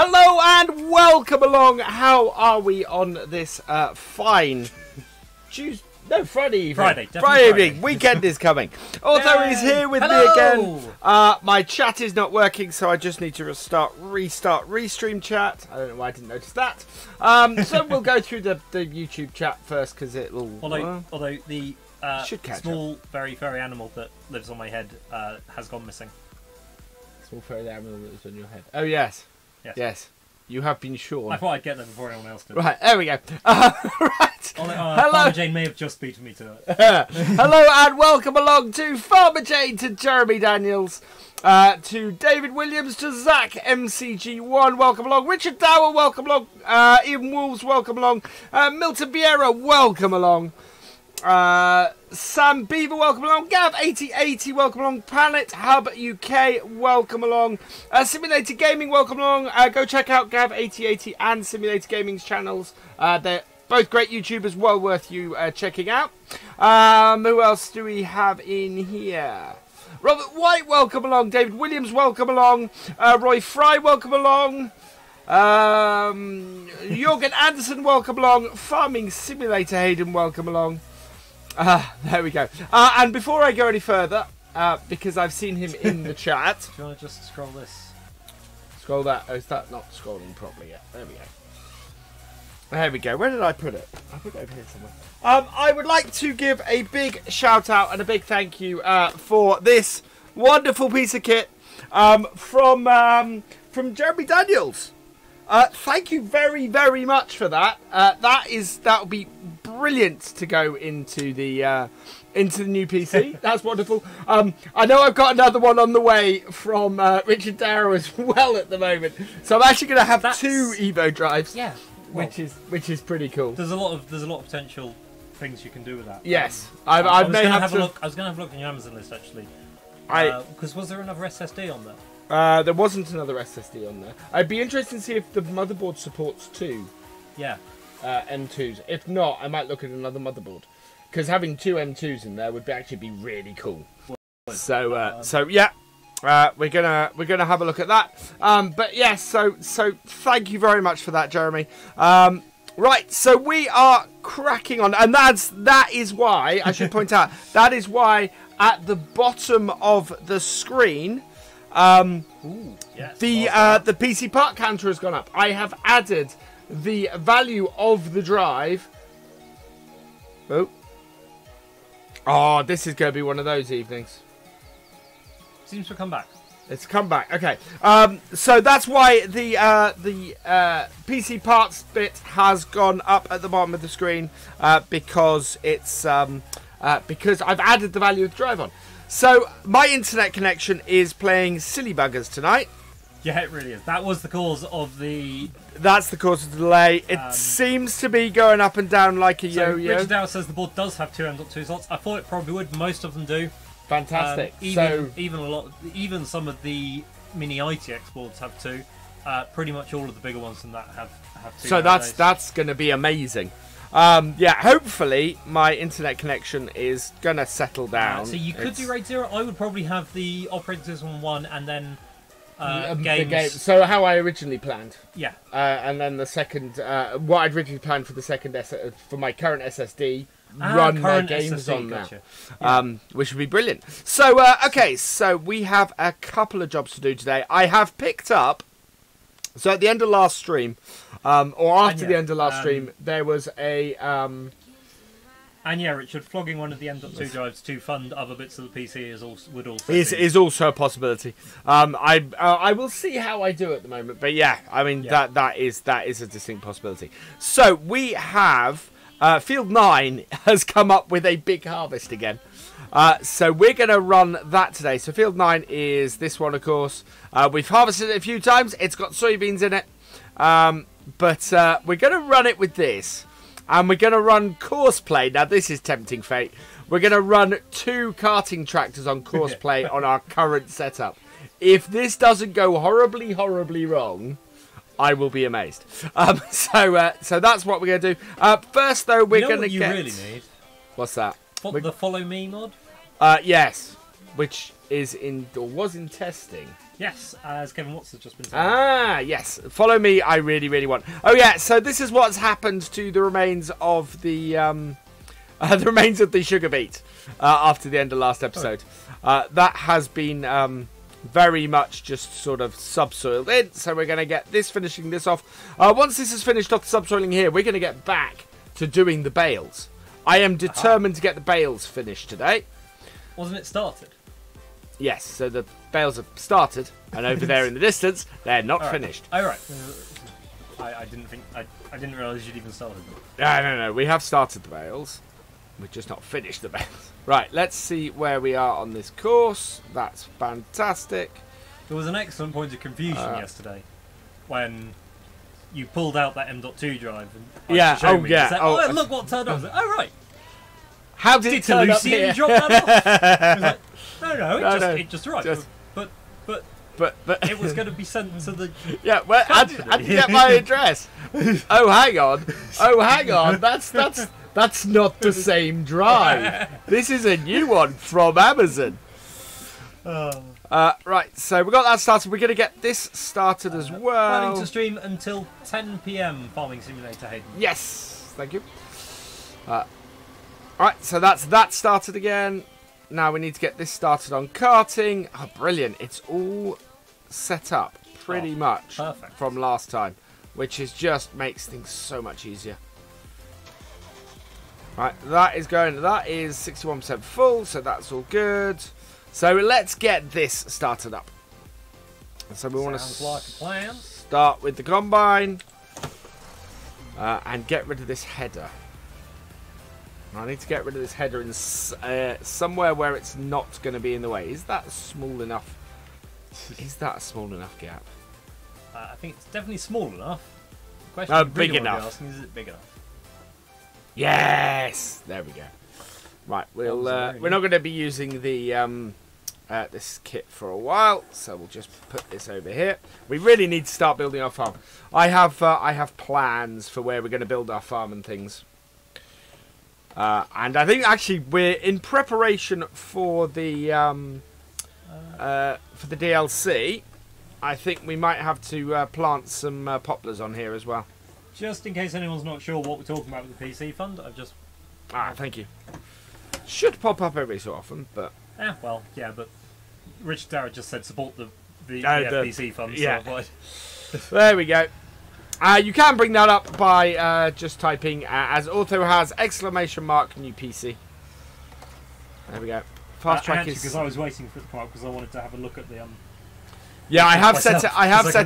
Hello and welcome along. How are we on this fine Tuesday? No, Friday evening. Friday evening. Weekend is coming. Otto is here with me again. My chat is not working, so I just need to restart restream chat. I don't know why I didn't notice that. So we'll go through the YouTube chat first because it'll. Although the small, very furry animal that lives on my head has gone missing. Small furry animal that lives on your head. Oh yes. Yes. You have been shorn. I thought I'd get there before anyone else did. Right, there we go. Right. Hello. Farmer Jane may have just beaten me to it. Hello and welcome along to Farmer Jane, to Jeremy Daniels, to David Williams, to Zach MCG1, welcome along. Richard Dower, welcome along. Ian Wolves, welcome along. Milton Vieira, welcome along. Sam Beaver, welcome along. Gav8080, welcome along. Planet Hub UK, welcome along. Simulator Gaming, welcome along. Go check out Gav8080 and Simulator Gaming's channels. They're both great YouTubers, well worth you checking out. Who else do we have in here? Robert White, welcome along. David Williams, welcome along. Roy Fry, welcome along. Jørgen Andersen, welcome along. Farming Simulator Hayden, welcome along. There we go. And before I go any further, because I've seen him in the chat. Do you want to just scroll this? Scroll that. Oh, is that not scrolling properly yet? There we go. There we go. Where did I put it? I put it over here somewhere. I would like to give a big shout out and a big thank you for this wonderful piece of kit from Jeremy Daniels. Thank you very, very much for that. That'll be brilliant to go into the new PC. That's wonderful. I know I've got another one on the way from Richard Darrow as well at the moment, so I'm actually going to have two Evo drives. Yeah, which is pretty cool. There's a lot of potential things you can do with that. Yes, I was going to have a look on your Amazon list actually. Because was there another SSD on there? There wasn't another SSD on there. I'd be interested to see if the motherboard supports two. Yeah. M2s. If not, I might look at another motherboard, because having two M2s in there would actually be really cool. So yeah, we're gonna have a look at that. But yes, so thank you very much for that, Jeremy. Right, so we are cracking on, and that is why I should point out that is why at the bottom of the screen. The PC part counter has gone up. I have added the value of the drive. Oh, this is going to be one of those evenings. Seems to come back. It's come back. Okay. So that's why the PC parts bit has gone up at the bottom of the screen, because it's because I've added the value of the drive on. So, my internet connection is playing silly buggers tonight. Yeah, it really is. That was the cause of the... That's the cause of the delay. It seems to be going up and down like a yo-yo. Richard Dow says the board does have two M.2 slots. I thought it probably would. Most of them do. Fantastic. Even some of the mini ITX boards have two. Pretty much all of the bigger ones than that have two. So that's going to be amazing. Yeah, hopefully my internet connection is gonna settle down. So you could do RAID 0. I would probably have the operating system on one and then games. The game. So how I originally planned. Yeah. And then the second, what I'd originally planned for the second for my current SSD, run my games SSD, on gotcha. Now, which would be brilliant. So okay, so we have a couple of jobs to do today. I have picked up. So at the end of last stream, or after the end of last stream, there was a... And yeah, Richard, flogging one of the M.2 drives to fund other bits of the PC is also a possibility. I will see how I do at the moment, but yeah, I mean that is a distinct possibility. So we have Field 9 has come up with a big harvest again. So we're going to run that today. So Field 9 is this one, of course. We've harvested it a few times. It's got soybeans in it. But we're going to run it with this. And we're going to run courseplay. Now, this is tempting fate. We're going to run 2 karting tractors on courseplay on our current setup. If this doesn't go horribly, horribly wrong, I will be amazed. So that's what we're going to do. First, though, we're going to get... You really need? What's that? The follow me mod? Yes. which is in or was in testing. Yes, as Kevin Watts has just been saying. Ah, yes. Follow me. I really, really want. Oh yeah. So this is what's happened to the remains of the Sugarbeet after the end of last episode. That has been very much just sort of subsoiled in. So we're going to get this finishing this off. Once this is finished off the subsoiling here, we're going to get back to doing the bales. I am determined to get the bales finished today. Wasn't it started? Yes, so the bales have started, and over there in the distance, they're not finished. Oh, right. I didn't realise you'd even started them. No. We have started the bales. We've just not finished the bales. Right, let's see where we are on this course. That's fantastic. There was an excellent point of confusion yesterday when you pulled out that M.2 drive. And said, look what turned on. I was like, oh, right. How did it turn up here? Drop that off? I was like, it just arrived. But it was going to be sent to the how did you get my address? Oh, hang on. That's not the same drive. This is a new one from Amazon. Right, so we got that started. We're going to get this started as well. Planning to stream until 10 PM Farming Simulator Hayden. Yes, thank you. Right, so that's that started again. Now we need to get this started on karting. Oh, brilliant. It's all set up pretty much perfect. From last time, which is just makes things so much easier. Right, that is 61% full, so that's all good. So let's get this started up. So we want to like a plan. Start with the combine and get rid of this header. I need to get rid of this header in somewhere where it's not going to be in the way. Is that small enough? Is that a small enough gap? I think it's definitely small enough. The question big enough. Asking, is it big enough? Yes, there we go. Right, we're not going to be using the this kit for a while, so we'll just put this over here. We really need to start building our farm. I have plans for where we're going to build our farm and things. And I think actually we're in preparation for the DLC. I think we might have to plant some poplars on here as well. Just in case anyone's not sure what we're talking about with the PC fund, I've just... thank you. Should pop up every so often, but... but Richard Darrett just said support the PC fund. Yeah. So there we go. You can bring that up by just typing as Auto has ! New PC. There we go. Fast track is because I was waiting for it to come up because I wanted to have a look at the Yeah, I have set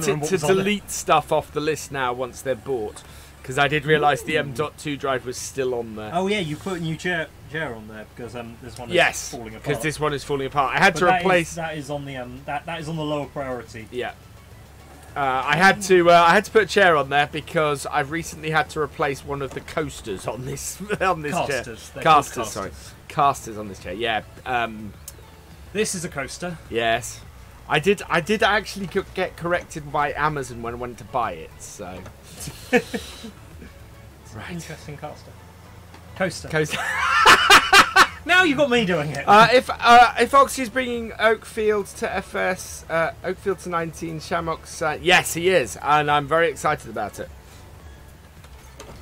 it to delete stuff off the list now once they're bought because I did realise the M.2 drive was still on there. Oh yeah, you put a new chair on there because this one is falling apart. Because this one is falling apart. I had to replace. That is on the that is on the lower priority. Yeah. I had to put a chair on there because I've recently had to replace one of the coasters on this casters. Chair. Casters, sorry. Casters on this chair. Yeah. This is a coaster. Yes. I did actually get corrected by Amazon when I went to buy it. So. Right. Interesting coaster. Coaster. Now you've got me doing it. If Oxy's bringing Oakfield to FS, Oakfield to 19, Shamrock's... yes, he is, and I'm very excited about it.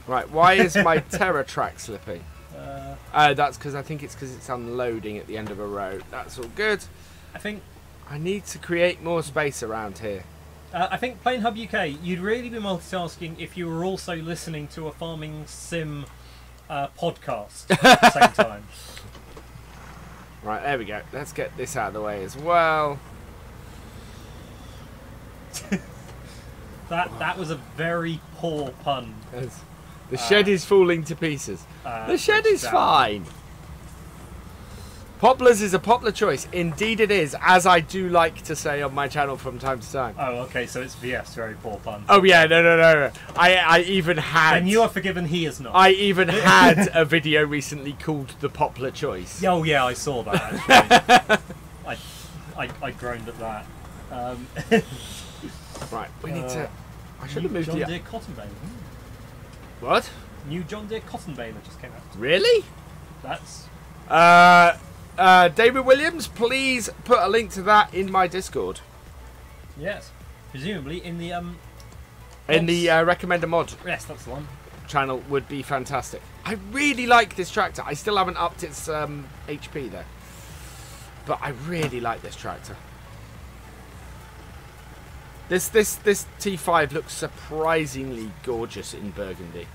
Right, why is my Terra track slipping? That's because I think it's unloading at the end of a road. That's all good. I need to create more space around here. I think Playing Hub UK, you'd really be multitasking if you were also listening to a farming sim podcast at the same time. Right, there we go. Let's get this out of the way as well. That was a very poor pun. The shed is falling to pieces. The shed is fine. Poplars is a poplar choice. Indeed it is, as I do like to say on my channel from time to time. Oh, okay, so it's VS, very poor pun. Oh, yeah, no. I even had... And you are forgiven, he is not. I even had a video recently called The Poplar Choice. Oh, yeah, I saw that, actually. I groaned at that. Right, we need to... I should have moved John Deere cotton baler. What? New John Deere cotton baler just came out. Really? That's... David Williams, please put a link to that in my Discord. Yes, presumably in the recommend a mod. Yes, that's the one. Channel would be fantastic. I really like this tractor. I still haven't upped its HP though, but I really like this tractor. This T5 looks surprisingly gorgeous in burgundy.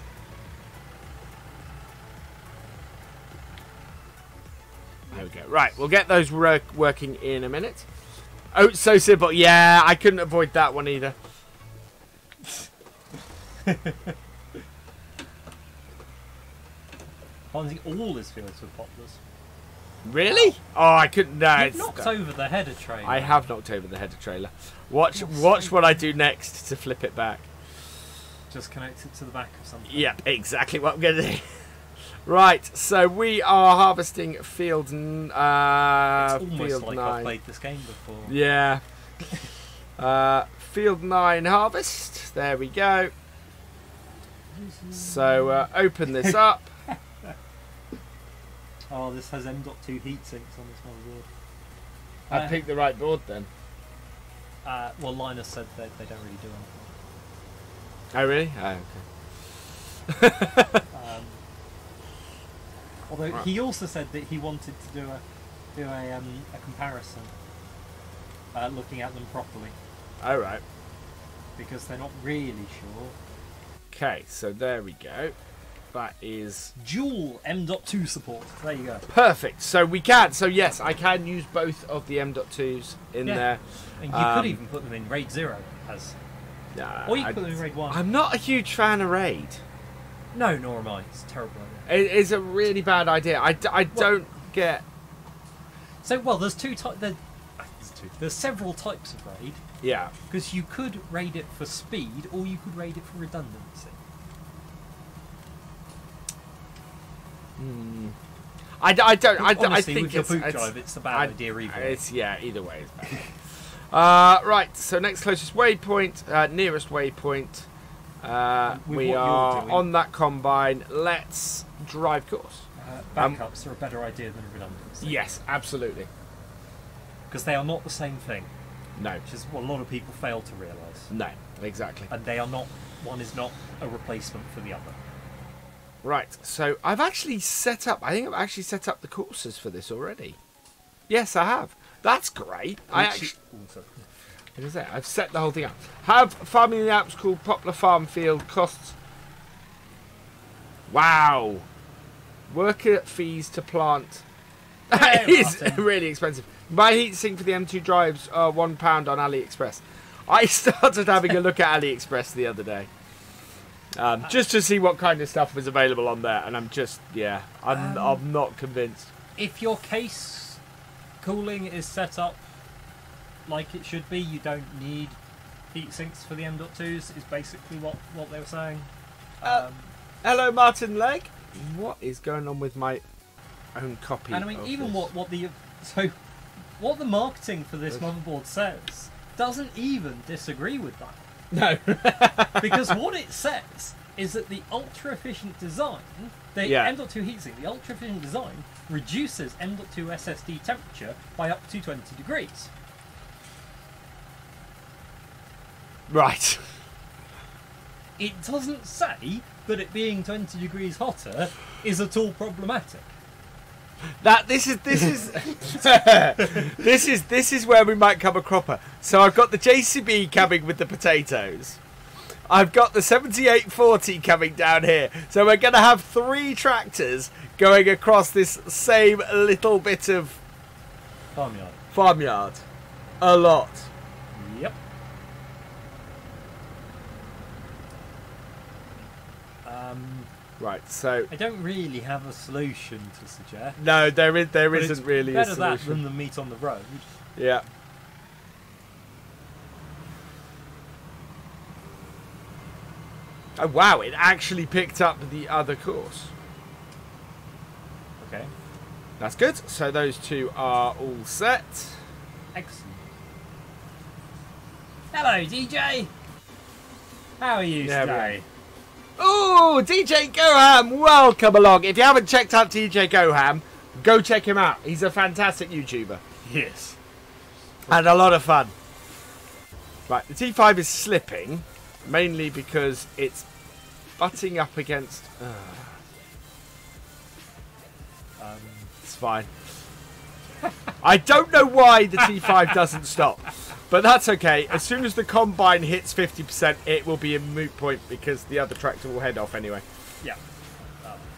There we go. Right, we'll get those working in a minute. Oh, it's so simple. Yeah, I couldn't avoid that one either. Honestly, all his fields were poplars. Really? Oh, I couldn't. No, You've knocked over the header trailer. I have knocked over the header trailer. Watch what I do next to flip it back. Just connect it to the back of something. Yep, exactly what I'm going to do. Right, so we are harvesting field. It's almost field like 9. I've played this game before. Yeah. Field 9 harvest. There we go. So open this up. Oh, this has M.2 heat sinks on this motherboard. I picked the right board then. Well, Linus said that they don't really do anything. Oh, really? Oh, okay. Although he also said that he wanted to do a comparison, looking at them properly. All right. Because they're not really sure. Okay, so there we go. That is dual M.2 support. There you go. Perfect. So we can. So yes, I can use both of the M.2s in there. And you could even put them in RAID 0 as. Or you could put them in RAID 1. I'm not a huge fan of RAID. No, nor am I. It's a terrible idea. It is a really bad idea. I don't get. So there's two types. There's several types of RAID. Yeah. Because you could RAID it for speed, or you could RAID it for redundancy. I don't. Honestly, I think with your boot drive, it's a bad idea either. Either way is bad. Right. So next closest waypoint, nearest waypoint. We are on that combine. Let's drive course. Backups are a better idea than redundancy. Yes, absolutely. Because they are not the same thing. No. Which is what a lot of people fail to realise. No, exactly. And they are not. One is not a replacement for the other. Right, so I've actually set up. I think I've actually set up the courses for this already. Yes, I have. That's great. I've set the whole thing up. Have farming in the apps called Poplar Farm Field costs. Wow. Worker fees to plant. That is really expensive. Buy heatsink for the M2 drives, £1 on AliExpress. I started having a look at AliExpress the other day. Just to see what kind of stuff was available on there, and I'm just, I'm not convinced. If your case cooling is set up like it should be, you don't need heat sinks for the M.2s, is basically what they were saying. Hello, Martin Legg. What is going on with my own copy? And I mean, even what the marketing for this motherboard says doesn't even disagree with that. No. Because what it says is that the ultra-efficient design, the M.2 heatsink, the ultra-efficient design reduces M.2 SSD temperature by up to 20 degrees. Right. It doesn't say that it being 20 degrees hotter is at all problematic. This is where we might come a cropper. So I've got the JCB coming with the potatoes. I've got the 7840 coming down here. So we're going to have 3 tractors going across this same little bit of farmyard. A lot. Yep. Right, so I don't really have a solution to suggest. No, there isn't really a solution. Better that than the meat on the road. Yeah. Oh wow! It actually picked up the other course. Okay, that's good. So those 2 are all set. Excellent. Hello, DJ. How are you today? Oh, DJ Goham, welcome along. If you haven't checked out DJ Goham, Go check him out. He's a fantastic YouTuber. Yes. And a lot of fun. Right, the T5 is slipping, mainly because it's butting up against... it's fine. I don't know why the T5 doesn't stop, but that's okay. As soon as the combine hits 50%, it will be a moot point because the other tractor will head off anyway. Yeah.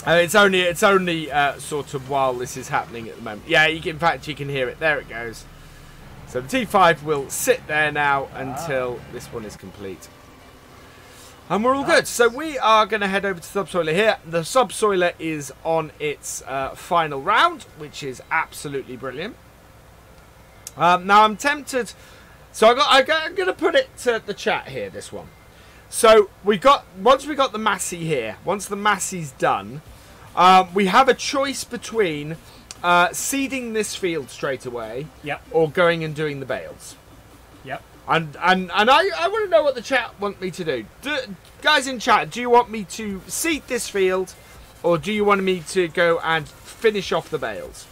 It's only sort of while this is happening at the moment. Yeah, in fact, you can hear it. There it goes. So the T5 will sit there now until this one is complete. And we're all good. So we are going to head over to Subsoiler here. The Subsoiler is on its final round, which is absolutely brilliant. Now I'm tempted. So I'm going to put it to the chat here, this one. So once we got the Massey here, once the Massey's done, we have a choice between seeding this field straight away, or going and doing the bales. Yep. And I want to know what the chat want me to do. Guys in chat, do you want me to seed this field, or do you want me to go and finish off the bales?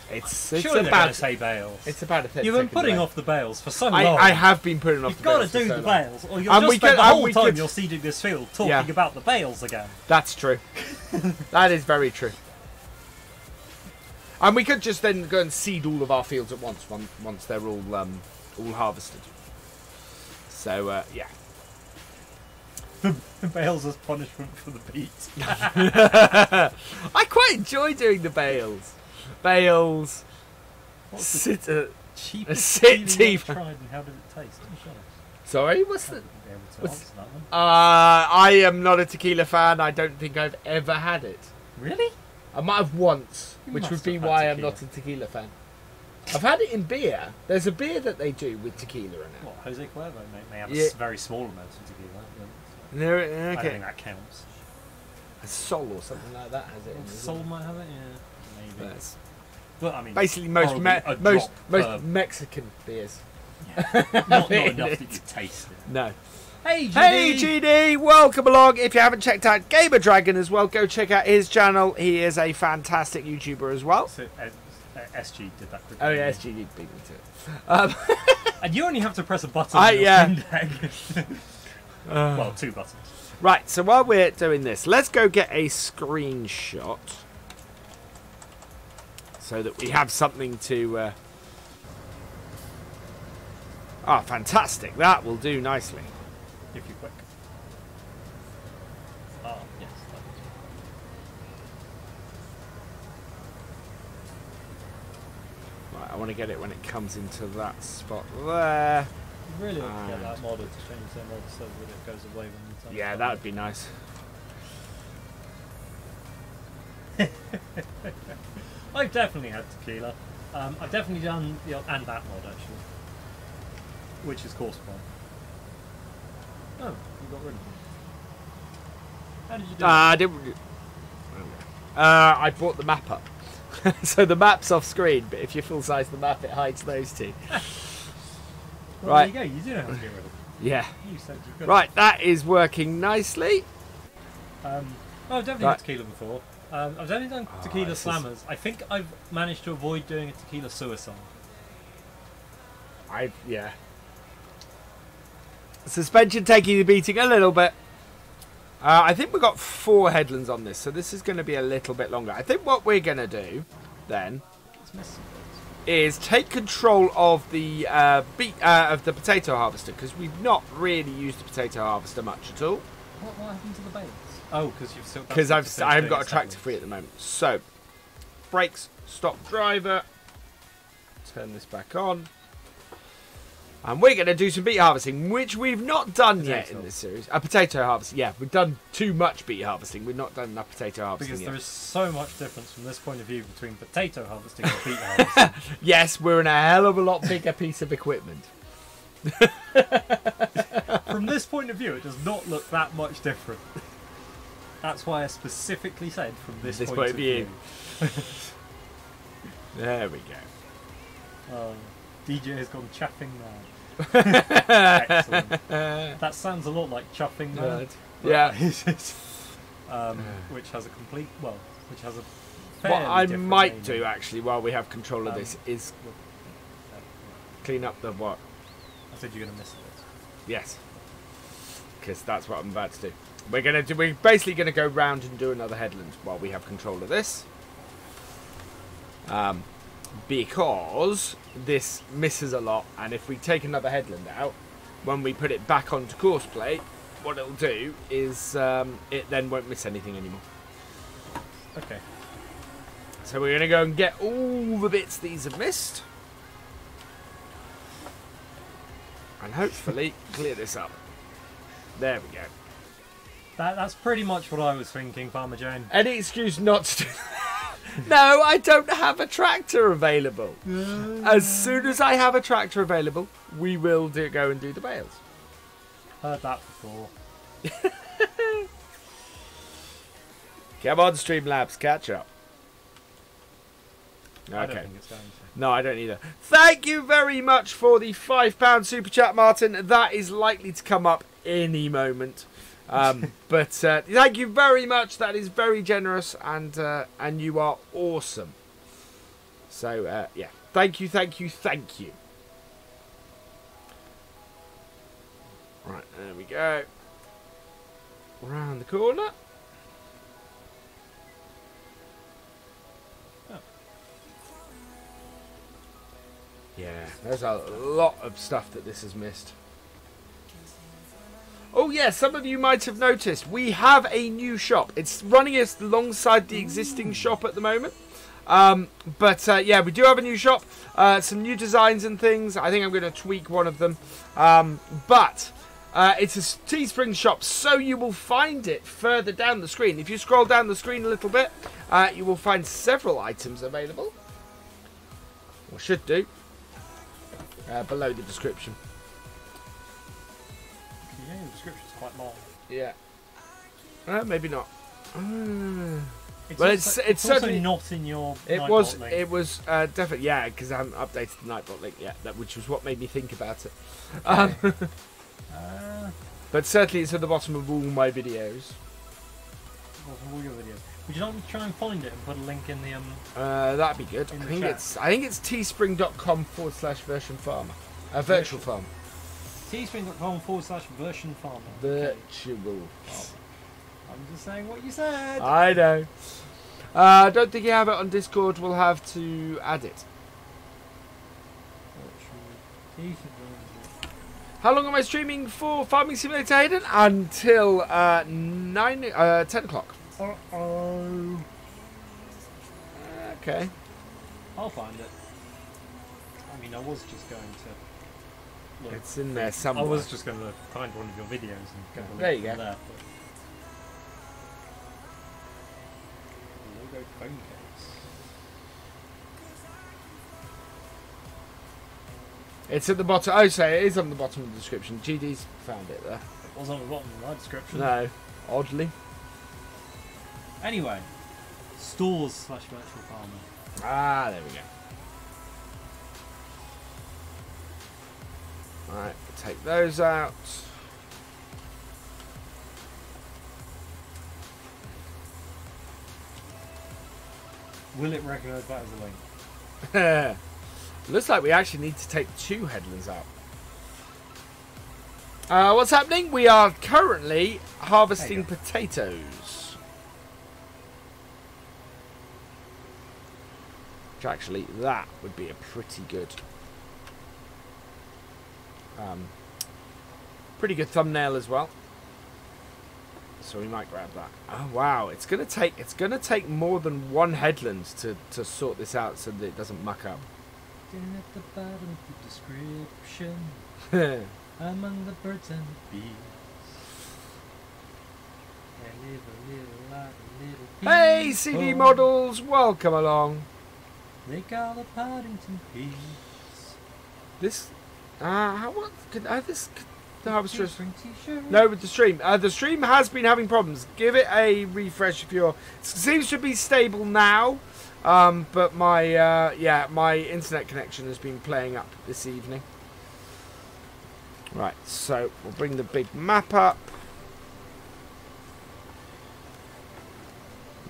It's Surely they're about going to say bales. It's about a 30 You've been second putting delay. off the bales for so long. I have been putting off You've the bales. You've got to do so the long. bales, or you'll just spend the whole time you're seeding this field talking about the bales again. That's true. That is very true. And we could just then go and seed all of our fields at once they're all harvested. So yeah. The bales as punishment for the beet. I quite enjoy doing the bales. Bales. Cheapest T5. tried, and how did it taste? Sorry, what's the? I am not a tequila fan. I don't think I've ever had it. Really? I might have once, You which must would be have had why tequila. I'm not a tequila fan. I've had it in beer. There's a beer that they do with tequila in it. What, Jose Cuervo may have a very small amount of tequila. No, I don't okay. think that counts. A Sol or something like that has it. Sol might have it, yeah. Maybe. But I mean, basically most Mexican beers. Yeah. not enough that you taste it. No. Hey GD! Hey GD, welcome along. If you haven't checked out Gamer Dragon as well, go check out his channel. He is a fantastic YouTuber as well. So, SG did that quickly. Oh yeah, SG did beat me to it. And you only have to press a button on your Steam Deck. Well, 2 buttons. Right, so while we're doing this, let's go get a screenshot so that we have something to... Ah, fantastic. That will do nicely. If you're quick. Oh, yes. Right, I want to get it when it comes into that spot there. You really want to get that modder to change their mod so that it goes away when you touch Yeah, that would be nice. I've definitely had tequila. I've definitely done and that mod actually, which is courseplay. Oh, you got rid of it. How did you do I didn't. I brought the map up, so the map's off screen. But if you full size the map, it hides those two. Well, right. There you go. You do know how to get rid of it. Yeah. You said you could. Right, that is working nicely. I've definitely had tequila before. I've definitely done tequila slammers. I think I've managed to avoid doing a tequila suicide. Yeah. Suspension taking the beating a little bit. I think we've got 4 headlands on this, so this is going to be a little bit longer. I think what we're going to do then is take control of the potato harvester, because we've not really used the potato harvester much at all. What happened to the bales? Oh, because you've still... Because I haven't got a tractor free at the moment. So, brakes, stop driver, turn this back on. And we're going to do some beet harvesting, which we've not done yet in this series. Potato harvesting, yeah. We've done too much beet harvesting. We've not done enough potato harvesting because yet. there is so much difference from this point of view between potato harvesting and beet harvesting. Yes, we're in a hell of a lot bigger piece of equipment. From this point of view, it does not look that much different. That's why I specifically said from this point of view. There we go. DJ has gone chaffing mad. Excellent. That sounds a lot like chuffing mad. Yeah. Which has a complete, well, which has a What fairly I different might name. do actually while we have control of this is clean up the what? I said you're going to miss it. Yes, because that's what I'm about to do. We're basically gonna go round and do another headland while we have control of this. Because this misses a lot, and if we take another headland out, when we put it back onto courseplay, what it'll do is it then won't miss anything anymore. Okay. So we're gonna go and get all the bits these have missed, and hopefully clear this up. There we go. That's pretty much what I was thinking, Farmer Jane. Any excuse not to do that. No, I don't have a tractor available. As soon as I have a tractor available, we will go and do the bales. Heard that before. Come on, Streamlabs, catch up. Okay. I don't think it's going to. No, I don't either. Thank you very much for the £5 super chat, Martin. That is likely to come up any moment. But thank you very much. That is very generous, and you are awesome. So yeah, thank you. Right, there we go. Around the corner. Oh. Yeah, there's a lot of stuff that this has missed. Oh yeah, some of you might have noticed we have a new shop. It's running us alongside the existing shop at the moment. But yeah, we do have a new shop, some new designs and things. I think I'm going to tweak one of them. But it's a Teespring shop, so you will find it further down the screen. If you scroll down the screen a little bit, you will find several items available. Or should do. Below the description. Yeah, the description's quite long. Yeah. Maybe not. It's Well, also, it's also certainly not in your. It Nightbot link. was definitely, yeah, because I haven't updated the Nightbot link yet, which was what made me think about it. Okay. But certainly it's at the bottom of all my videos. All your videos. Would you like me to try and find it and put a link in the That'd be good. In I the think chat. it's teespring.com/version-farmer. Virtual farm. teespring.com/version-farmer. Virtual farm. I'm just saying what you said. I know. I don't think you have it on Discord. We'll have to add it. How long am I streaming for Farming Simulator, Hayden? Until 10 o'clock. Uh-oh. Okay. I'll find it. I mean, I was just going to... Look, It's in there somewhere. I was just going to find one of your videos and get the link There you from go. there. Logo phone case. It's at the bottom. Oh, so it is on the bottom of the description. GD's found it there. It was on the bottom of my description. No, oddly. Anyway, stores/virtual-farmer. Ah, there we go. Alright, take those out. Will it recognise that as a link? Looks like we actually need to take 2 headlands out. What's happening? We are currently harvesting potatoes. Which actually, that would be a pretty good thumbnail as well. So we might grab that. Oh wow, it's gonna take more than one headland to sort this out so that it doesn't muck up. Down at the bottom of the description, among the birds and the bees, I live a little like a little bee. Hey CD models, welcome along. They call it Paddington Peas. This the harvester is... T-shirt. No, with the stream. The stream has been having problems. Give it a refresh if you're... It seems to be stable now, but my my internet connection has been playing up this evening. Right, so we'll bring the big map up.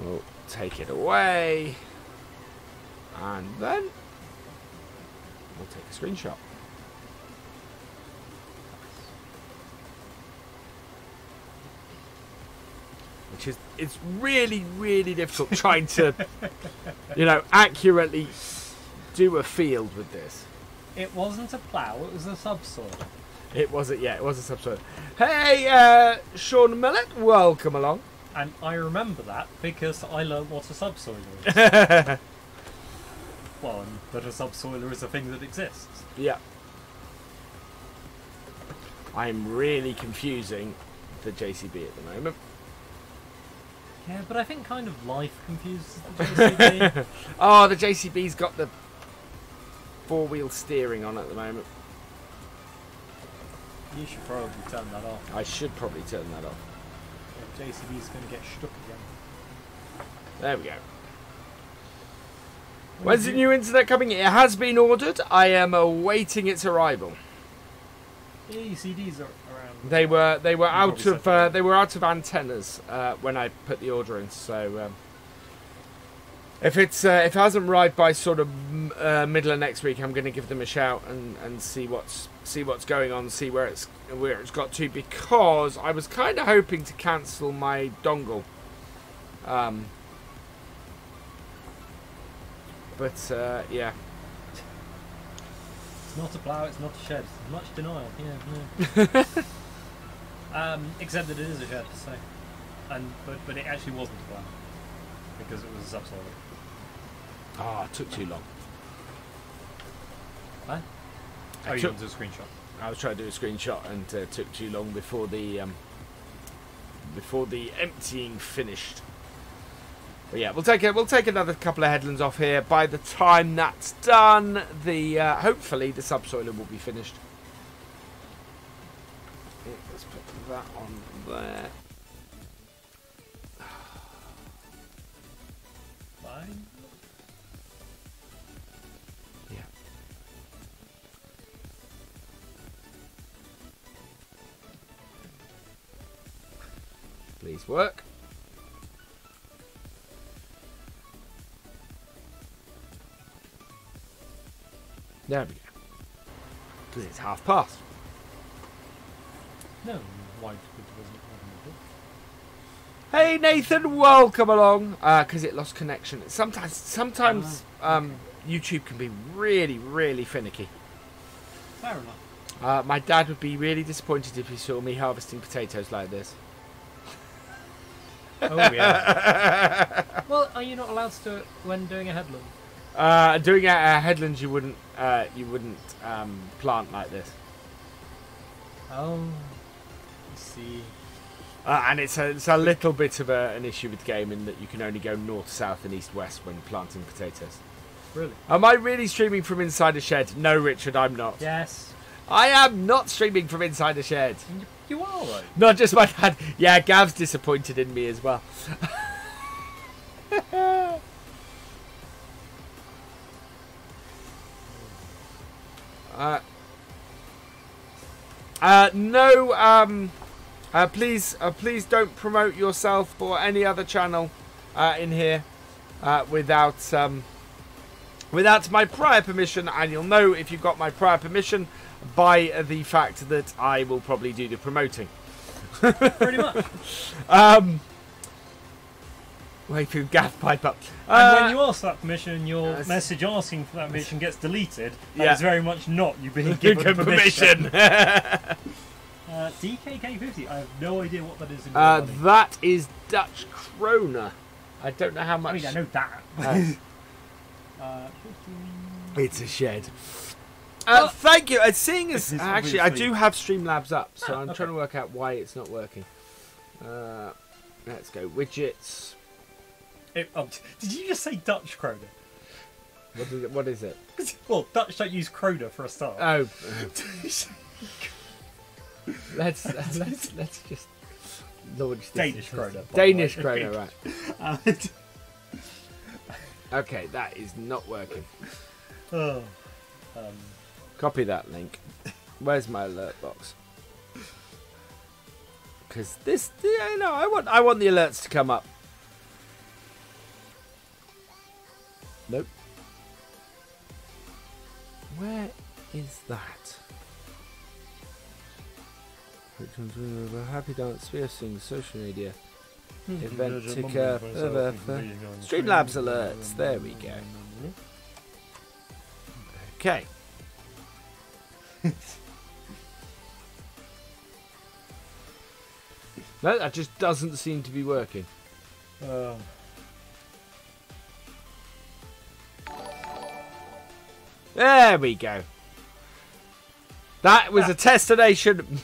We'll take it away. And then we'll take a screenshot. Which is, it's really, really difficult trying to, accurately do a field with this. It wasn't a plough, it was a subsoil. It wasn't, yeah, it was a subsoil. Hey, Sean Millett, welcome along. And I remember that because I learned what a subsoiler is. Well, and that a subsoiler is a thing that exists. Yeah. I'm really confusing the JCB at the moment. Yeah, but I think kind of life confuses the JCB. Oh, the JCB's got the four-wheel steering on at the moment. You should probably turn that off. I should probably turn that off. Yeah, JCB's going to get stuck again. There we go. When's the new internet coming? It has been ordered. I am awaiting its arrival. Yeah, CDs are around. They were out of antennas when I put the order in. So if it hasn't arrived by sort of middle of next week, I'm going to give them a shout and see what's going on, see where it's got to, because I was kind of hoping to cancel my dongle. But yeah. It's not a plough, it's not a shed. Much denial, yeah. Except that it is a shed, so. But it actually wasn't a plough. Because it was a subsoiler. Oh, it took too long. What? Oh, you wanted a screenshot? I was trying to do a screenshot and it took too long before the emptying finished. But yeah, we'll take another couple of headlands off here. By the time that's done, hopefully the subsoiler will be finished. Yeah, let's put that on there. Fine. Yeah. Please work. There we go. Because it's 1:30. No, why wasn't it? Hey Nathan, welcome along. Because it lost connection. Sometimes YouTube can be really, really finicky. Fair enough. My dad would be really disappointed if he saw me harvesting potatoes like this. Oh yeah. Well, are you not allowed to do it when doing a headland? Doing a headland, you wouldn't plant like this. Oh, I see. And it's a little bit of an issue with the game in that you can only go north, south, and east, west when planting potatoes. Really? Am I really streaming from inside a shed? No, Richard, I'm not. Yes. I am not streaming from inside a shed. You are, though. Not just my dad. Yeah, Gav's disappointed in me as well. No. Please don't promote yourself or any other channel in here without my prior permission, and you'll know if you've got my prior permission by the fact that I will probably do the promoting. Pretty much. Wait for Gav pipe up. And when you ask that permission, your message asking for that permission gets deleted. That is very much not you being given permission. DKK50, I have no idea what that is in money. That is Dutch kroner. I don't know how much. I mean, I know that. It's a shed. Thank you. Seeing as actually, I do have Streamlabs up, so I'm trying to work out why it's not working. Let's go widgets. Did you just say Dutch kroner? What is it? Well, Dutch don't use kroner for a start. Oh. let's just launch this. Danish kroner. Danish kroner, right? Okay, that is not working. Copy that link. Where's my alert box? Because this, I want the alerts to come up. Nope. Where is that? Happy dance, piercing, social media, event ticker, Streamlabs alerts. There we go. Okay. No, that just doesn't seem to be working. There we go. That was a test donation.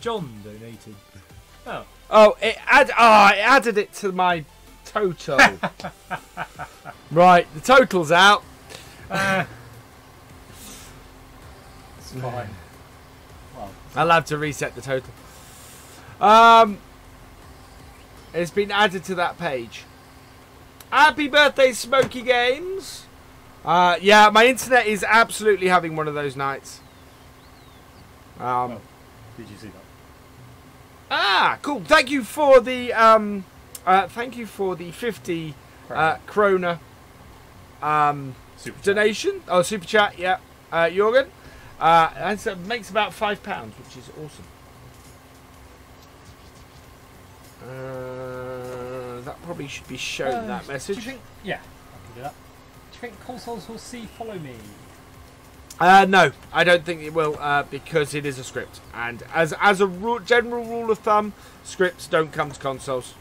John donated. Oh. Oh, it added it to my total. Right, the total's out. It's fine. Well, I'll have to reset the total. It's been added to that page. Happy birthday, Smoky Games. Yeah, my internet is absolutely having one of those nights. did you see that? Ah, cool. Thank you for the 50 krona Super donation. Oh, super chat. Yeah, Jørgen. And so it makes about £5, which is awesome. That probably should be shown that message. Do you think, yeah, I can do that. Do you think consoles will see follow me? No, I don't think it will, because it is a script, and as a general rule of thumb, scripts don't come to consoles.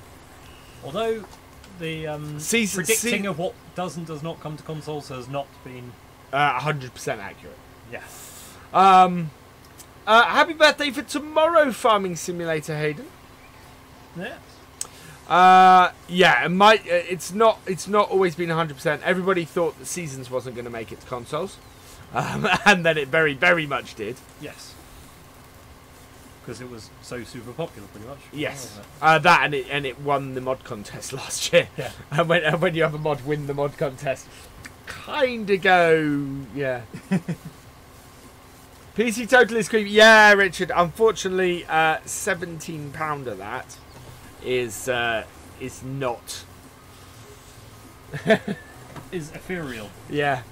Although the predicting of what does and does not come to consoles has not been 100% accurate. Yeah. Happy birthday for tomorrow, Farming Simulator, Hayden. Yeah. Yeah, it's not always been 100%. Everybody thought that Seasons wasn't going to make it to consoles, and then it very, very much did. Yes. Because it was so super popular, pretty much. Yes. That and it won the mod contest last year. Yeah. And when you have a mod win the mod contest, kind of go, yeah. PC Total is creepy. Yeah, Richard. Unfortunately, £17 of that is not. Is ethereal. Yeah,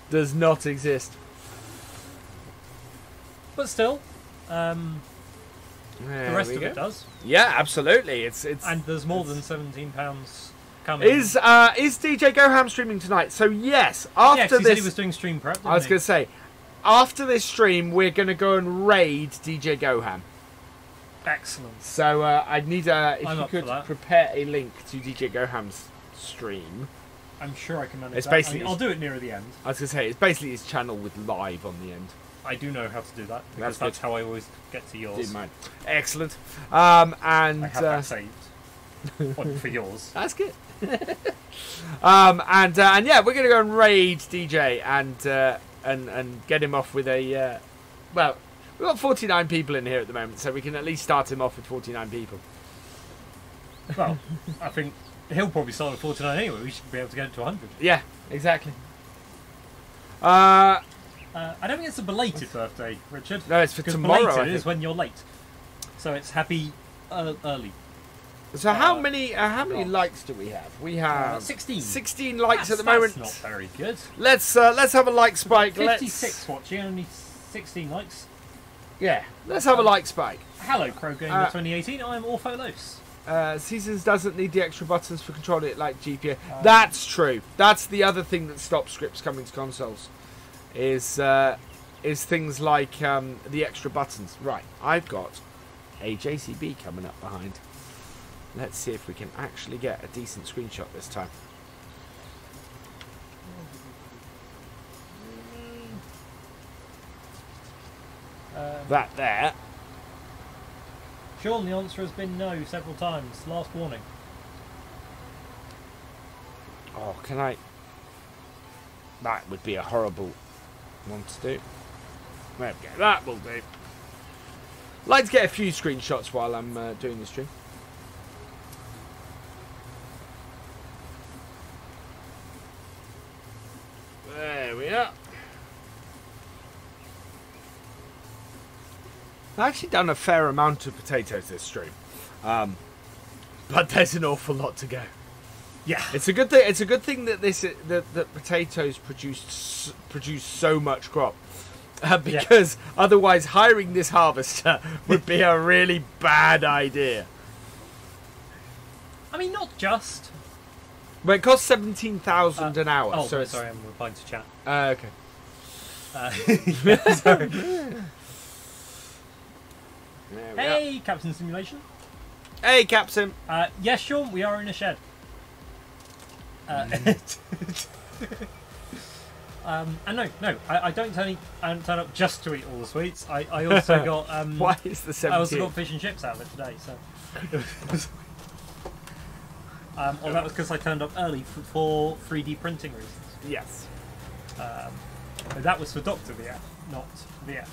does not exist. But still, the rest of go. it does. Yeah, absolutely. It's and there's more than £17 coming. Is DJ Goham streaming tonight? So yes, after he this, said he was doing stream prep. I was going to say, after this stream, we're going to go and raid DJ Goham. Excellent. So I need if you could for prepare a link to DJ Goham's stream. I'm sure I can manage It's that. basically I'll do it near the end. I was going to say it's basically his channel with live on the end. I do know how to do that because that's how I always get to yours. Did mine. Excellent. And I have that saved for yours. That's good. And yeah, we're going to go and raid DJ and get him off with a well. We've got 49 people in here at the moment, so we can at least start him off with 49 people. Well, I think he'll probably start with 49 anyway. We should be able to get it to 100. Yeah, exactly. I don't think it's a belated birthday, Richard. No, it's for tomorrow. Belated is when you're late. So it's happy early. So how many likes do we have? We have 16. 16 likes at the moment. That's not very good. Let's have a like spike. 56 watching, only 16 likes. Yeah, let's have a like spike. Hello, Crow Gamer 2018. I'm Orpholos. Seasons doesn't need the extra buttons for controlling it like GPA. That's true. That's the other thing that stops scripts coming to consoles. Is things like the extra buttons. Right, I've got a JCB coming up behind. Let's see if we can actually get a decent screenshot this time. That there. Sean, the answer has been no several times. Last warning. Oh, can I? That would be a horrible one to do. There we go. That will do. Like to get a few screenshots while I'm doing the stream. There we are. I've actually done a fair amount of potatoes this stream, but there's an awful lot to go. Yeah. It's a good thing. It's a good thing that that potatoes produce so much crop, because otherwise hiring this harvester would be a really bad idea. I mean, not just. Well, it costs 17,000 an hour. Oh, so it's... sorry, I'm replying to chat. Okay. Sorry. Hey, Captain Simulation. Hey, Captain. Yes, Sean, we are in a shed. And no, I don't turn up just to eat all the sweets. I also got Why is the 17? I also got fish and chips out of it today. So, well, that was because I turned up early for 3D printing reasons. Yes. But that was for Dr. VF, not VF.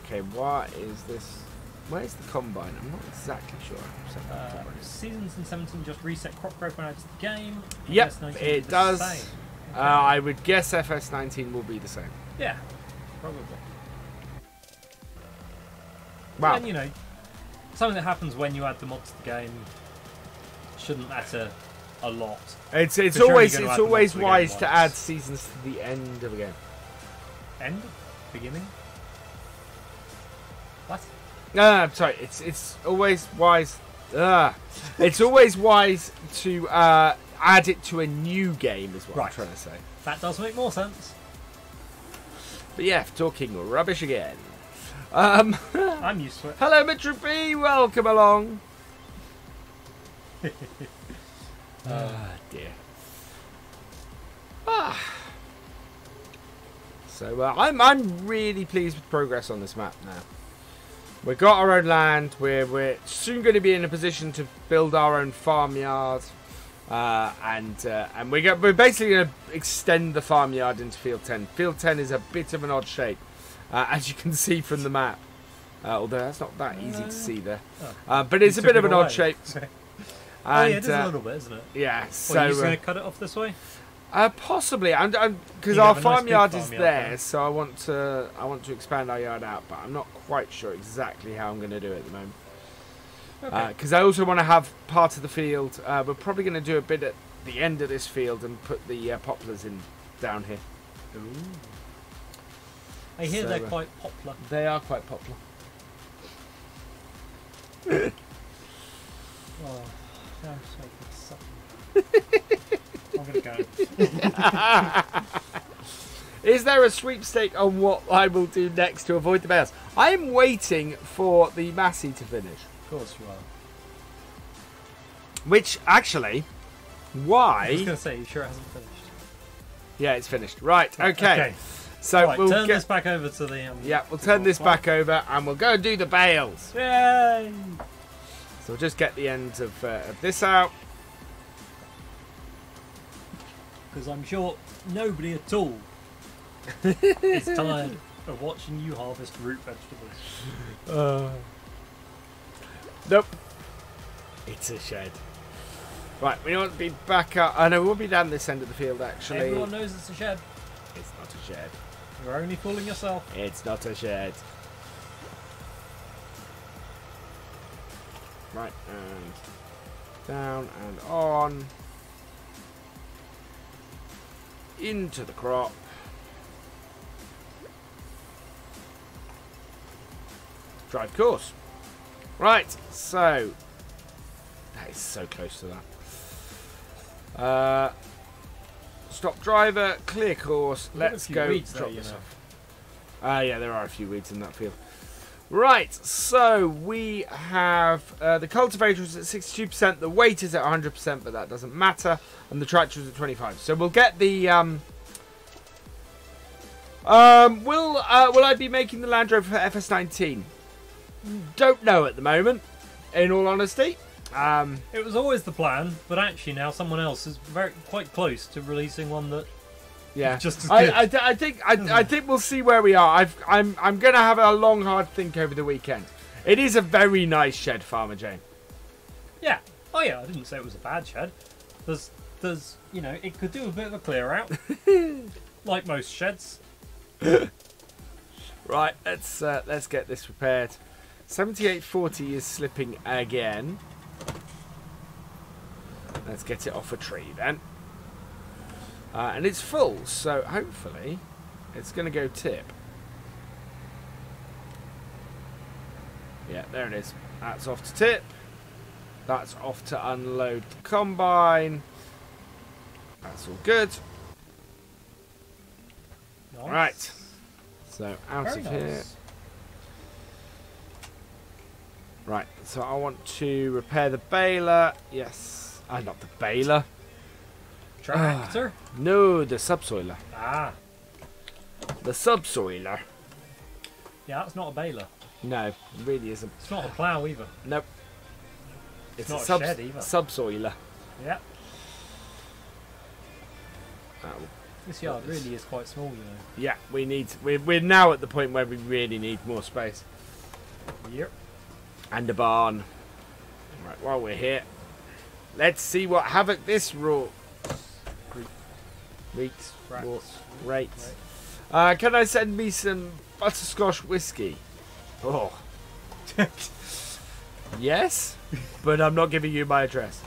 Okay, what is this? Where's the combine? I'm not exactly sure. Seasons in 17 just reset crop growth when I added to the game. Yep, FS19 it the does. same. Okay. I would guess FS19 will be the same. Yeah, probably. Wow. And, you know, something that happens when you add the mod to the game shouldn't matter a lot. It's you're always only gonna it's add the always mods to the wise game to once. add seasons to the end of a game. End? Beginning? What? No, I'm sorry. It's always wise. It's always wise to add it to a new game, is what I'm Right. trying to say. That does make more sense. But yeah, talking rubbish again. I'm used to it. Hello, Metro B. Welcome along. Dear. So I'm really pleased with progress on this map now. We've got our own land. We're soon going to be in a position to build our own farmyard, and we're basically going to extend the farmyard into Field 10. Field 10 is a bit of an odd shape, as you can see from the map. Although that's not that easy to see there, but it's a bit of an odd shape. Oh yeah, it is a little bit, isn't it? Yeah. So you're just going to cut it off this way? Possibly, because You our have a nice farmyard big is farmyard there, there. so I want to expand our yard out, but I'm not quite sure exactly how I'm going to do it at the moment. Okay. Because I also want to have part of the field. We're probably going to do a bit at the end of this field and put the poplars in down here. Ooh. I hear So, they're quite popular. They are quite popular. Oh, no, so I'm going to go. Is there a sweepstake on what I will do next to avoid the bales? I am waiting for the Massey to finish. Of course you are. Which, actually, I was why... going to say, you sure it hasn't finished? Yeah, it's finished. Right, okay. So right, we'll turn get... this back over to the... Yeah, we'll turn this back over and we'll go and do the bales. Yay! So we'll just get the ends of this out. Because I'm sure nobody at all is tired of watching you harvest root vegetables. Nope. It's a shed. Right, we want to be back up. I know we'll be down this end of the field actually. Everyone knows it's a shed. It's not a shed. You're only fooling yourself. It's not a shed. Right, and down and on. Into the crop. Drive course. Right, so that is so close to that. Stop driver, clear course. Let's go drop this off. Yeah, there are a few weeds in that field. Right, so we have the cultivator is at 62%, the weight is at 100%, but that doesn't matter, and the tractor is at 25%. So we'll get the will I be making the Land Rover for FS19? Don't know at the moment, in all honesty. It was always the plan, but actually now someone else is quite close to releasing one that. Yeah, just as good. I think we'll see where we are. I'm gonna have a long, hard think over the weekend. It is a very nice shed, Farmer Jane. Yeah. Oh yeah. I didn't say it was a bad shed. There's it could do a bit of a clear out, like most sheds. Right, let's get this repaired. 7840 is slipping again. Let's get it off a tree then. And it's full, so hopefully it's going to go tip. Yeah, there it is. That's off to tip. That's off to unload the combine. That's all good. Nice. Right. So out Very of nice. here. Right, so I want to repair the baler. Yes. Not the baler. Tractor? No, the subsoiler. Ah. The subsoiler. Yeah, that's not a baler. No, it really isn't. It's not a plough either. Nope. It's not a shed either. Subsoiler. Yeah. Oh, This yard really is quite small, you know. yeah, we're now at the point where we really need more space. Yep. And a barn. Right, while we're here, let's see what havoc this wreaks. Can I send me some butterscotch whiskey? Oh. Yes, but I'm not giving you my address.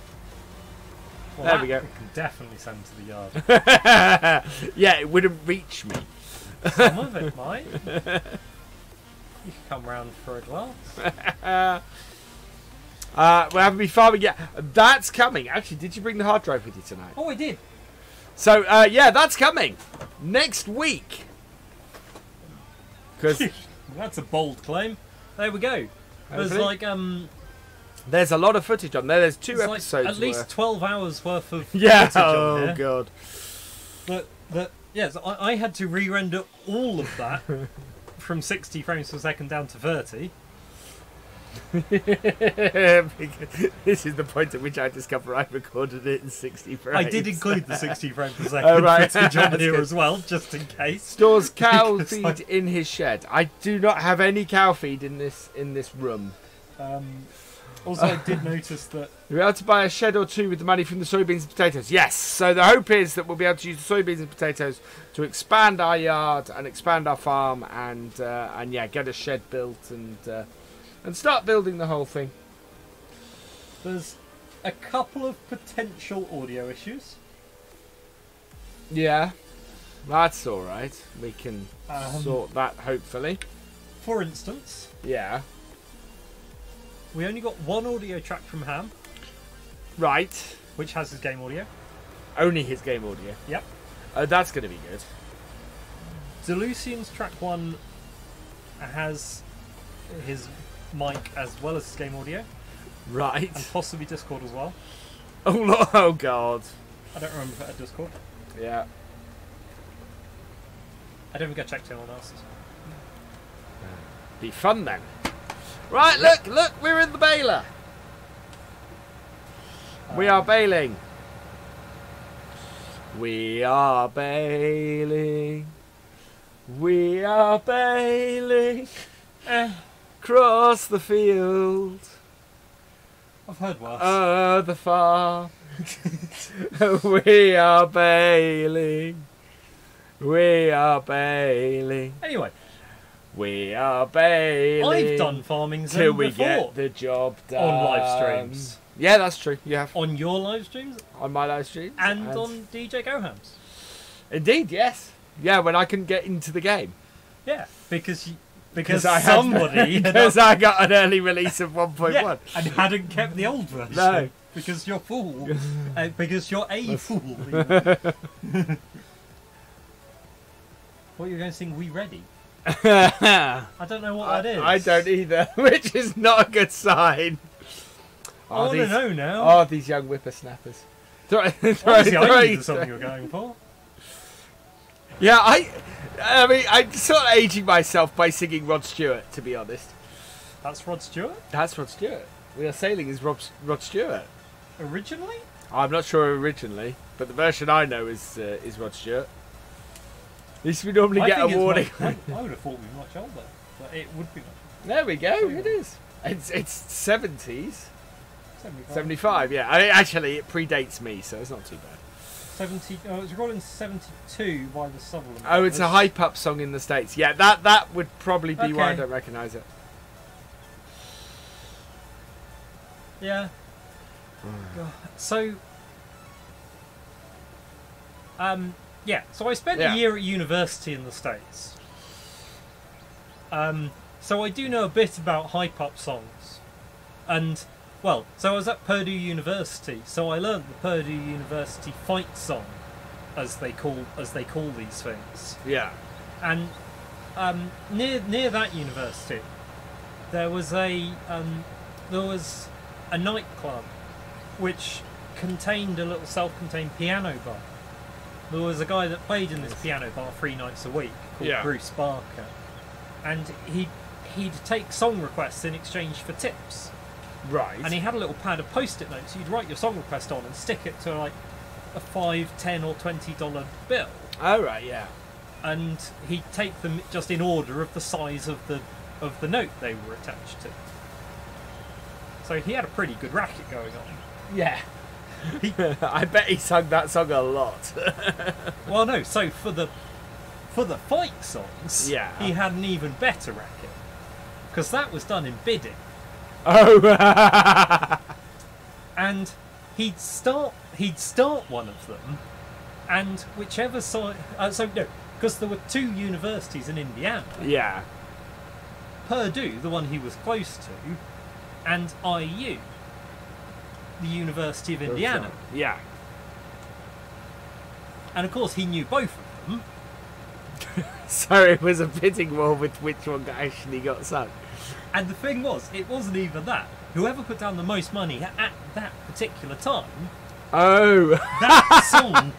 Well, There we go. We can definitely send to the yard. Yeah, it wouldn't reach me. Some of it might. You can come round for a glass. We're having me farming. Yeah, that's coming. Actually, did you bring the hard drive with you tonight? Oh, I did. So, yeah, that's coming next week. Because That's a bold claim. There we go. There's Hopefully. like there's a lot of footage on there. There's two there's like episodes. at least 12 hours worth of yeah. footage on Oh there. god. Yes, I had to re-render all of that from 60 frames per second down to 30. This is the point at which I discover I recorded it in 60 frames. I did include the 60 frames per second Oh, right. footage on That's here good. as well, just in case. Stores cow Because feed in his shed. I do not have any cow feed in this room. Also, I did notice that You'll be able to buy a shed or two with the money from the soybeans and potatoes. Yes. So the hope is that we'll be able to use the soybeans and potatoes to expand our yard and expand our farm and yeah, get a shed built and start building the whole thing. there's a couple of potential audio issues. Yeah, that's all right. We can sort that hopefully. For instance, Yeah. we only got one audio track from Ham, Right. which has his game audio. Only his game audio. Yep. Oh, that's going to be good. Delucian's track 1 has his mic as well as his game audio, Right. and possibly Discord as well. Oh God. I don't remember if it had Discord. Yeah. I don't think I checked anyone else's. Be fun then. Right, look, we're in the baler. We are baling. We are baling. We are baling. Across the field. I've heard worse. The farm. We are baling. We are baling. Anyway, We are baling. I've done farming till zone we before get the job done on live streams, Yeah, that's true. You have on your live streams, on my live streams and on DJ Goham's. Indeed, yes. Yeah, when I couldn't get into the game Yeah, because I had- somebody had because I got an early release of 1.1. yeah, and hadn't kept the old version. No. Because you're fool. Because you're a fool. What, you're going to sing We Ready? I don't know what that is. I don't either, which is not a good sign. I want to know now. Oh, these young whippersnappers. Obviously, I knew the song you were going for. Yeah, I mean, I'm sort of aging myself by singing Rod Stewart, to be honest. That's Rod Stewart? That's Rod Stewart. We Are Sailing is Rod Stewart. Originally? I'm not sure originally, but the version I know is Rod Stewart. At least we normally I get think a it's warning. I would have thought we were much older, but it would be much There we go, Sorry. it is. It's 70s. 75. 75, yeah. I mean, actually, it predates me, so it's not too bad. 70. Oh, it was recorded in 72 by the Sutherland. Oh, it's a Brothers. hype-up song in the States. Yeah, that would probably be why I Okay. don't recognise it. Yeah. God. So, Yeah, so I spent a year at university in the States. So I do know a bit about hype-up songs. And, well, so I was at Purdue University, so I learned the Purdue University fight song, as they call these things. Yeah. And near that university, there was a nightclub which contained a little self-contained piano bar. There was a guy that played in this piano bar 3 nights a week called Bruce Barker, and he'd take song requests in exchange for tips. Right. And he had a little pad of post-it notes. You'd write your song request on and stick it to like a $5, $10, or $20 bill. Oh right, yeah. And he'd take them just in order of the size of the note they were attached to. So he had a pretty good racket going on. Yeah. I bet he sung that song a lot. Well, no. So for the fight songs, he had an even better racket, because that was done in bidding. Oh. And he'd start one of them, and whichever side. Because there were 2 universities in Indiana. Yeah. Purdue, the one he was close to, and IU, the University of Indiana. Yeah. And of course he knew both of them. So it was a bidding war with which one actually got sung. And the thing was, it wasn't even that. Whoever put down the most money at that particular time, that song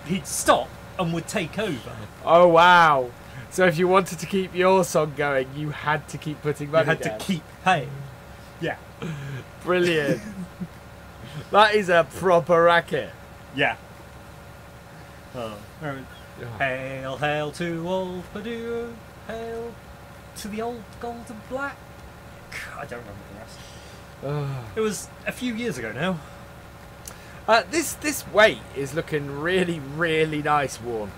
he'd stop and would take over. Oh wow. So if you wanted to keep your song going, you had to keep putting money down. You had to keep paying. Yeah. Brilliant. That is a proper racket. Yeah. Hail, hail to old Purdue, hail to the old gold and black. I don't remember the rest. It was a few years ago now. This weight is looking really, really nice, Warren.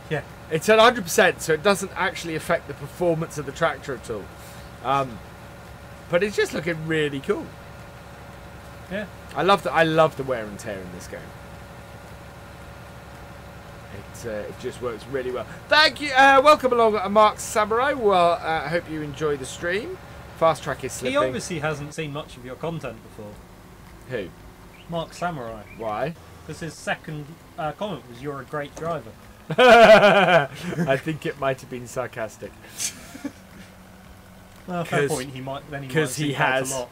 Yeah. It's at 100%, so it doesn't actually affect the performance of the tractor at all. But it's just looking really cool. Yeah. I love the wear and tear in this game. It just works really well. Thank you. Welcome along, Mark Samurai. Well, I hope you enjoy the stream. Fast track is slipping. He obviously hasn't seen much of your content before. Who? Mark Samurai. Why? Because his second comment was, "You're a great driver." I think it might have been sarcastic. Fair point. He might he has a lot.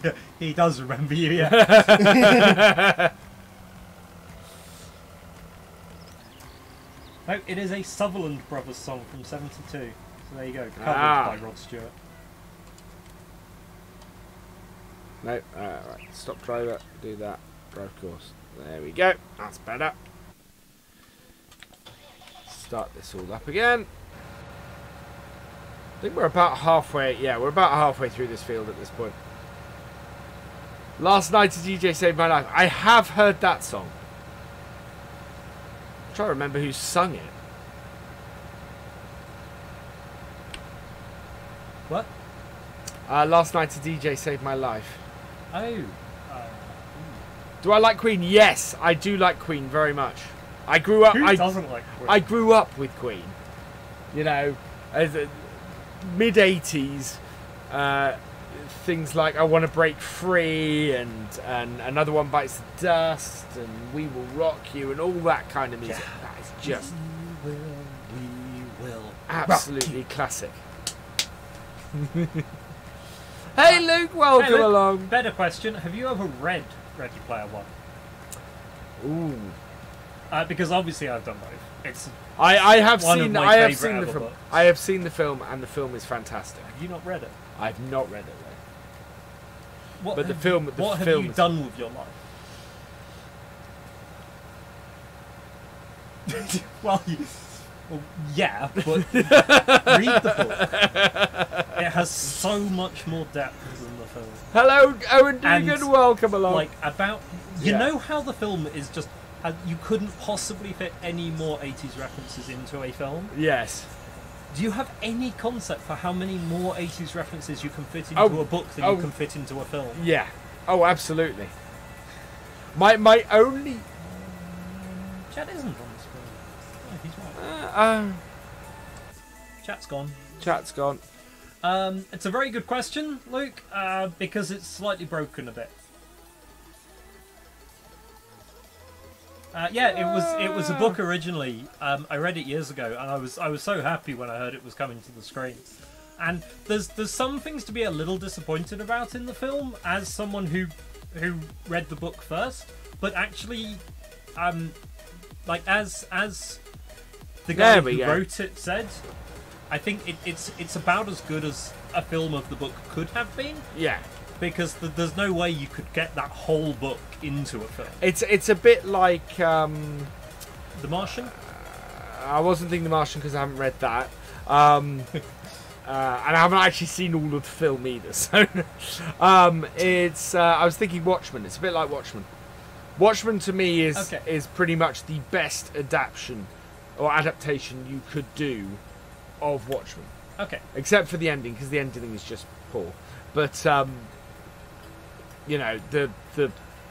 Yeah, he does remember you. Yeah. No, it is a Sutherland Brothers song from '72. So there you go, covered by Rod Stewart. No, right. Stop driver. Do that. Drive course. There we go. That's better. Start this all up again. I think we're about halfway. Yeah, we're about halfway through this field at this point. Last night a DJ saved my life. I have heard that song. I'm trying to remember who sung it. What? Last night a DJ saved my life. Oh. Do I like Queen? Yes, I do like Queen very much. I grew up. Who doesn't like Queen? I grew up with Queen. You know, as a mid '80s. Things like I Want to Break Free and Another One Bites the Dust and We Will Rock You and all that kind of music. Yeah. That is just we will absolutely classic. Hey Luke, welcome along. Better question: have you ever read Ready Player One? Ooh. Because obviously I've done both. It's I have seen the film. Books. I have seen the film, and the film is fantastic. Have you not read it? I've not read it. What but what have you done with your life? well, yeah, but read the book. It has so much more depth than the film. Hello, Owen Dugan, welcome along. Like, you know how the film is just... you couldn't possibly fit any more 80s references into a film? Yes. Do you have any concept for how many more 80s references you can fit into a book than you can fit into a film? Yeah. Oh, absolutely. My only... Chat isn't on the screen. Oh, he's right. Chat's gone. Chat's gone. It's a very good question, Luke, because it's slightly broken a bit. Yeah, it was a book originally. I read it years ago, and I was so happy when I heard it was coming to the screen. And there's some things to be a little disappointed about in the film, as someone who read the book first, but actually, like as the guy who wrote it said, I think it's about as good as a film of the book could have been. Yeah. Because there's no way you could get that whole book into a film. It's a bit like The Martian. I wasn't thinking The Martian because I haven't read that, and I haven't actually seen all of the film either. So it's I was thinking Watchmen. It's a bit like Watchmen. Watchmen to me is pretty much the best adaptation you could do of Watchmen. Okay. Except for the ending, because the ending is just poor. But you know, the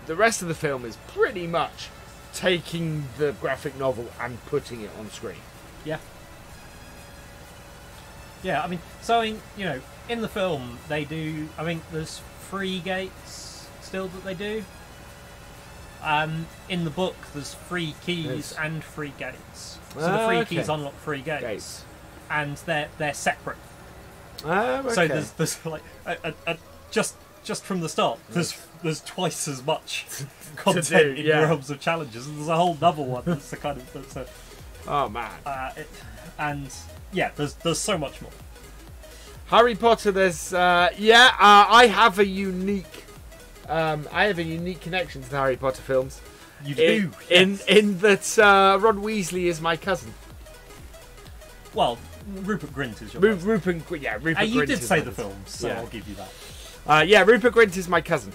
rest of the film is pretty much taking the graphic novel and putting it on screen. Yeah. Yeah, I mean, you know, in the film they do. I mean, there's 3 gates still that they do. In the book, there's 3 keys and 3 gates. So the 3 keys unlock 3 gates. And they're separate. Okay. So there's like just from the start, there's twice as much content in Realms of Challenges, and there's a whole other one that's the kind of oh man. And yeah, there's so much more. Harry Potter. There's I have a unique connection to the Harry Potter films. You do, in that Ron Weasley is my cousin. Well, Rupert Grint is your cousin. Rupert Grint. You did say the films, so I'll give you that. Rupert Grint is my cousin.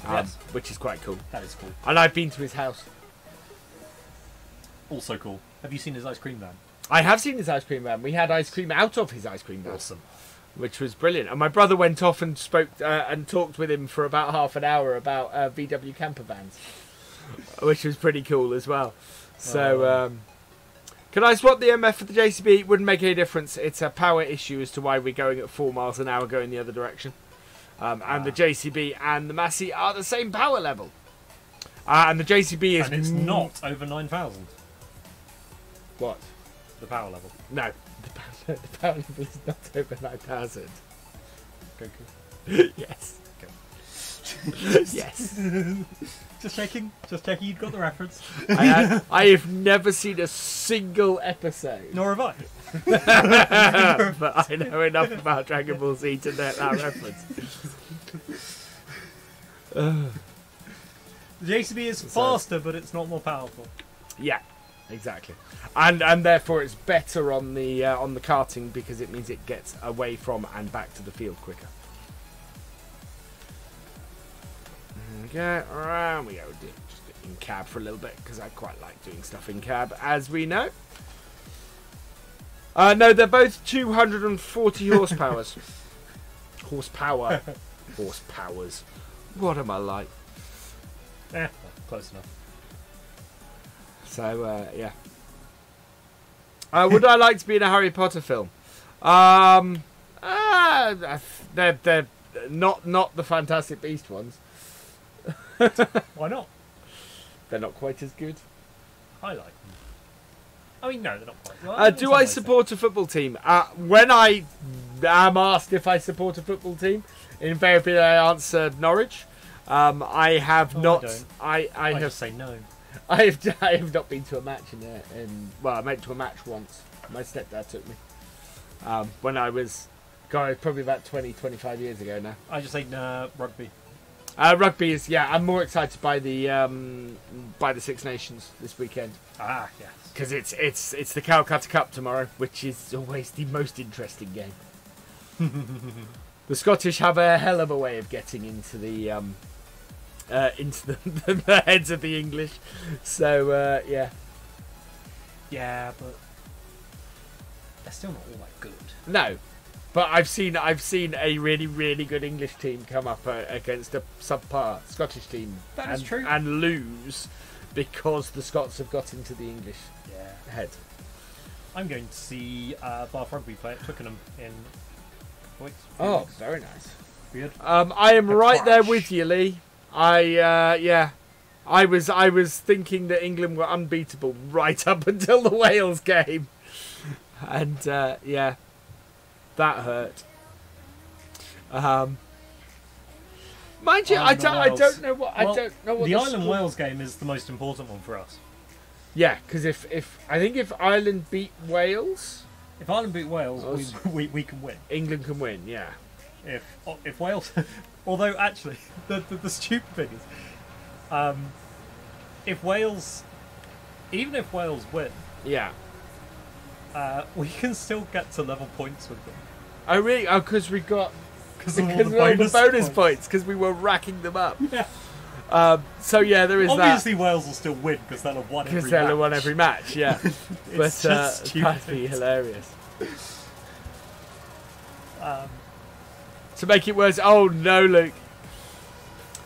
Yes. Which is quite cool. That is cool. And I've been to his house. Also cool. Have you seen his ice cream van? I have seen his ice cream van. We had ice cream out of his ice cream van. Awesome. Which was brilliant. And my brother went off and spoke and talked with him for about half an hour about VW camper vans, which was pretty cool as well. So, can I swap the MF for the JCB? It wouldn't make any difference. It's a power issue as to why we're going at 4 miles an hour going the other direction. And the JCB and the Massey are the same power level. And the JCB is... And it's not over 9,000. What? The power level. No. The power level is not over 9,000. Goku. Yes. Okay. Yes. Just checking you've got the reference. I have never seen a single episode. Nor have I. But I know enough about Dragon Ball Z to know that reference. The JCB is faster, but it's not more powerful. Yeah, exactly. And therefore it's better on the karting because it means it gets away from and back to the field quicker. Okay, around we go. Just in cab for a little bit because I quite like doing stuff in cab, as we know. No, they're both 240 horsepowers. Horsepowers. What am I like? Yeah, close enough. So, yeah. Would I like to be in a Harry Potter film? They're not the Fantastic Beast ones. Why not? They're not quite as good. I like them. I mean, no, they're not quite. Well, do I support a football team? When I am asked if I support a football team, invariably I answer Norwich. I have not. I have just say no. I have not been to a match well, I went to a match once. My stepdad took me. When I was, probably about 20-25 years ago now. I just say rugby. Rugby is, I'm more excited by the Six Nations this weekend. Ah, yes. Because it's the Calcutta Cup tomorrow, which is always the most interesting game. The Scottish have a hell of a way of getting into the heads of the English. So yeah. Yeah, but they're still not all that good. No. But I've seen a really, really good English team come up against a subpar Scottish team. That is true. And lose because the Scots have got into the English head. I'm going to see Bath Rugby play at Twickenham in weeks. Oh, very nice. Weird. I am right there with you, Lee. I was thinking that England were unbeatable right up until the Wales game, and that hurt. Mind you, I don't know what the Ireland Wales game is the most important one for us. Yeah, because if Ireland beat Wales, if Ireland beat Wales, we can win. England can win. Yeah. If Wales, although actually the stupid thing is, even if Wales win, we can still get to level points with them. Oh really? Oh, because of all the bonus points, because we were racking them up. Yeah. So yeah, there is Obviously, that. Wales will still win because they'll have won every match. Because they'll have won every match, yeah. But just that'd be hilarious. To make it worse, oh no, Luke.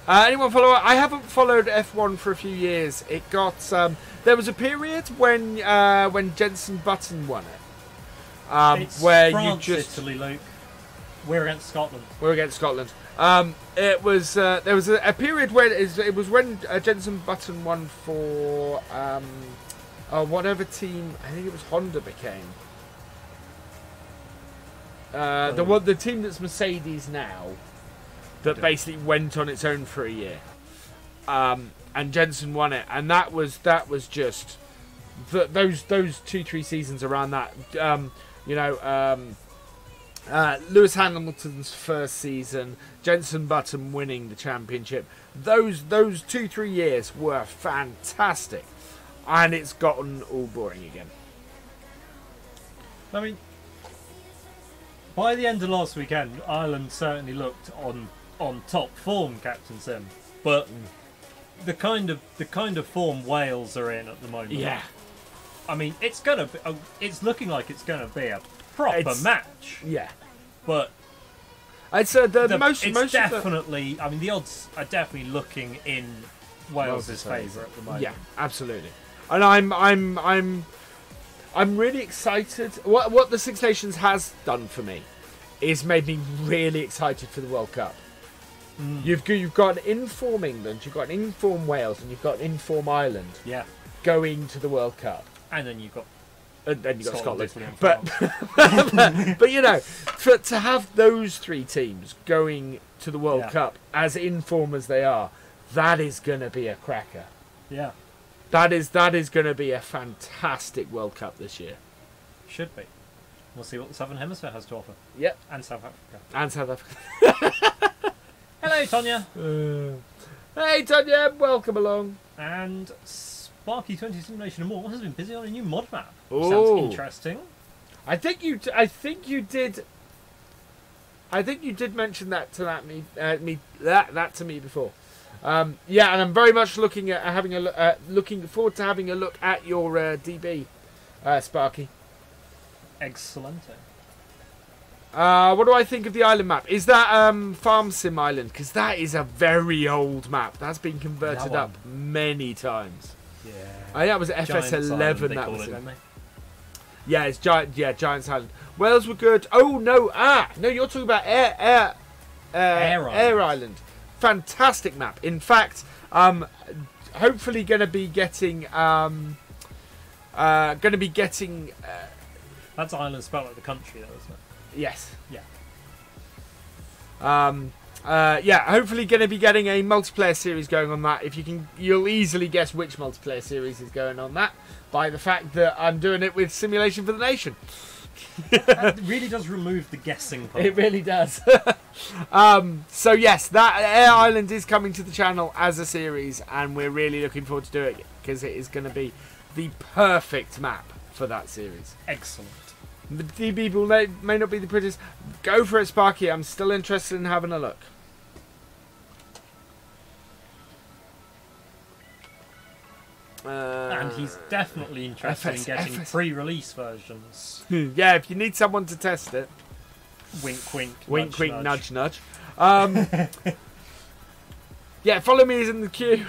Anyone follow? I haven't followed F1 for a few years. It got there was a period when Jenson Button won it, it's where France, you just Italy, Luke. We're against Scotland. We're against Scotland. It was there was a period where it was when Jenson Button won for whatever team. I think it was Honda became. The team that's Mercedes now, that basically went on its own for a year, and Jenson won it, and that was just those 2-3 seasons around that. Lewis Hamilton's first season, Jenson Button winning the championship. Those 2-3 years were fantastic, and it's gotten all boring again. I mean, by the end of last weekend, Ireland certainly looked on top form, Captain Sim. But the kind of form Wales are in at the moment. Yeah. I mean, it's looking like it's gonna be a proper match. Yeah. But it's definitely. I mean, the odds are definitely looking in Wales's favour at the moment. Yeah, absolutely. And I'm really excited. What the Six Nations has done for me is made me really excited for the World Cup. You've got an inform England, you've got an inform Wales, and you've got an inform Ireland. Yeah. Going to the World Cup, and then you've got Scotland. But to have those three teams going to the World Cup as inform as they are, that is going to be a cracker. Yeah. That is going to be a fantastic World Cup this year. Should be. We'll see what the Southern Hemisphere has to offer. Yep. And South Africa. Hello, Tonya. Hey, Tonya. Welcome along. And Sparky 20 Simulation and More has been busy on a new mod map. Ooh. Sounds interesting. I think you did mention that to me before. And I'm very much looking forward to having a look at your DB, Sparky. Excellent. What do I think of the island map? Is that Farm Sim Island? Because that is a very old map. That's been converted up many times. Yeah. I think that was FS11. That was it. Yeah, it's Giants Island. Wales were good. Oh no! No, you're talking about Air Island. Fantastic map. In fact, hopefully going to be getting. That's Ireland spelled like the country, though, isn't it? Yes. Yeah. Hopefully going to be getting a multiplayer series going on that. You'll easily guess which multiplayer series is going on that by the fact that I'm doing it with Simulation for the Nation. It really does remove the guessing part. It really does. So yes, that Air Island is coming to the channel as a series, and we're really looking forward to doing it because it is going to be the perfect map for that series. Excellent. The DB may not be the prettiest. Go for it, Sparky. I'm still interested in having a look. And he's definitely interested in getting pre-release versions. Yeah, if you need someone to test it. Wink, wink. Wink, nudge, wink, nudge. nudge, nudge. Yeah, follow me is in the queue.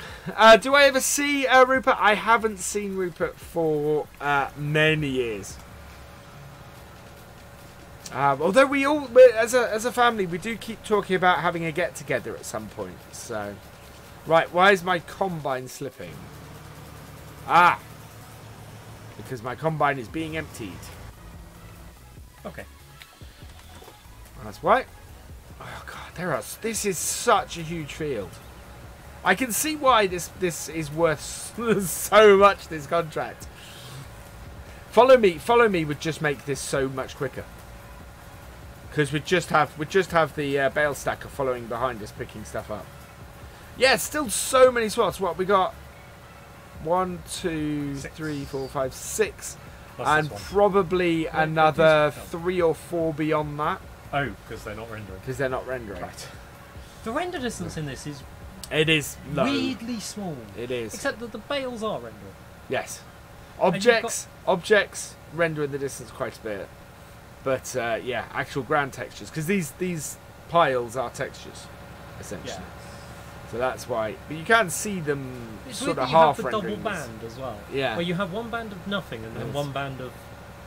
Do I ever see Rupert? I haven't seen Rupert for many years. Although as a family, we do keep talking about having a get together at some point. So, right, why is my combine slipping? Because my combine is being emptied. Okay. That's why. Oh god, this is such a huge field. I can see why this is worth so much, this contract. Follow me would just make this so much quicker. Because we just have the bale stacker following behind us, picking stuff up. Yeah, still so many slots. What we got? 1, 2, 3, 4, 5, 6, and probably another 3 or 4 beyond that. Oh, because they're not rendering. Right. The render distance in this is low. weirdly small. It is. Except that the bales are rendering. Yes. Objects render in the distance quite a bit. But yeah, actual ground textures, because these piles are textures, essentially. Yeah. So that's why. But you can see them sort of half rendering. You have the double band as well. Yeah. Where you have one band of nothing and then one band of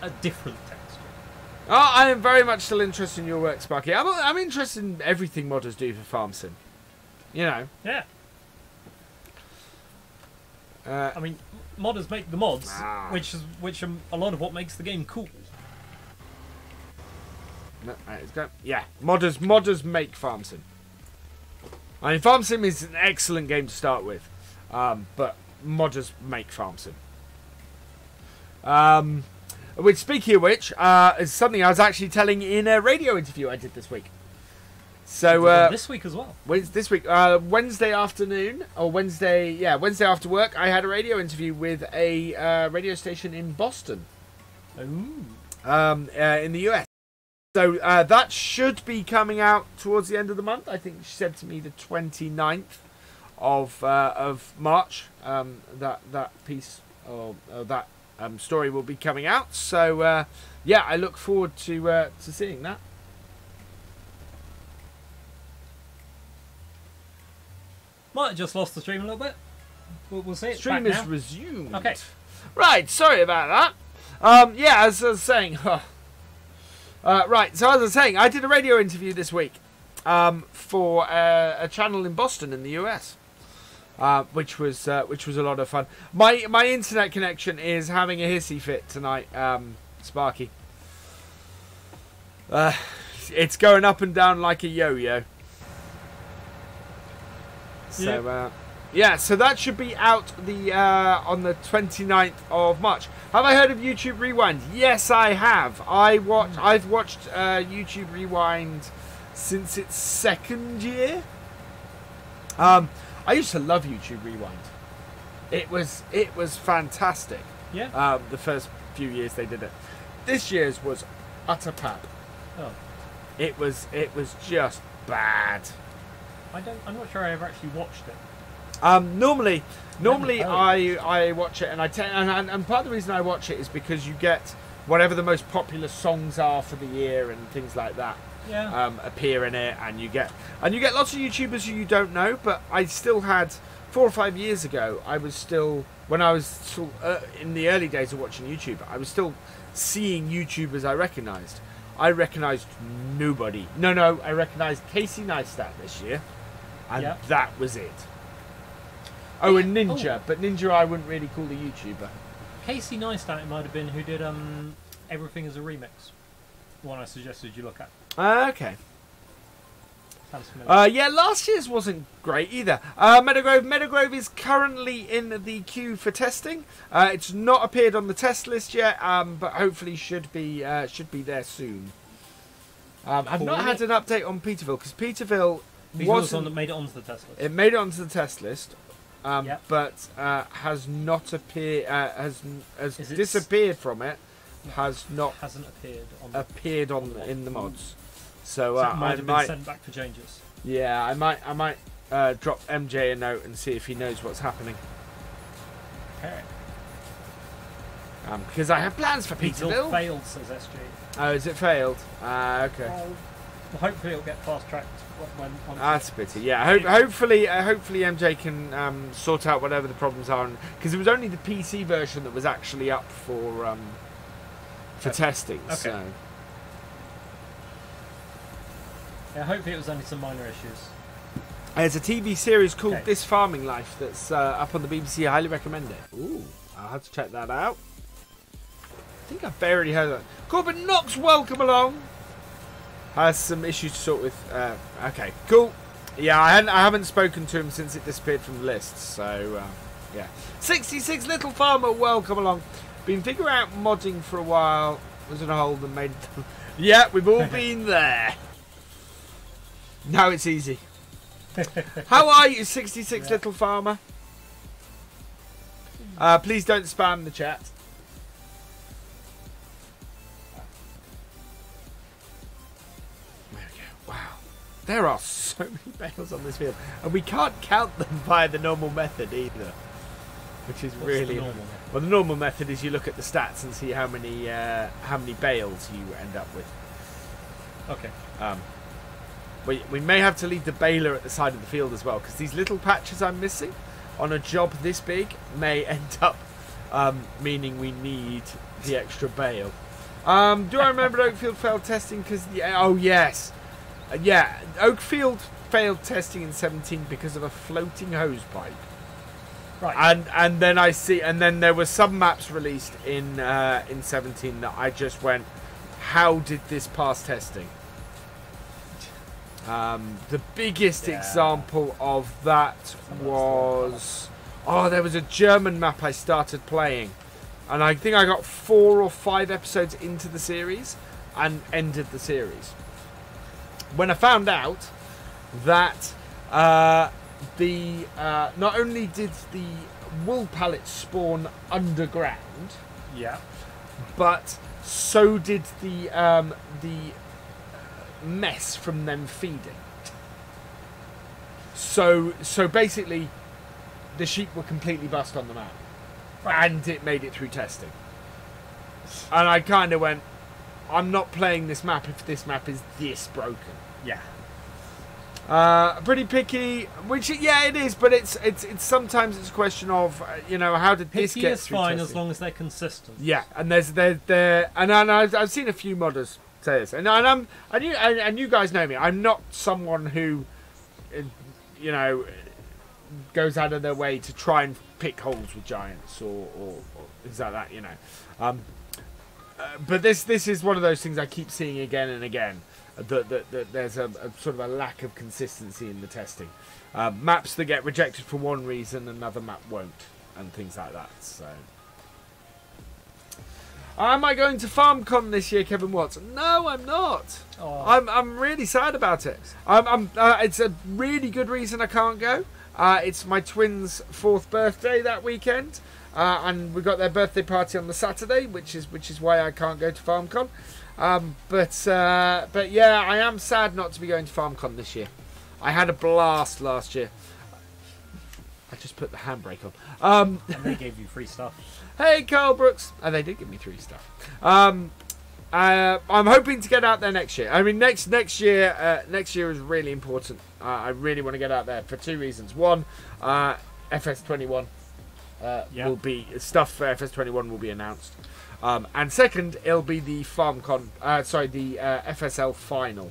a different texture. Oh, I am very much still interested in your work, Sparky. I'm interested in everything modders do for Farm Sim. You know. Yeah. I mean, modders make the mods, which are a lot of what makes the game cool. No, yeah, modders make Farm Sim. I mean, Farm Sim is an excellent game to start with, but modders make Farm Sim. Which, speaking of which, is something I was actually telling in a radio interview I did this week. So this week as well. This week, Wednesday afternoon or Wednesday after work, I had a radio interview with a radio station in Boston. Ooh. In the US. So that should be coming out towards the end of the month. I think she said to me the 29th of March. That piece or that story will be coming out. So yeah, I look forward to seeing that. Might have just lost the stream a little bit. We'll see. Stream is resumed. Okay. Right. Sorry about that. Yeah, as I was saying. Right, so as I was saying, I did a radio interview this week for a channel in Boston in the US, which was a lot of fun. My internet connection is having a hissy fit tonight, Sparky. It's going up and down like a yo-yo. So yeah, so that should be out on the 29th of March. Have I heard of YouTube Rewind? Yes, I have. I've watched YouTube Rewind since its second year. I used to love YouTube Rewind. It was fantastic. Yeah. The first few years they did it. This year's was utter pap. Oh. It was just bad. I'm not sure I ever actually watched it. Normally I watch it, and and part of the reason I watch it is because you get whatever the most popular songs are for the year and things like that. Yeah. Appear in it, and you get lots of YouTubers who you don't know. But I still had 4 or 5 years ago. When I was still, in the early days of watching YouTube, I was still seeing YouTubers I recognised. I recognised nobody. No, I recognised Casey Neistat this year, and that was it. Oh, and Ninja, but Ninja I wouldn't really call a YouTuber. Casey Neistat it might have been who did Everything is a Remix. The one I suggested you look at. Okay. Sounds familiar. Yeah, last year's wasn't great either. Meadowgrove is currently in the queue for testing. It's not appeared on the test list yet, but hopefully should be there soon. I've not had an update on Peterville because Peterville made it onto the test list. It made it onto the test list. But has not appeared. Has disappeared from it. Hasn't appeared in the mods. So, it might have been sent back for changes. Yeah, I might drop MJ a note and see if he knows what's happening. Okay. Because I have plans for Peterbilt Peterbilt. failed, says SG. Oh, is it failed? Okay. Well, hopefully it'll get fast tracked when. That's a pity. Yeah. Hopefully MJ can sort out whatever the problems are, because it was only the PC version that was actually up for testing. Okay. So. Yeah, hopefully it was only some minor issues. There's a TV series called This Farming Life that's up on the BBC. I highly recommend it. Ooh, I'll have to check that out. I think I've barely heard of that. Corbin Knox, welcome along. Has some issues to sort with. Okay, cool. Yeah, I haven't spoken to him since it disappeared from the list. So, yeah. 66 Little Farmer, welcome along. Been figuring out modding for a while. Was in a hole and made. Yeah, we've all been there. Now it's easy. How are you, 66 Little Farmer? Please don't spam the chat. There we go. Wow. There are so many bales on this field. And we can't count them via the normal method either. Which is really... the normal method? Well, the normal method is you look at the stats and see how many bales you end up with. Okay. We may have to leave the baler at the side of the field as well, because these little patches I'm missing on a job this big may end up meaning we need the extra bale. Do I remember Oakfield failed testing because... oh, yes. Yeah, Oakfield failed testing in 17 because of a floating hose pipe. Right. And then I see... And then there were some maps released in 17 that I just went, how did this pass testing? The biggest example of that was... Oh, there was a German map I started playing. And I think I got 4 or 5 episodes into the series and ended the series. When I found out that not only did the wool pallets spawn underground, but so did the mess from them feeding. So basically the sheep were completely bust on the map, and it made it through testing. And I kind of went, I'm not playing this map if this map is this broken. Pretty picky, which it is, but it's sometimes it's a question of how did this get through fine testing? As long as they're consistent. Yeah, and I've seen a few modders say this, and you guys know me. I'm not someone who goes out of their way to try and pick holes with giants or things like that. But this is one of those things I keep seeing again and again. That there's a sort of a lack of consistency in the testing. Maps that get rejected for one reason, another map won't, and things like that. So, am I going to FarmCon this year, Kevin Watts? No, I'm not. Oh. I'm really sad about it. It's a really good reason I can't go. It's my twins' 4th birthday that weekend, and we got their birthday party on the Saturday, which is why I can't go to FarmCon. But yeah, I am sad not to be going to FarmCon this year. I had a blast last year. I just put the handbrake on. And they gave you free stuff. Hey, Carl Brooks. Oh, they did give me 3 stuff. I'm hoping to get out there next year. I mean, next year is really important. I really want to get out there for 2 reasons. One, FS21 will be stuff for FS21 will be announced. And second, it'll be the FarmCon, the FSL final.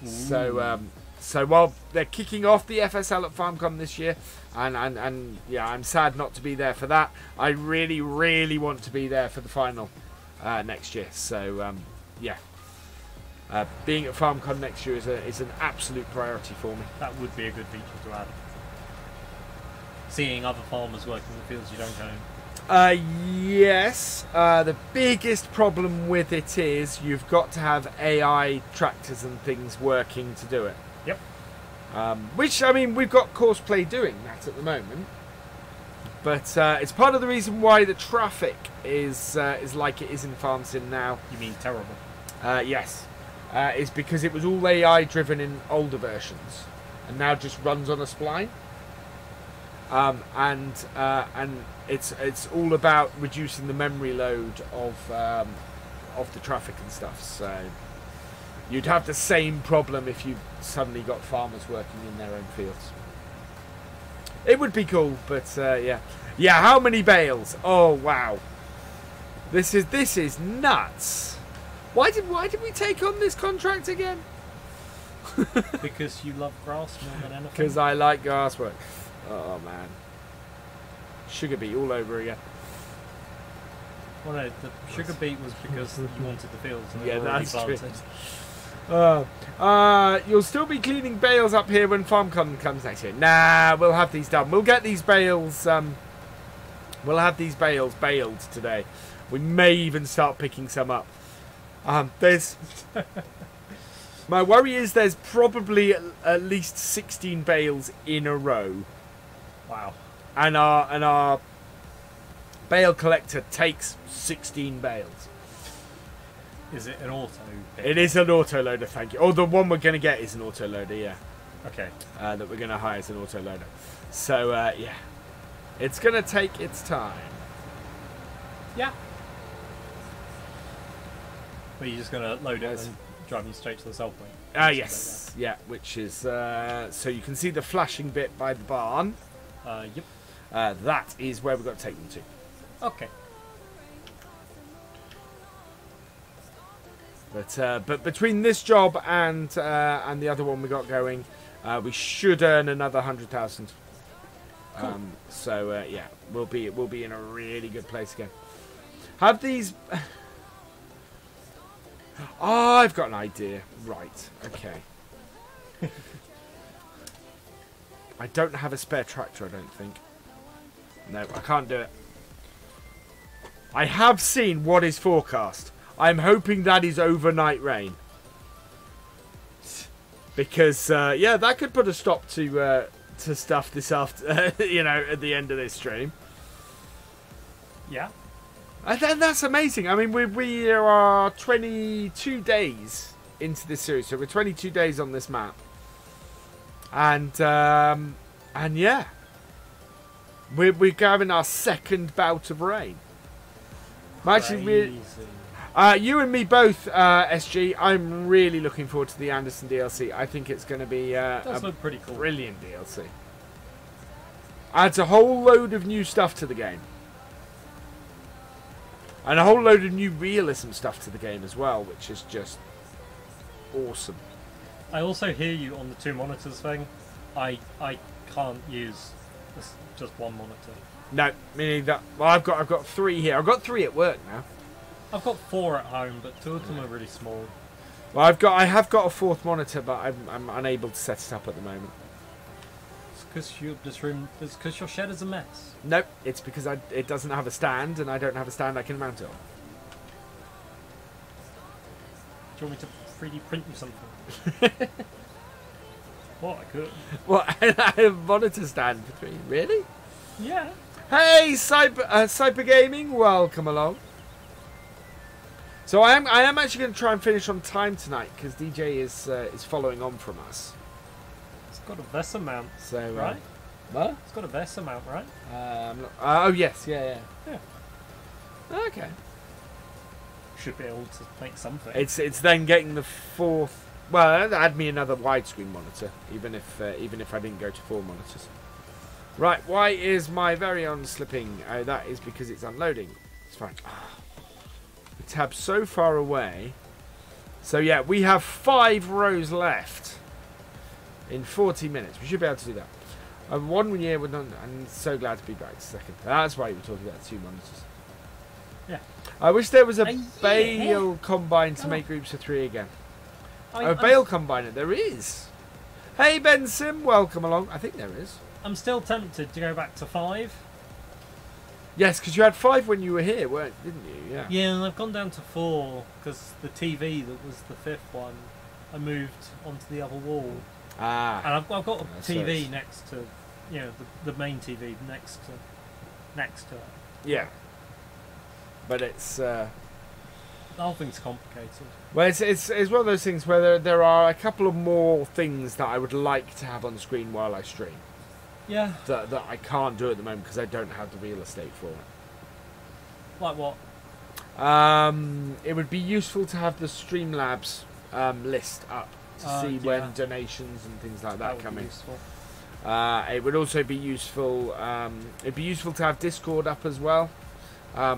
So while they're kicking off the FSL at FarmCon this year, and yeah, I'm sad not to be there for that. I really, really want to be there for the final next year. So yeah, being at FarmCon next year is an absolute priority for me. That would be a good feature to add. Seeing other farmers working in the fields you don't own. Yes. The biggest problem with it is you've got to have AI tractors and things working to do it. Yep. Which, I mean, we've got courseplay doing that at the moment. But it's part of the reason why the traffic is like it is in FarmSim now. You mean terrible? Yes. Is because it was all AI driven in older versions and now just runs on a spline. and it's all about reducing the memory load of the traffic and stuff. So you'd have the same problem if you suddenly got farmers working in their own fields. It would be cool, but yeah. How many bales? Oh wow, this is nuts. Why did we take on this contract again? Because you love grass more than anything. Because I like grass work. Oh man, Sugarbeet all over again. Well, no, the Sugarbeet was because you wanted the fields. And Yeah, that's planted. true. You'll still be cleaning bales up here when FarmCon comes next year. Nah, we'll have these done. We'll get these bales. We'll have these bales baled today. We may even start picking some up. There's. My worry is there's probably at least 16 bales in a row. Wow. And our bale collector takes 16 bales. Is it an auto pick? It is an auto loader, thank you. Oh, the one we're going to get is an auto loader, yeah. Okay. That we're going to hire as an auto loader. So, yeah. It's going to take its time. Yeah. But you're just going to load it and drive you straight to the sell point? Yes. Yeah, which is... so you can see the flashing bit by the barn. Yep. That is where we've got to take them to. Okay. But between this job and the other one we got going, we should earn another 100,000. Cool. So yeah, we'll be in a really good place again. Have these? Oh, I've got an idea. Right. Okay. I don't have a spare tractor. I don't think. No, I can't do it. I have seen what is forecast. I'm hoping that is overnight rain. Because, yeah, that could put a stop to stuff this after, you know, at the end of this stream. Yeah. And then that's amazing. I mean, we are 22 days into this series, so we're 22 days on this map. And yeah, we're having our second bout of rain. Actually, you and me both, SG. I'm really looking forward to the Andersen DLC. I think it's going to be does look pretty cool. Brilliant DLC. Adds a whole load of new stuff to the game. And a whole load of new realism stuff to the game as well, which is just awesome. I also hear you on the 2 monitors thing. I can't use just one monitor. No, me neither. Well, I've got 3 here. I've got 3 at work now. I've got 4 at home, but 2 of them are really small. Well, I have got a 4th monitor, but I'm unable to set it up at the moment. It's because your shed is a mess. Nope, it's because it doesn't have a stand, and I don't have a stand I can mount it on. Do you want me to 3D print you something? What, I could. Well, I have a monitor stand between. Really? Yeah. Hey, Cyber Gaming, welcome along. So I am actually going to try and finish on time tonight because DJ is following on from us. It's got a VESA mount, so right? What? It's got a VESA mount, right? Oh yes, yeah. Okay. Should be able to make something. It's then getting the 4th. Well, add me another widescreen monitor, even if I didn't go to 4 monitors. Right, why is my very own slipping? That is because it's unloading. It's fine. The tab's so far away. So yeah, we have 5 rows left in 40 minutes. We should be able to do that. 1 year, I'm so glad to be back. Second. That's why we're talking about 2 monitors. Yeah. I wish there was a bale combine to make groups of 3 again. Bale combiner, there is. Hey Ben Sim, welcome along. I think there is. I'm still tempted to go back to 5. Yes, because you had 5 when you were here, didn't you? Yeah. Yeah, and I've gone down to 4 because the TV that was the 5th one, I moved onto the other wall. Ah. And I've got a TV next to, you know, the main TV next to it. Yeah. But it's. The whole thing's complicated. Well, it's one of those things where there are a couple of more things that I would like to have on screen while I stream. Yeah. that I can't do at the moment because I don't have the real estate for it. Like what? It would be useful to have the Streamlabs list up to see when donations and things like that come in. It would also be useful. It'd be useful to have Discord up as well,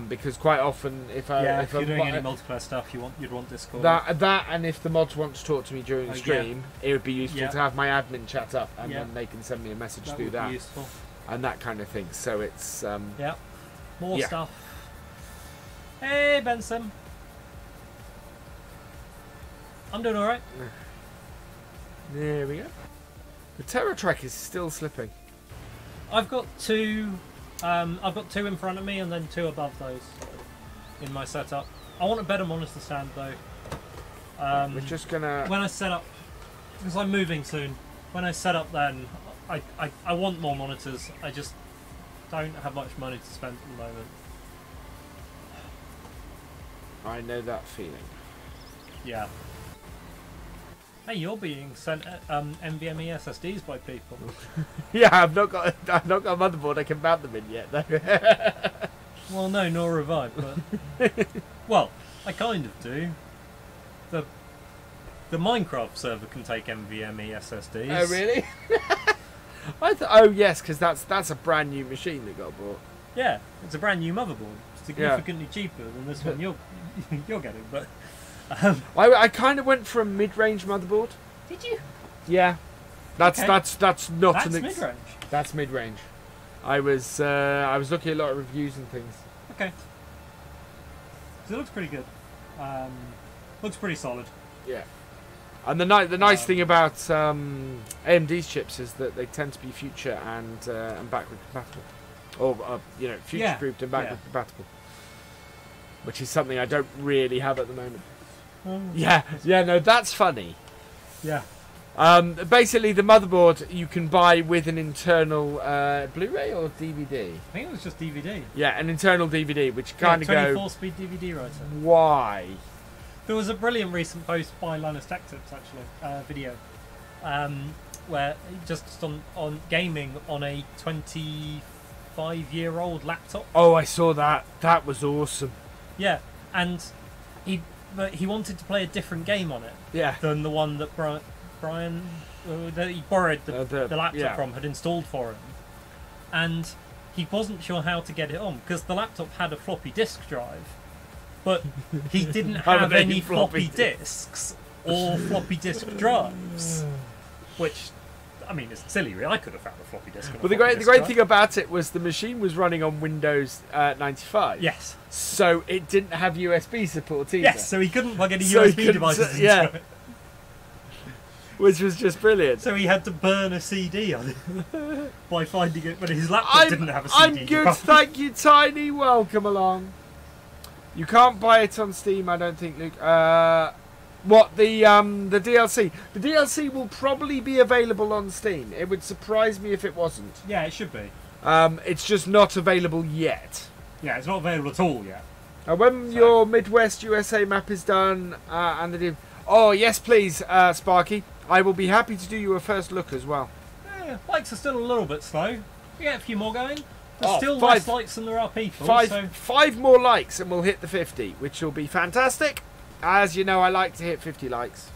because quite often if you're doing any multiplayer stuff, you'd want Discord. That and if the mods want to talk to me during the stream, it would be useful to have my admin chat up, and then they can send me a message through that, useful. And that kind of thing. So it's more stuff. Hey Benson, I'm doing all right. There we go. The Terror Trek is still slipping. I've got two. I've got two in front of me and then two above those in my setup. I want a better monitor stand though. We're just gonna. When I set up, because I'm moving soon. When I set up, then I want more monitors. I just don't have much money to spend at the moment. I know that feeling. Yeah. Hey, you're being sent NVMe SSDs by people. Yeah, I've not got a motherboard I can mount them in yet. Well, no, nor have I. But well, I kind of do. The Minecraft server can take NVMe SSDs. Oh really? Oh yes, because that's a brand new machine that got bought. Yeah, it's a brand new motherboard, significantly cheaper than this one you're getting. But I kind of went for a mid-range motherboard. Did you? Yeah, that's not that's mid-range. That's mid-range. I was looking at a lot of reviews and things. Okay. So it looks pretty good. Looks pretty solid. Yeah. And the nice thing about AMD's chips is that they tend to be future and backward compatible, or future proofed and backward compatible, which is something I don't really have at the moment. No, that's funny. Yeah. Basically, the motherboard you can buy with an internal Blu-ray or DVD. I think it was just DVD. Yeah, an internal DVD, which kind of 24-speed DVD writer. Why? There was a brilliant recent post by Linus Tech Tips, actually, video, where just on gaming on a 25-year-old laptop. Oh, I saw that. That was awesome. Yeah, and he wanted to play a different game on it. Yeah. Than the one that Brian that he borrowed the laptop from had installed for him, and he wasn't sure how to get it on because the laptop had a floppy disk drive. But he didn't have any floppy disks or floppy disk drives, which, I mean, it's silly. Really, I could have found a floppy disk. But the great thing about it was the machine was running on Windows 95. Yes. So it didn't have USB support either. Yes. So he couldn't plug any USB devices into it. Which was just brilliant. So he had to burn a CD on it by finding it when his laptop didn't have a CD. I'm good, thank you, Tiny. Welcome along. You can't buy it on Steam, I don't think, Luke. What, the DLC? The DLC will probably be available on Steam. It would surprise me if it wasn't. Yeah, it should be. It's just not available yet. Yeah, it's not available at all yet. When your Midwest USA map is done, and the oh yes, please, Sparky. I will be happy to do you a first look as well. Yeah, likes are still a little bit slow. We get a few more going. There's still 5 less likes than there are people. Five more likes and we'll hit the 50, which will be fantastic. As you know, I like to hit 50 likes.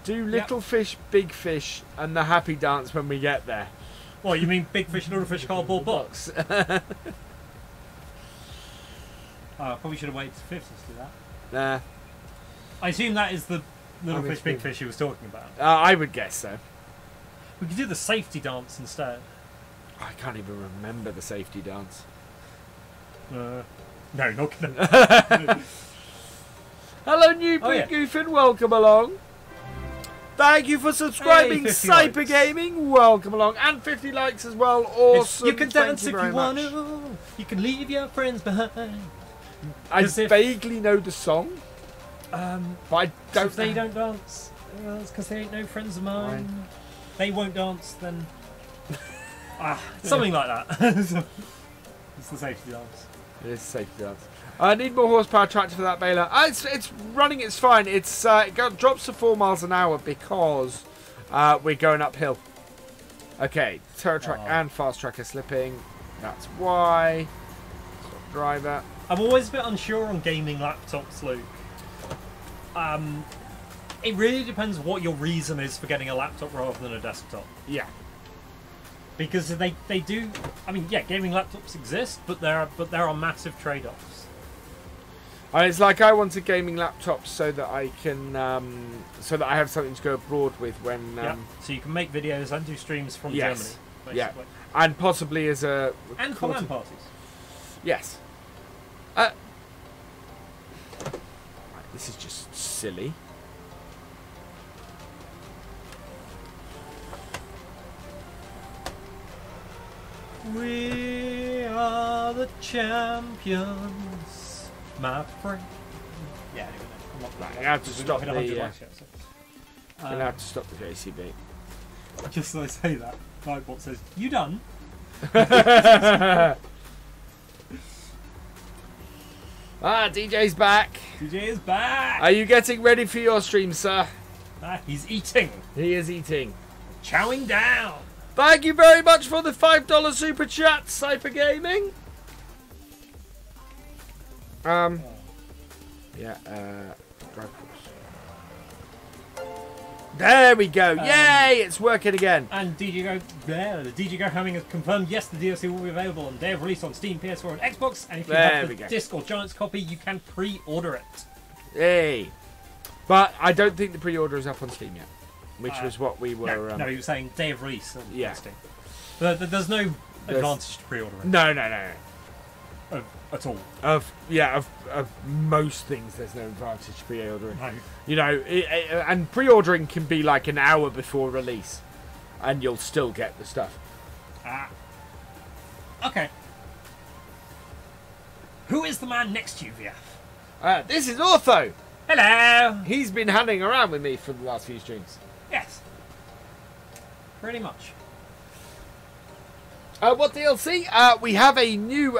Do little fish, big fish, and the happy dance when we get there. What, you mean big fish, little fish, cardboard box? Probably should have waited to 50 to do that. Nah. I assume that is the little fish, big fish he was talking about. I would guess so. We could do the safety dance instead. I can't even remember the safety dance. No, not gonna. Hello, new Goofin, welcome along. Thank you for subscribing, Cyper Gaming. Welcome along, and 50 likes as well. Awesome. You can dance if you want to. You can leave your friends behind. I vaguely know the song, but I don't. If they don't dance, it's because they ain't no friends of mine. Fine. They won't dance, then something like that. It's the safety dance. It is the safety dance. I need more horsepower tractor for that baler. It's running. It's fine. It's it drops to 4 miles an hour because we're going uphill. Okay, turret track and fast track are slipping. That's why. Stop driver. I'm always a bit unsure on gaming laptops, Luke. It really depends what your reason is for getting a laptop rather than a desktop. Yeah. Because they do. I mean, yeah, gaming laptops exist, but there are massive trade-offs. It's like I want a gaming laptop so that I can, so that I have something to go abroad with when. So you can make videos and do streams from yes. Germany. Basically. Yeah. And possibly as a. And for LAN parties. Yes. This is just silly. We are the champions, my friend. Yeah, anyway, I'm not I have to stop the. I'm gonna have to stop the JCB. Just as I say that, Nightbot says, "You done?" DJ's back. DJ is back. Are you getting ready for your stream, sir? He's eating. He is eating. Chowing down. Thank you very much for the $5 super chat, Cypher Gaming. Drive course. There we go. Yay! It's working again. And DJ Go Hamming has confirmed, yes, the DLC will be available on day of release on Steam, PS4, and Xbox. And if you have the disc or Giants copy, you can pre-order it. Hey, but I don't think the pre-order is up on Steam yet, which was what we were. No, he was saying day of release. On Steam. There's no advantage to pre-ordering. No. At all. Of most things, there's no advantage to pre-ordering. No. You know, and pre-ordering can be like an hour before release, and you'll still get the stuff. Okay. Who is the man next to you, VF? This is Ortho. Hello. He's been hanging around with me for the last few streams. Yes. Pretty much. What DLC? We have a new.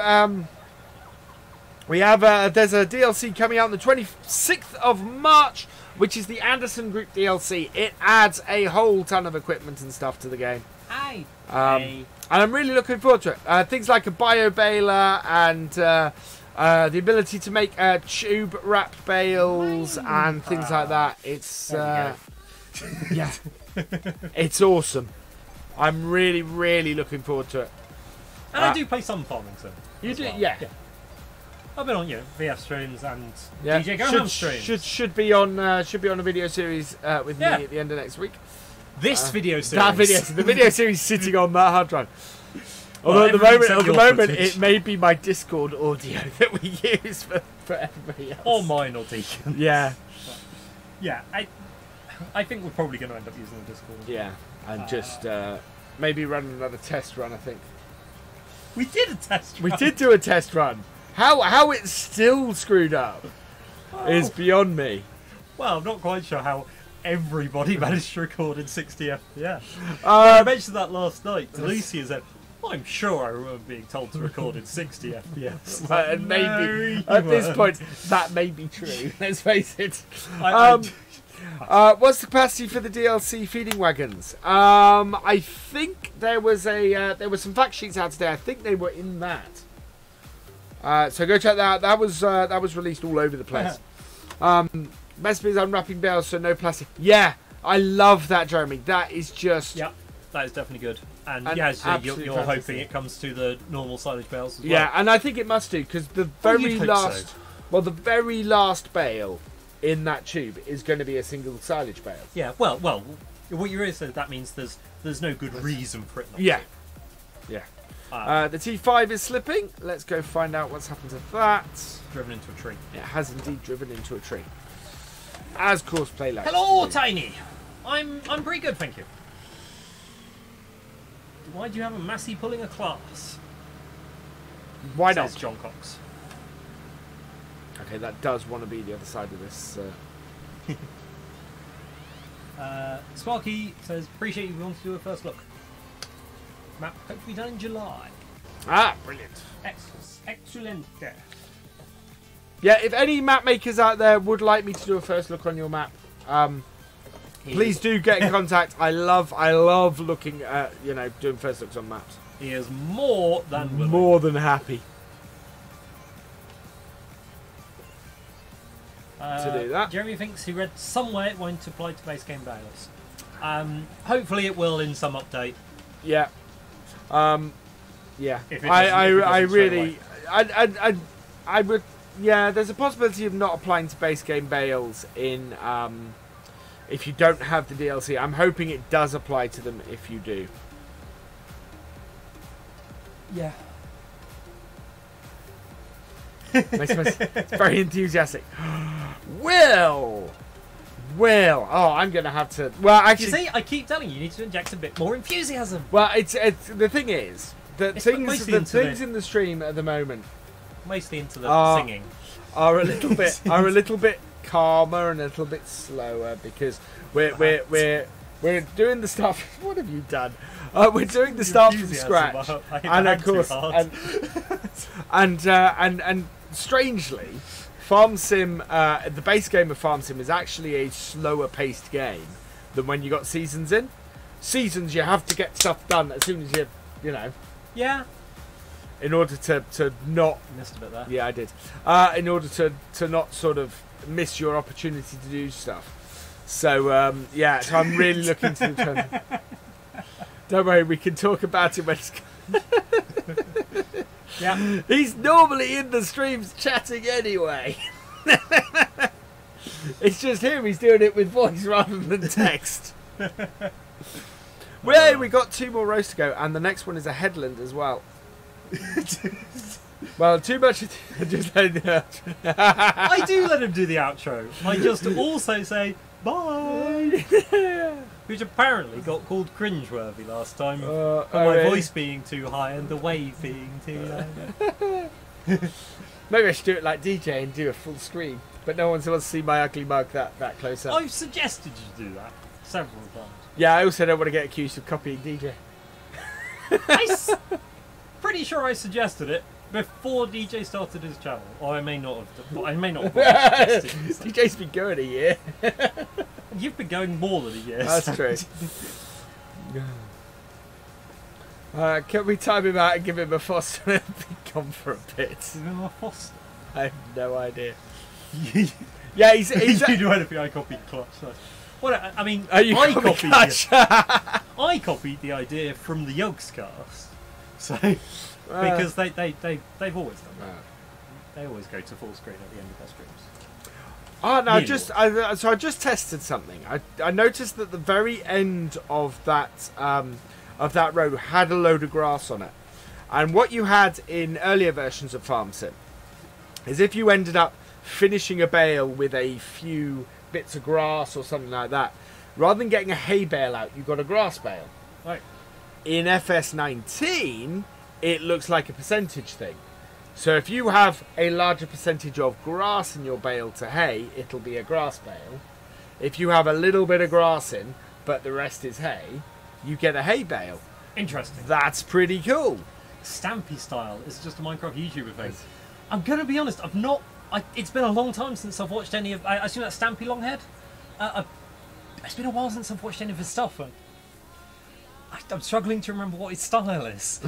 There's a DLC coming out on the 26th of March, which is the Andersen Group DLC. It adds a whole ton of equipment and stuff to the game. Hi. And I'm really looking forward to it. Things like a bio baler and the ability to make tube wrapped bales and things like that. It's yeah, it's awesome. I'm really, really looking forward to it. And I do play some farming sim. You do, well. yeah. I've been on VF streams and DJ Goham streams. Should be on a video series with me at the end of next week. This video series. The video series sitting on that hard drive. Although at the moment it may be my Discord audio that we use for everybody else. Or mine or Deacon. Yeah. Yeah, I think we're probably going to end up using the Discord. Yeah, and just maybe run another test run, I think. We did a test run. We did do a test run. How it's still screwed up is beyond me. Well, I'm not quite sure how everybody managed to record in 60 FPS. I mentioned that last night to Lucy and said, I'm sure I remember being told to record in 60 FPS. And maybe at this point that may be true. Let's face it. What's the capacity for the DLC feeding wagons? I think there was some fact sheets out today. I think they were in that. So go check that out. That was released all over the place. Best bit is unwrapping bales, so no plastic. Yeah, I love that, Jeremy. That is just. Yep, that is definitely good. And yes, you're hoping it comes to the normal silage bales as well. Yeah, and I think it must do because the very last bale in that tube is going to be a single silage bale. Yeah, well, what you really said, that means there's no good reason for it not to. Yeah. The T5 is slipping. Let's go find out what's happened to that. Driven into a tree. It has indeed driven into a tree. As courseplay likes. Hello, Tiny. I'm pretty good, thank you. Why do you have a Massey pulling a class? Why not? Says John Cox. Okay, that does want to be the other side of this. Sparky says, appreciate you wanting to do a first look. Map hopefully done in July. Brilliant. Excellent. Yeah, if any map makers out there would like me to do a first look on your map, Please do get in contact. I love looking at, doing first looks on maps. He is more than willing. More than happy to do that. Jeremy thinks he read somewhere it won't apply to base game bales. Hopefully it will in some update. Yeah. Yeah. If it I doesn't really, I would. Yeah, there's a possibility of not applying to base game bales in if you don't have the DLC. I'm hoping it does apply to them if you do. Yeah. It's very enthusiastic. Will. Oh, I'm gonna have to. Well, actually, you see, I keep telling you, you need to inject a bit more enthusiasm. Well, it's the thing is that things in the stream at the moment, mostly into the singing, are a little bit calmer and a little bit slower because we're doing the stuff. What have you done? We're doing the stuff from scratch, and of course, and strangely, Farm Sim, the base game of Farm Sim is actually a slower paced game than when you got seasons in. Seasons, you have to get stuff done as soon as you know. Yeah. In order to not... Missed a bit there. Yeah, I did. In order to not sort of miss your opportunity to do stuff. So, yeah, so I'm really looking to... Don't worry, we can talk about it when it's... Yeah. He's normally in the streams chatting anyway. It's just him, he's doing it with voice rather than text. Well, we got 2 more rows to go, and the next one is a headland as well. Well, too much. Just I do let him do the outro. I just also say bye, which apparently got called cringeworthy last time for my voice being too high and the wave being too low. Maybe I should do it like DJ and do a full screen, but no one wants to see my ugly mug that close up. I've suggested you do that several times. Yeah, I also don't want to get accused of copying DJ. Pretty sure I suggested it before DJ started his channel. Or I may not have. I may not have. DJ's been going a year. You've been going more than a year. That's true. Can we time him out and give him a Foster and be gone for a bit? Give him a Foster? I have no idea. Yeah, he's you do anything. I copied Clutch. So. Well, I mean, I copied the idea from the Yogs cast. So, because they've always done that. They always go to full screen at the end of their streams. Oh no! So I just tested something. I noticed that the very end of that row had a load of grass on it, and what you had in earlier versions of Farm Sim is if you ended up finishing a bale with a few bits of grass or something like that, rather than getting a hay bale out, you got a grass bale. Right. In FS19, it looks like a percentage thing. So if you have a larger percentage of grass in your bale to hay, it'll be a grass bale. If you have a little bit of grass in, but the rest is hay, you get a hay bale. Interesting. That's pretty cool. Stampy style is just a Minecraft YouTuber thing. I'm going to be honest, it's been a long time since I've watched any of... I assume that's Stampy Longhead? It's been a while since I've watched any of his stuff. I'm struggling to remember what his style is.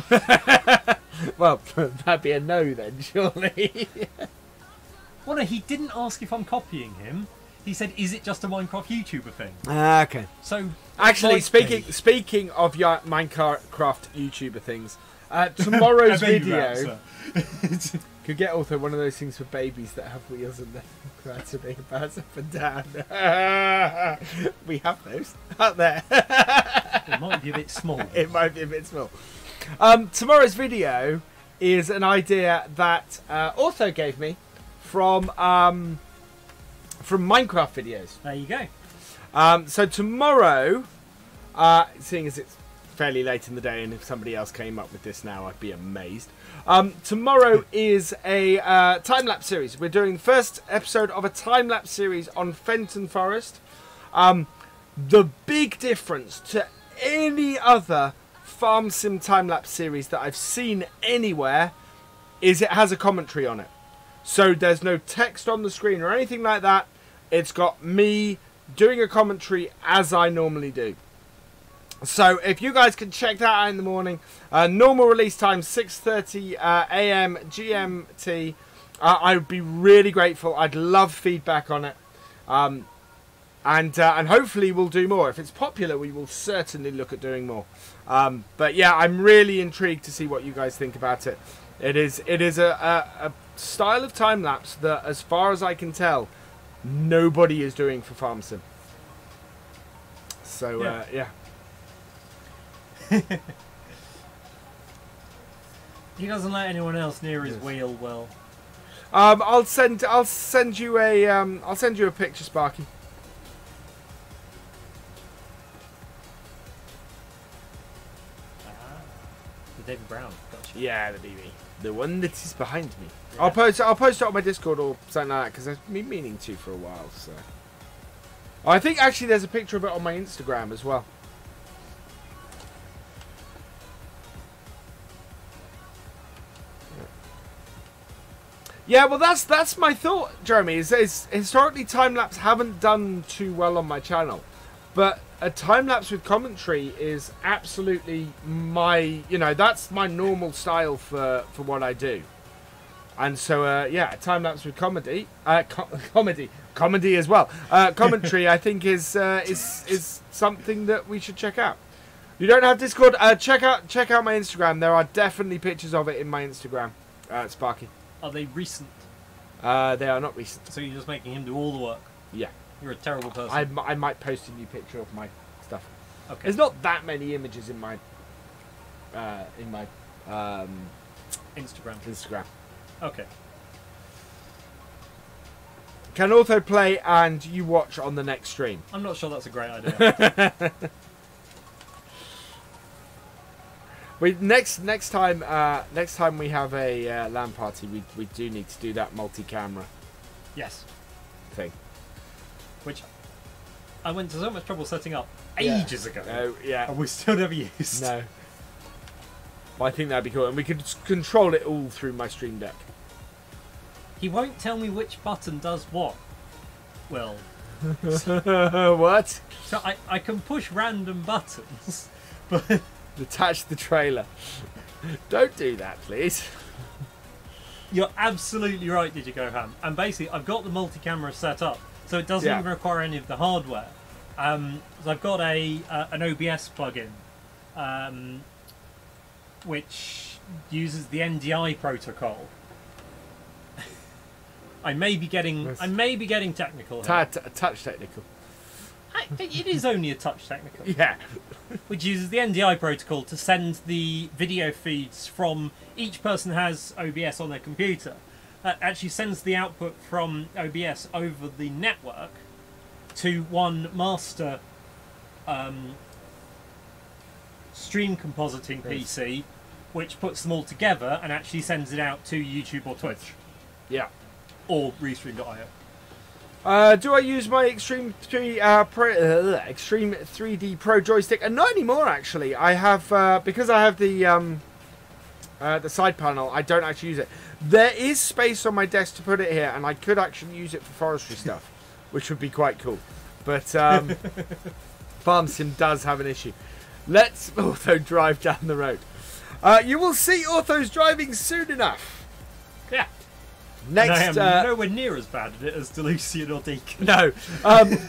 Well, that'd be a no then, surely. Well, no, he didn't ask if I'm copying him. He said, "Is it just a Minecraft YouTuber thing?" Okay. So, actually, speaking of Minecraft YouTuber things, tomorrow's video could get also one of those things for babies that have wheels and they're to bounce up and down. We have those out there. It might be a bit small. It might be a bit small. Tomorrow's video is an idea that Ortho gave me from Minecraft videos. There you go. So tomorrow, seeing as it's fairly late in the day, and if somebody else came up with this now, I'd be amazed. Tomorrow is a time-lapse series. We're doing the first episode of a time-lapse series on Fenton Forest. The big difference to any other Farm Sim time-lapse series that I've seen anywhere is it has a commentary on it. So there's no text on the screen or anything like that. It's got me doing a commentary as I normally do. So if you guys can check that out in the morning, normal release time 6:30 a.m. GMT. I would be really grateful. I'd love feedback on it, and hopefully we'll do more. If it's popular, we will certainly look at doing more. But yeah, I'm really intrigued to see what you guys think about it. It is a style of time lapse that, as far as I can tell, nobody is doing for Farm Sim. So yeah. He doesn't let anyone else near his wheel. Well, I'll send you a picture, Sparky. The David Brown. Gotcha. Yeah, the DB, the one that is behind me. Yeah. I'll post it on my Discord or something like that because I've been meaning to for a while. So I think actually there's a picture of it on my Instagram as well. Yeah, well, that's my thought, Jeremy. Is historically time-lapse haven't done too well on my channel, but a time-lapse with commentary is absolutely my, that's my normal style for what I do. And so, yeah, a time-lapse with comedy as well. Commentary, I think, is something that we should check out. You don't have Discord? Check out my Instagram. There are definitely pictures of it in my Instagram, Sparky. Are they recent? They are not recent. So you're just making him do all the work? Yeah. You're a terrible person. I might post a new picture of my stuff. Okay. There's not that many images in my Instagram. Okay. Can autoplay and you watch on the next stream. I'm not sure that's a great idea. Next time we have a LAN party, we do need to do that multi-camera Yes. thing. Which I went to so much trouble setting up ages ago. Yeah. And we still never used. No. But I think that'd be cool, and we could control it all through my Stream Deck. He won't tell me which button does what. Well. What? So I can push random buttons, but Detach the trailer. Don't do that, please. you're absolutely right, did you go ham? And basically, I've got the multi-camera set up, so it doesn't even require any of the hardware. So I've got an OBS plugin, which uses the NDI protocol. I may be getting technical here. Touch technical. It is only a touch technical. Yeah. Which uses the NDI protocol to send the video feeds from each person has OBS on their computer. Actually sends the output from OBS over the network to one master stream compositing PC, which puts them all together and actually sends it out to YouTube or Twitch. Yeah. Or Restream.io. Do I use my Extreme 3D Pro joystick? Not anymore, actually. I have because I have the side panel. I don't actually use it. There is space on my desk to put it here, and I could actually use it for forestry stuff, which would be quite cool. But Farm Sim does have an issue. Let's Ortho drive down the road. You will see Ortho's driving soon enough. Yeah. Next, and I am nowhere near as bad at it as Delucian or Deacon. No.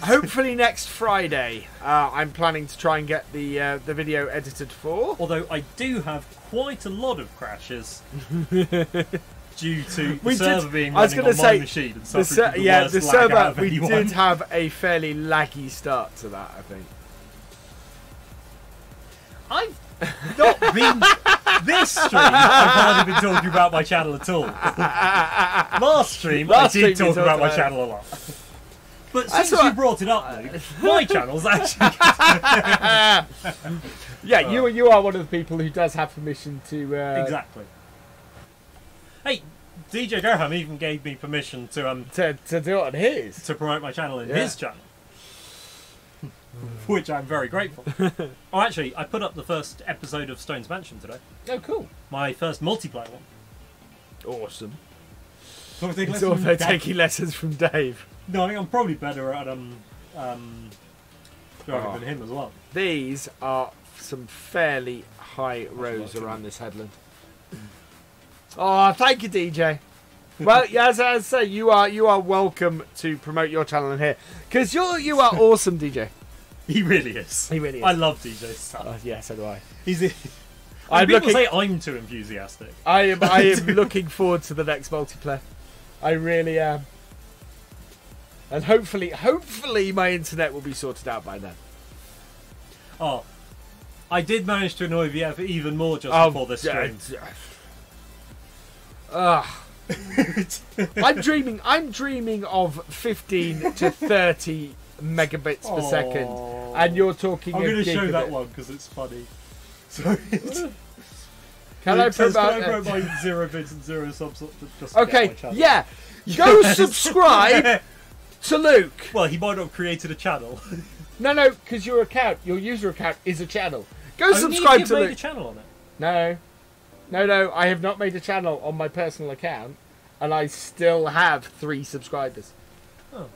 Hopefully next Friday, I'm planning to try and get the video edited for. Although I do have quite a lot of crashes due to the server being running on my machine. And the server, we did have a fairly laggy start to that, I think. I've not been... This stream, I've hardly been talking about my channel at all. Last stream, I did talk about my channel a lot. But since you brought it up, Luke, my channel's actually... Yeah, you are one of the people who does have permission to... Exactly. Hey, DJ Goham even gave me permission to do it on his. To promote my channel in his channel. For which I'm very grateful. Oh, actually, I put up the first episode of Stone's Mansion today. Oh, cool. My first multiplayer one. Awesome. It's also taking lessons from Dave. No, I think I'm probably better at Jørgen than him as well. These are some fairly high rows around this headland. Oh, thank you, DJ. Well, yeah, as I say, you are welcome to promote your channel in here because you are awesome, DJ. He really is. He really is. I love DJ's stuff. Yeah, so do I. People say I'm too enthusiastic. I am looking forward to the next multiplayer. I really am. And hopefully my internet will be sorted out by then. Oh, I did manage to annoy VF even more just before this stream. I'm dreaming of 15 to 30 megabits per second, and you're talking. I'm going to show that one because it's funny. So can I promote my 0 bits and 0 subs? Just okay, yeah. Go subscribe to Luke. Well, he might not have created a channel. No, because your user account is a channel. Go subscribe to Luke. Made a channel on it. No, I have not made a channel on my personal account, and I still have 3 subscribers. Oh.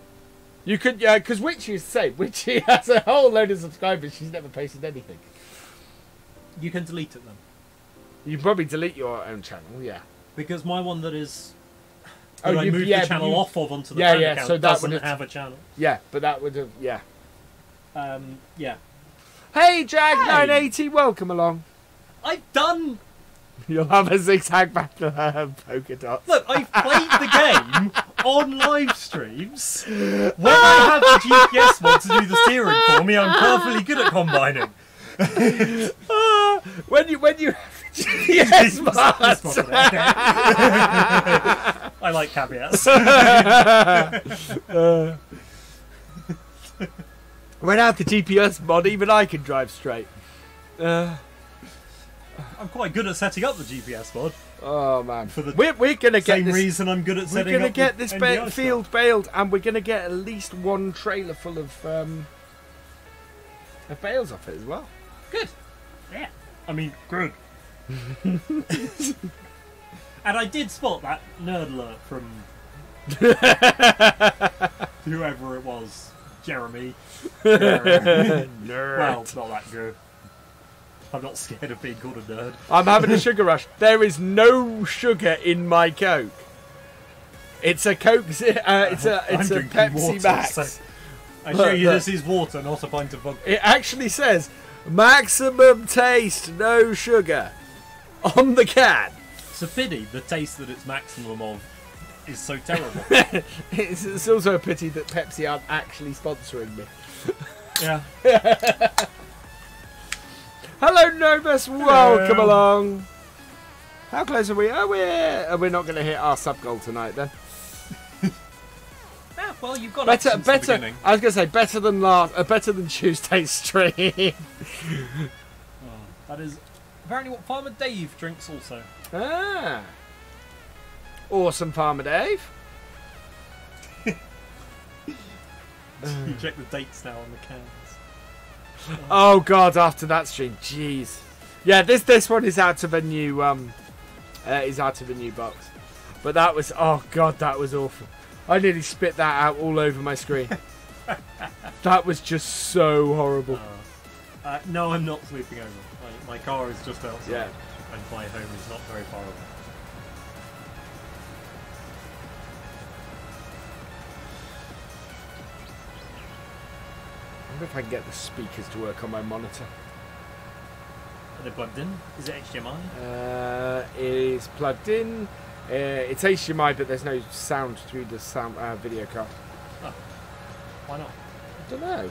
You could, because Witchy is the same. Witchy has a whole load of subscribers. She's never posted anything. You can delete it then. You can probably delete your own channel, yeah. Because my one that is... I moved the channel off of onto the account, so that doesn't have a channel. Yeah, but that would have, yeah. Yeah. Hey, Jag980, welcome along. I've done... You'll have a zigzag battle polka dots. Look, I've played the game on live streams. When I have the GPS mod to do the steering for me, I'm perfectly good at combining. When you have the GPS mod. I like caveats. When I have the GPS mod, even I can drive straight. I'm quite good at setting up the GPS mod. Oh man, we're gonna get this. Reason I'm good at setting up. We're gonna get this field baled, and we're gonna get at least 1 trailer full of bales off it as well. Good. Yeah. I mean, good. And I did spot that nerd alert from whoever it was, Jeremy. Nerd. Well, not that good. I'm not scared of being called a nerd. I'm having a sugar rush. There is no sugar in my Coke. It's a Coke. It's a Pepsi water, Max. So I show you this is water, not a pint of vodka. It actually says maximum taste, no sugar, on the can. It's a pity the taste that it's maximum of is so terrible. It's also a pity that Pepsi aren't actually sponsoring me. Yeah. Hello, Novus. Welcome along. How close are we? We're not going to hit our sub goal tonight then. Ah, well, you've got better. The beginning. I was going to say better than Tuesday's stream. That is apparently what Farmer Dave drinks also. Ah, awesome, Farmer Dave. You check the dates now on the cans. Oh God! After that stream, jeez. Yeah, this one is out of a new box. But that was, oh God, that was awful. I nearly spit that out all over my screen. That was just so horrible. No, I'm not sleeping over. My car is just outside, yeah. And my home is not very far away. I wonder if I can get the speakers to work on my monitor. Are they plugged in? Is it HDMI? It is plugged in. It's HDMI, but there's no sound through the video card. Oh. Why not? I don't know.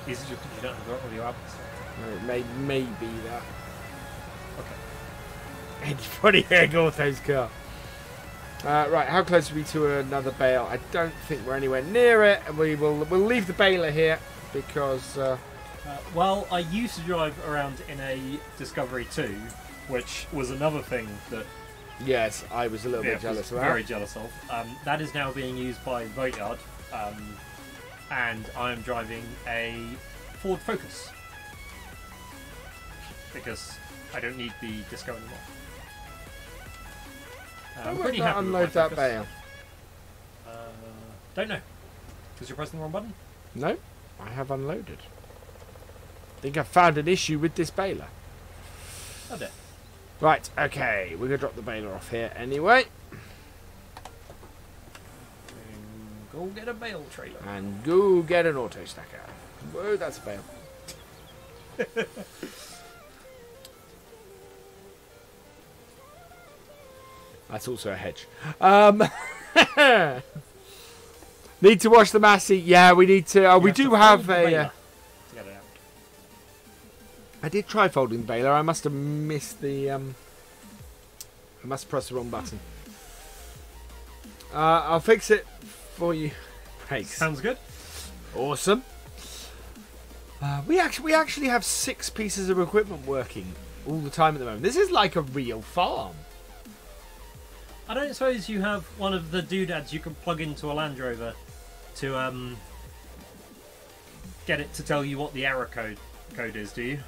Is it just because you don't have all your outputs? No, it may be that. Okay. It's funny hearing Ortho's car. Right, how close are we to another bale? I don't think we're anywhere near it, and we'll leave the baler here because. Well, I used to drive around in a Discovery 2, which was another thing that. Yes, I was a little bit jealous of. Very jealous of. That is now being used by Boatyard, and I'm driving a Ford Focus because I don't need the Disco anymore. I'm pretty happy unload that bale. Don't know. Because you're pressing the wrong button? No, I have unloaded. I think I've found an issue with this baler. Oh dear. Right, okay, we're going to drop the baler off here anyway. And go get a bale trailer. And go get an auto stacker. Whoa, that's a bale. That's also a hedge. Need to wash the Massey. Yeah, we need to. We do have a. I did try folding the baler. I must have missed the. I must have pressed the wrong button. I'll fix it for you. Thanks. Sounds good. Awesome. We actually have 6 pieces of equipment working all the time at the moment. This is like a real farm. I don't suppose you have one of the doodads you can plug into a Land Rover to get it to tell you what the error code is, do you?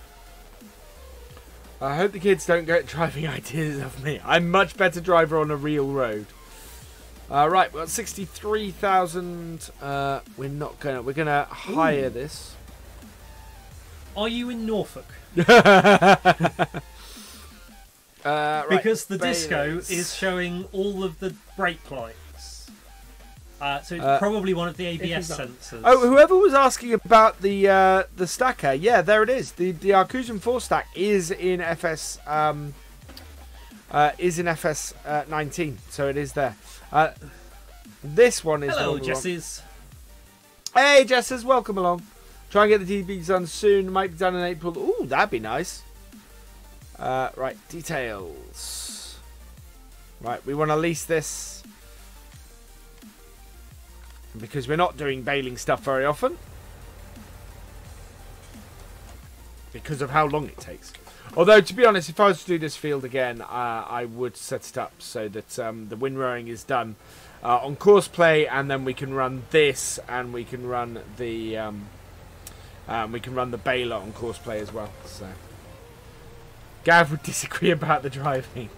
I hope the kids don't get driving ideas of me. I'm a much better driver on a real road. Right, we've got 63,000. We're gonna hire this. Are you in Norfolk? Right, because the disco is showing all of the brake lights. So it's probably one of the ABS sensors. Oh, whoever was asking about the stacker, yeah, there it is. The Arcusian 4 stack is in FS 19, so it is there. This one is. Hello, Jesses. Hey, Jesses, welcome along. Try and get the DBs done soon. Might be done in April. Ooh, that'd be nice. Right, details. Right, we want to lease this because we're not doing baling stuff very often because of how long it takes. Although, to be honest, if I was to do this field again, I would set it up so that the windrowing is done on courseplay, and then we can run this, and we can run the baler on courseplay as well. So. Gav would disagree about the driving.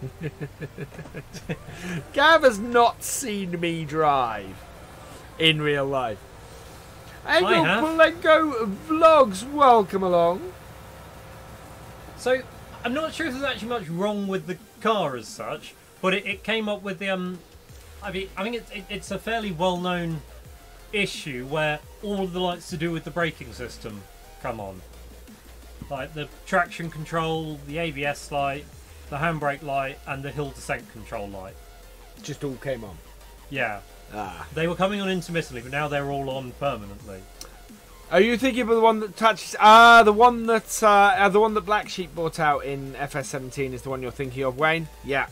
Gav has not seen me drive in real life. Lego Vlogs, welcome along. So, I'm not sure if there's actually much wrong with the car as such, but it came up with the I think it's a fairly well-known issue where all of the lights to do with the braking system come on. Like the traction control, the ABS light, the handbrake light, and the hill descent control light. Just all came on. Yeah. Ah. They were coming on intermittently, but now they're all on permanently. Are you thinking of the one that touches? The one that Black Sheep bought out in FS17 is the one you're thinking of, Wayne? Yeah.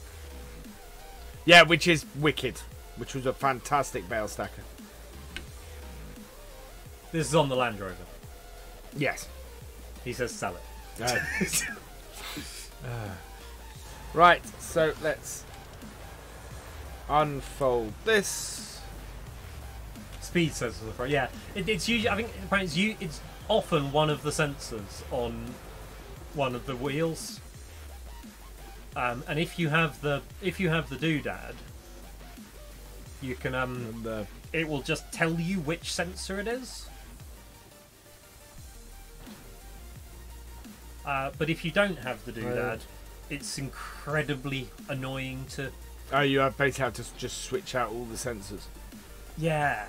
Yeah, which is wicked. Which was a fantastic bale stacker. This is on the Land Rover. Yes. He says sell it. Right, so let's unfold this. Speed sensors on the front. Yeah, it's usually. I think it's often one of the sensors on one of the wheels. And if you have the doodad, you can it will just tell you which sensor it is. But if you don't have the doodad, it's incredibly annoying to. Oh, you basically have to just switch out all the sensors. Yeah,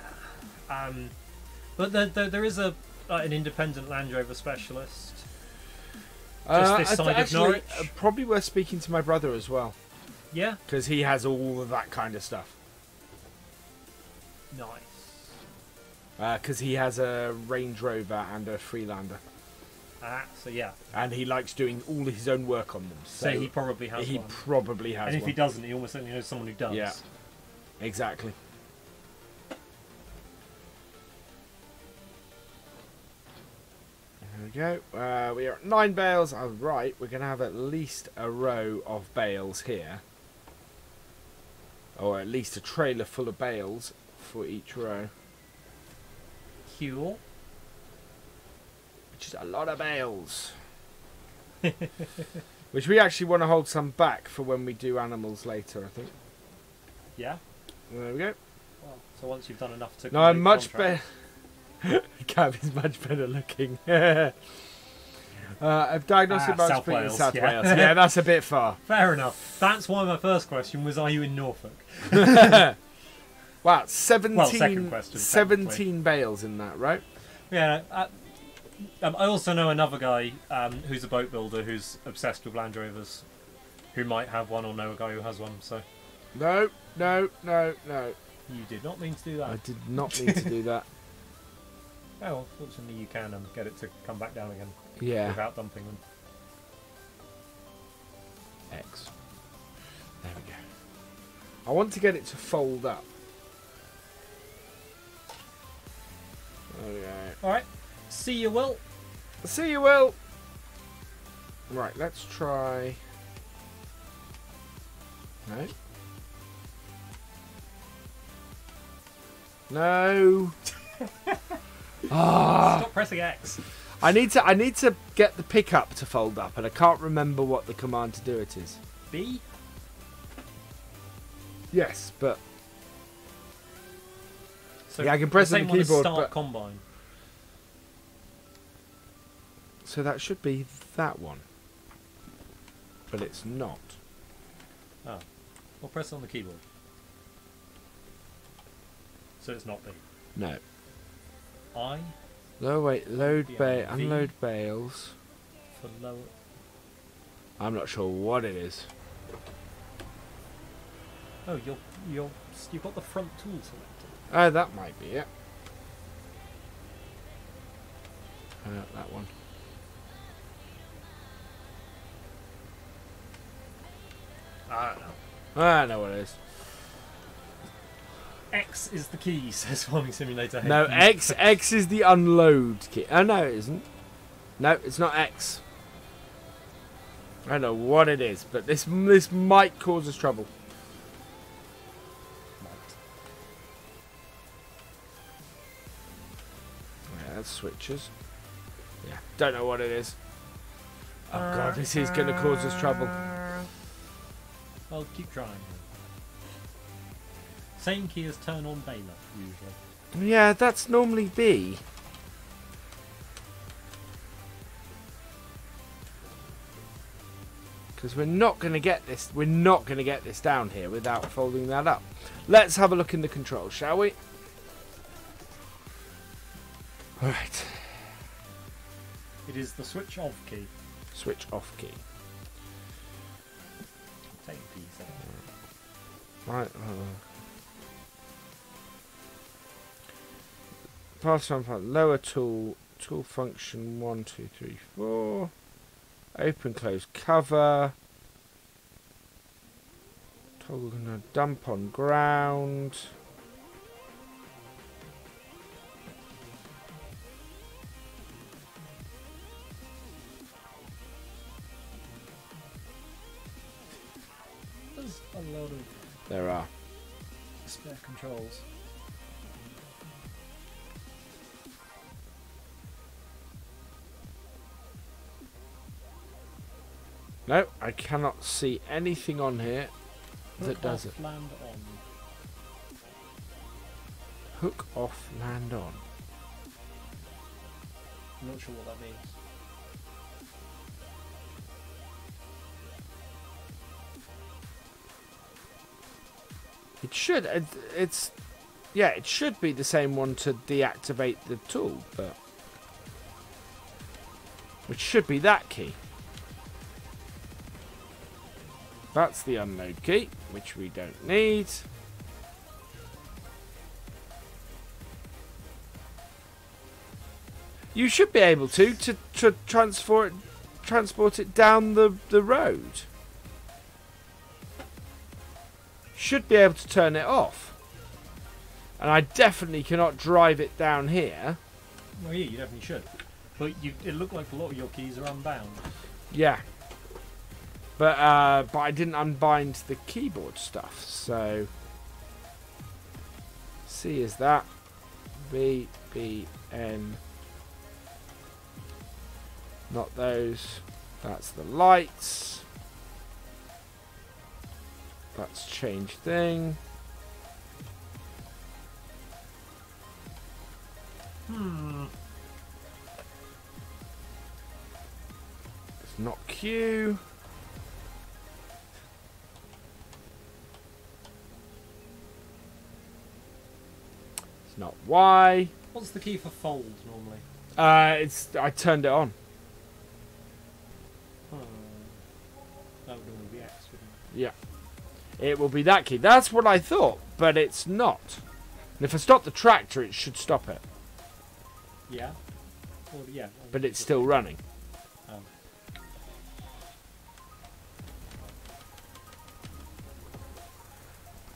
but there is an independent Land Rover specialist. Just this side of Norwich. Probably worth speaking to my brother as well. Yeah, because he has all of that kind of stuff. Nice. Because he has a Range Rover and a Freelander. So yeah. And he likes doing all his own work on them. So he probably has one. He probably has one. And if he doesn't, he almost certainly knows someone who does. Yeah, exactly. There we go. We are at 9 bales. Oh, right, we're going to have at least a row of bales here. Or at least a trailer full of bales for each row. Cool. Which is a lot of bales. Which we actually want to hold some back for when we do animals later, I think. Yeah. There we go. Well, so once you've done enough to. No, I'm much better. Gavin's much better looking. I've diagnosed about South spring in Wales, South yeah. Wales. Yeah, that's a bit far. Fair enough. That's why my first question was, are you in Norfolk? Wow, 17, Well, second question, 17 bales in that, right? Yeah. I also know another guy who's a boat builder who's obsessed with Land Rovers, who might have one or know a guy who has one. So No. you did not mean to do that. I did not mean to do that. Oh, well, fortunately you can get it to come back down again Yeah. without dumping them. X. There we go. I want to get it to fold up. Okay. Alright. See you, Will. See you, Will. Right, let's try. No. No. Stop pressing X. I need to get the pickup to fold up, and I can't remember what the command to do it is. B? Yes, but So yeah, I can press the on same the one as keyboard. Start But combine. so that should be that one, but it's not. Oh. Well, press on the keyboard. So it's not B. No. I No, wait. Load V. unload bales. for lower. I'm not sure what it is. Oh, you've got the front tool selected. Oh, that might be it. That one. I don't know. I know what it is. X is the key, says Farming Simulator. No, X is the unload key. Oh no, it isn't. No, it's not X. I don't know what it is, but this might cause us trouble. Yeah, that's switches. Yeah, don't know what it is. Oh god, this is going to cause us trouble. Well, keep trying. Same key as turn on Bayley, usually. Yeah, that's normally B. Because we're not going to get this. We're not going to get this down here without folding that up. Let's have a look in the controls, shall we? All right. It is the switch off key. Switch off key. Take P. Right. Pass on lower tool. Tool function 1, 2, 3, 4. Open, close, cover. Toggle gonna dump on ground. There's a lot of There are. spare controls. No, I cannot see anything on here that Hook does off, it. Land on. Hook off, land on. I'm not sure what that means. It should. It's. Yeah, it should be the same one to deactivate the tool, but. Which should be that key. That's the unload key, which we don't need. You should be able to transport it down the road. Should be able to turn it off. And I definitely cannot drive it down here. Oh yeah, you definitely should. But it looked like a lot of your keys are unbound. Yeah. But I didn't unbind the keyboard stuff, so C is that. B, B, N. Not those. That's the lights. That's change thing. It's not Q. It's not Y. What's the key for fold normally? I turned it on. That would normally be X, wouldn't it? Yeah. It will be that key. That's what I thought, but it's not. And if I stop the tractor, it should stop it. Yeah. Well, yeah. But it's still running. Oh.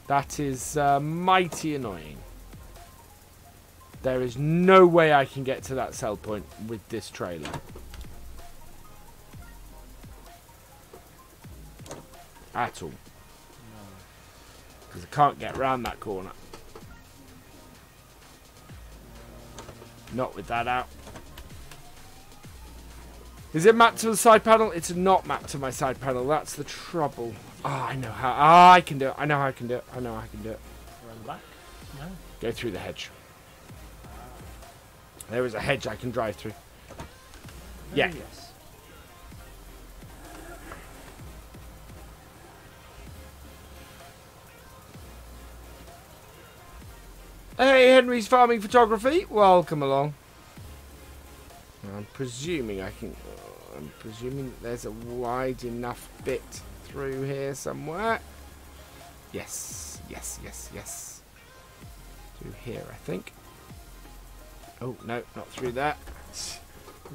That is mighty annoying. There is no way I can get to that sell point with this trailer. At all. Because I can't get around that corner. Not with that out. Is it mapped to the side panel? It's not mapped to my side panel. That's the trouble. Ah, I know how. Ah, I can do it. I know how I can do it. I know how I can do it. Around the back? No. Go through the hedge. There is a hedge I can drive through. Yeah. Yes. Hey, Henry's Farming Photography. Welcome along. I'm presuming I can... I'm presuming there's a wide enough bit through here somewhere. Yes. Yes, yes, yes. Through here, I think. Oh, no, not through that. There's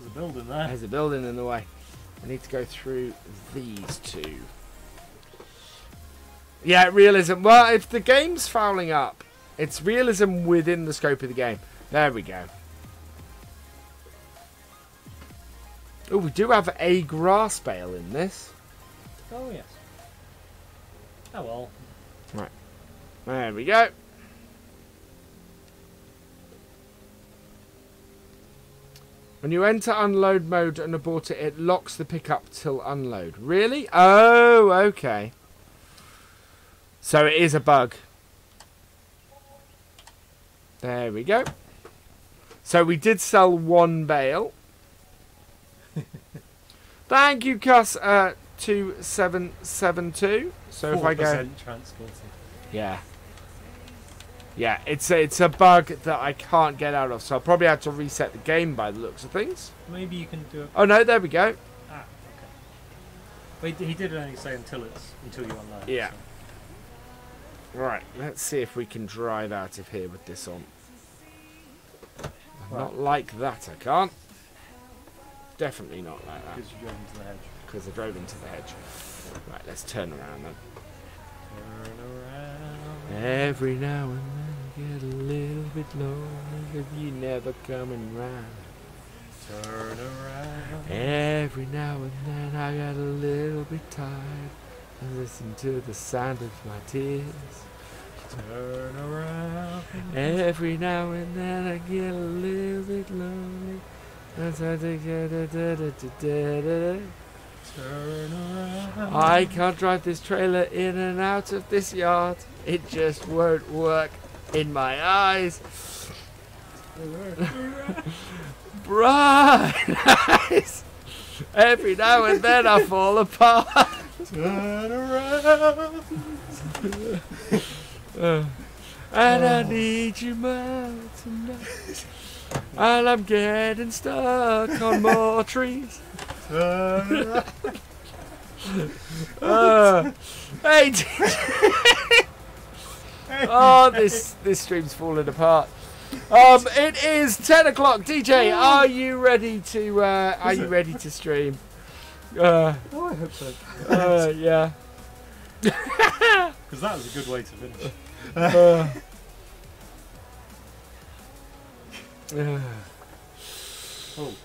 a building there. There's a building in the way. I need to go through these two. Yeah, realism. Well, if the game's fouling up, it's realism within the scope of the game. There we go. Oh, we do have a grass bale in this. Oh, yes. Oh, well. Right. There we go. When you enter unload mode and abort it, it locks the pickup till unload. Really? Oh, okay. So it is a bug. There we go. So we did sell one bale. Thank you, Cuss 2772. So if I go, transporting. yeah, it's a bug that I can't get out of. So I'll probably have to reset the game by the looks of things. Maybe you can do it. Oh no, there we go. Ah, okay. But he did only say until you unload. Yeah. So. Right, let's see if we can drive out of here with this on. Right. Not like that, I can't. Definitely not like that. Because you drove into the hedge. Because I drove into the hedge. Right, let's turn around then. Turn around. Every now and then I get a little bit lonely with you never coming round. Turn around. Every now and then I get a little bit tired and listen to the sound of my tears. Turn around. Every now and then I get a little bit lonely. Turn around. I can't drive this trailer in and out of this yard. It just won't work in my eyes. Bright eyes. Every now and then I fall apart. Turn around. And I need you more tonight. And I'm getting stuck on more trees. Hey, oh, this stream's falling apart. It is 10 o'clock. DJ, are you ready to stream? Oh, I hope so. Yeah. Because that was a good way to finish. Oh,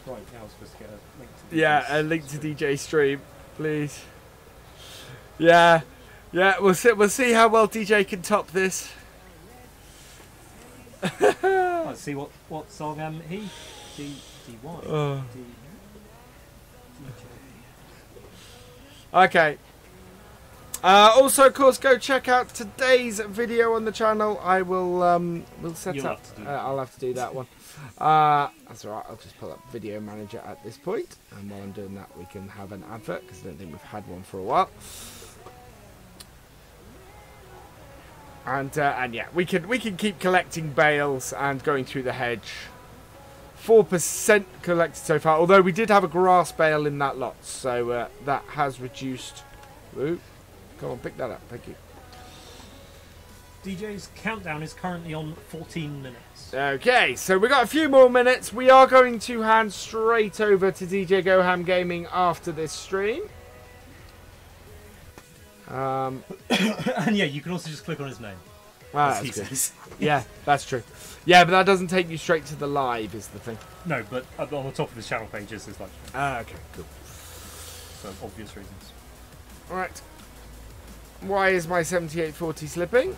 right, now I was supposed to get a link to DJ's Yeah, a link to DJ stream, please. Yeah, we'll see how well DJ can top this. Let's see what song he D1 D DJ. Okay. Also, of course, go check out today's video on the channel. I will we'll set You'll up. have to do I'll have to do that one. That's all right. I'll just pull up Video Manager at this point, and while I'm doing that, we can have an advert because I don't think we've had one for a while. And yeah, we can keep collecting bales and going through the hedge. 4% collected so far, although we did have a grass bale in that lot, so that has reduced. Ooh, come on, pick that up, thank you. DJ's countdown is currently on 14 minutes. Okay, so we got a few more minutes. We are going to hand straight over to DJ Goham Gaming after this stream. And yeah, you can also just click on his name. Ah, that's good. Yeah, that's true. Yeah, but that doesn't take you straight to the live, is the thing. No, but on the top of his channel page is his live stream. Ah, okay, cool. For obvious reasons. Alright. Why is my 7840 slipping?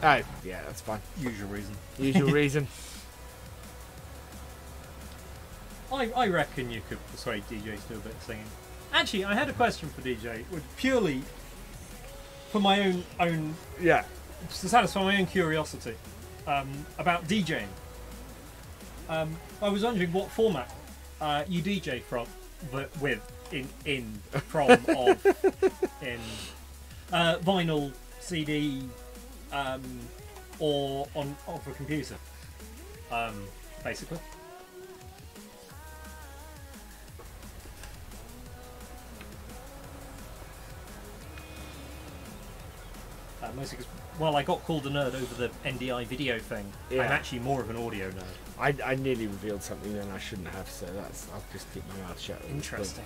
Oh, yeah, that's fine. Usual reason. Usual reason. I reckon you could persuade DJ to do a bit of singing. Actually, I had a question for DJ, purely for my own Yeah. to satisfy my own curiosity about DJing. I was wondering what format you DJ from, vinyl, CD, or off a computer, basically. Mostly because, well, I got called a nerd over the NDI video thing. Yeah. I'm actually more of an audio nerd. I nearly revealed something then I shouldn't have, so I'll just keep my mouth shut. Interesting.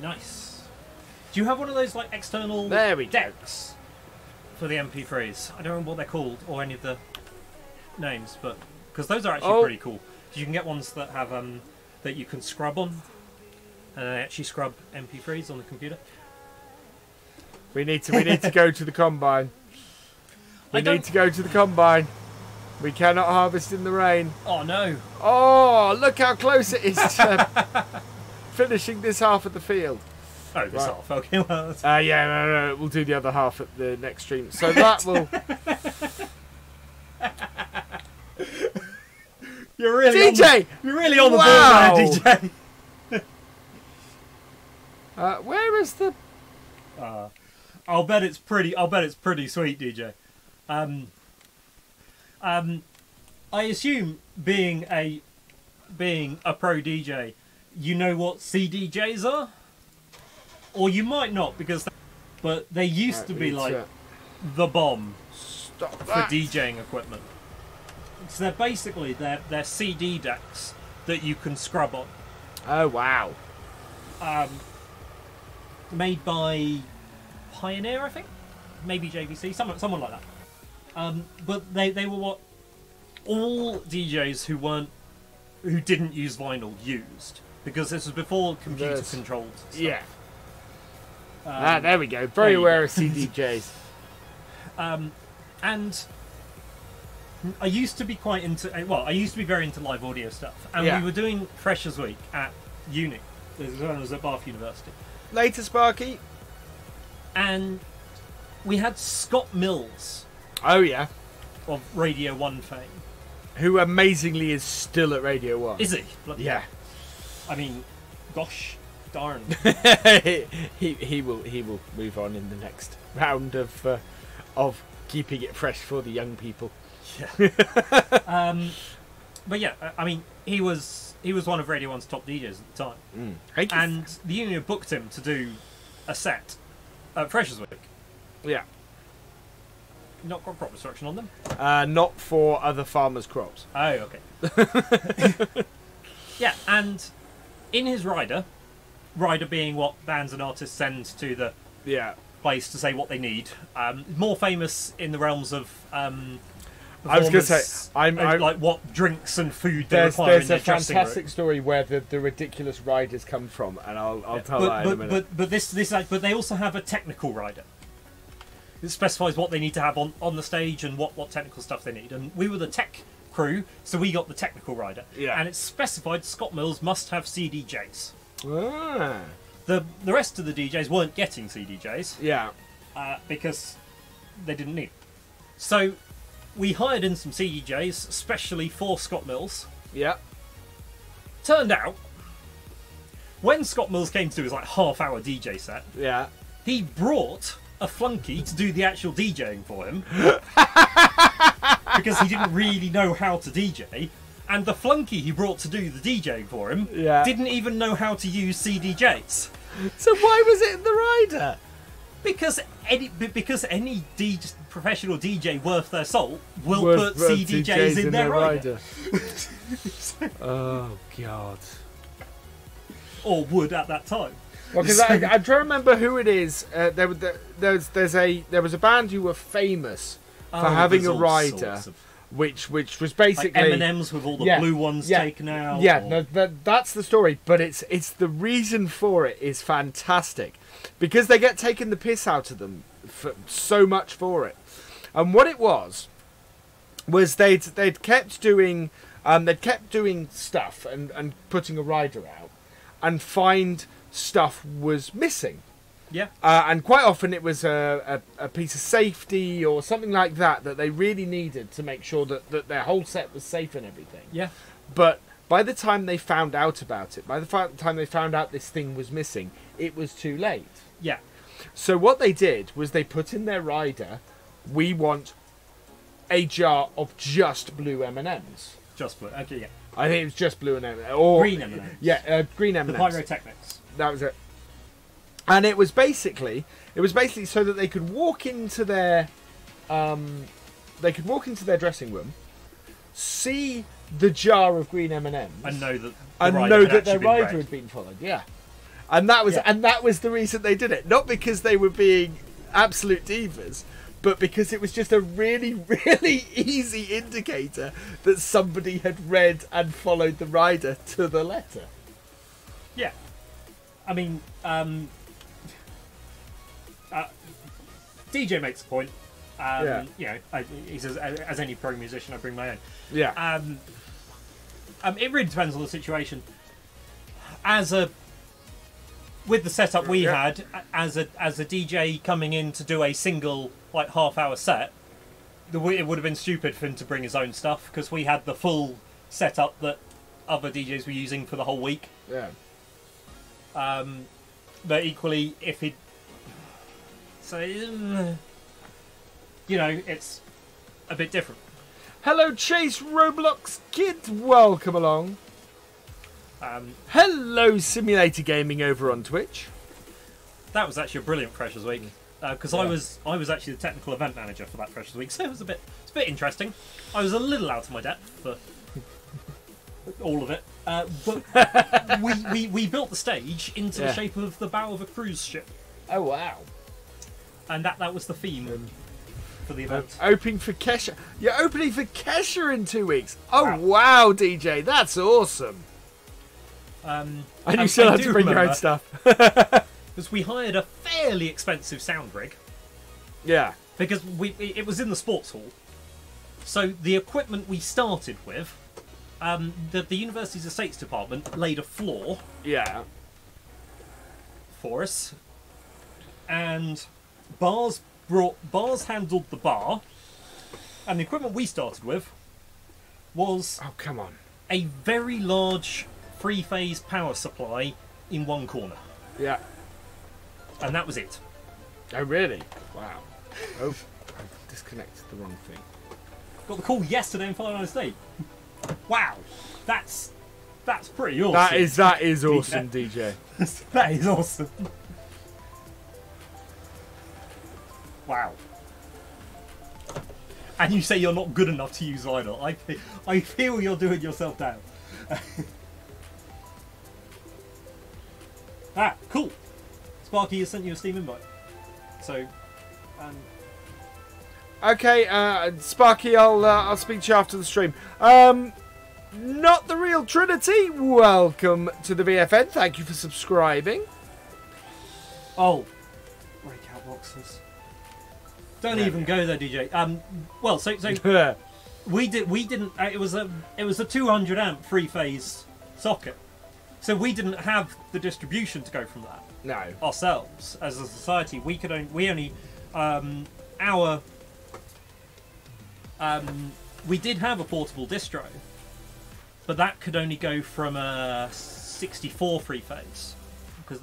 Nice. Do you have one of those like external decks for the MP3s? I don't remember what they're called or any of the names, but because those are actually pretty cool. You can get ones that have that you can scrub on, and they actually scrub MP3s on the computer. We need to go to the combine. We need to go to the combine. We cannot harvest in the rain. Oh no! Oh, look how close it is to finishing this half of the field. Oh, this half. Okay, well. Yeah, no, we'll do the other half at the next stream. So that will. You're really DJ. You're really on the ball there, DJ. Where is the? I'll bet it's pretty sweet, DJ. I assume being a pro DJ, you know what CDJs are, or you might not but they used to be like the bomb for DJing equipment. So they're basically they're CD decks that you can scrub on. Oh wow. Made by Pioneer, I think, maybe JVC, someone like that. But they were what all DJs who didn't use vinyl used, because this was before computer controlled stuff. Yeah. There we go. Very aware of CDJs. And I used to be quite into. Well, I used to be very into live audio stuff, and we were doing Freshers Week at uni. When I was at Bath University. Later, Sparky. And we had Scott Mills. Oh yeah. Of Radio 1 fame. Who amazingly is still at Radio 1. Is he? Yeah. I mean, gosh darn. he will move on in the next round of keeping it fresh for the young people. Yeah. But yeah, I mean, he was one of Radio 1's top DJs at the time. And the union booked him to do a set at Freshers Week. Yeah. Not got crop destruction on them? Not for other farmers' crops. Oh, okay. Yeah, and in his rider being what bands and artists send to the place to say what they need, more famous in the realms of I was going to say, I'm like what drinks and food they require in their dressing room. There's a fantastic story where the ridiculous riders come from, and I'll tell that in a minute. But they also have a technical rider. It specifies what they need to have on the stage and what technical stuff they need. And we were the tech crew, so we got the technical rider. Yeah. And it specified Scott Mills must have CDJs. The rest of the DJs weren't getting CDJs Yeah. because they didn't need it. So we hired in some CDJs, especially for Scott Mills. Yeah. Turned out, when Scott Mills came to do his like half-hour DJ set, Yeah. he brought a flunky to do the actual DJing for him because he didn't really know how to DJ. And the flunky he brought to do the DJing for him didn't even know how to use CDJs. So why was it in the rider? Because any professional DJ worth their salt will put Worth CDJs in their rider. Oh God. Or would at that time. Well, because I'm trying to remember who it is. There was a band who were famous for having a rider, which was basically like M&Ms with all the blue ones taken out. Yeah, no, that's the story. But it's the reason for it is fantastic, because they get taken the piss out of them for so much for it. And what it was they'd kept doing stuff and putting a rider out, and find stuff was missing. Yeah. And quite often it was a piece of safety or something like that they really needed to make sure that their whole set was safe and everything. Yeah. But by the time they found out about it, by the time they found out this thing was missing, it was too late. Yeah. So what they did was they put in their rider, we want a jar of just blue M&Ms. Just blue. Okay, yeah. I think it was just blue M&Ms. Or green M&Ms. Yeah, green M&Ms. The Pyrotechnics. That was it. And it was basically so that they could walk into their dressing room, see the jar of green M&Ms, and know that their rider had been followed. Yeah, and that was the reason they did it, not because they were being absolute divas, but because it was just a really, really easy indicator that somebody had read and followed the rider to the letter. Yeah, I mean. DJ makes a point. You know, he says, as any pro musician, I bring my own. Yeah. It really depends on the situation. With the setup we had, as a DJ coming in to do a single like half-hour set, it would have been stupid for him to bring his own stuff, because we had the full setup that other DJs were using for the whole week. Yeah. But equally, if he. So, you know, it's a bit different. Hello, Chase Roblox Kid. Welcome along. Hello, Simulator Gaming over on Twitch. That was actually a brilliant Freshers Week, because I was actually the technical event manager for that Freshers Week, so it's a bit interesting. I was a little out of my depth for all of it, but we built the stage into the shape of the bow of a cruise ship. Oh wow! And that was the theme for the event. Opening for Kesha. You're opening for Kesha in 2 weeks. Oh wow, DJ, that's awesome. And you still have to bring your own stuff. Because we hired a fairly expensive sound rig. Yeah. Because it was in the sports hall. So the equipment we started with, the university's estates department laid a floor. Yeah. For us. And bars handled the bar. And the equipment we started with was... Oh, come on. A very large three-phase power supply in one corner. Yeah. And that was it. Oh, really? Wow. Oh, I've disconnected the wrong thing. Got the call yesterday in Final State. Wow. That's pretty awesome. That is awesome, DJ. That is awesome. Wow. And you say you're not good enough to use Idle. I feel you're doing yourself down. Cool. Sparky has sent you a Steam invite. So, okay, Sparky, I'll speak to you after the stream. Not the Real Trinity. Welcome to the VFN. Thank you for subscribing. Oh, breakout boxes. Don't even go there, DJ. Well, so we didn't. It was a 200 amp 3-phase socket. So we didn't have the distribution to go from that No. ourselves as a society. We did have a portable distro, but that could only go from a 64 free phase because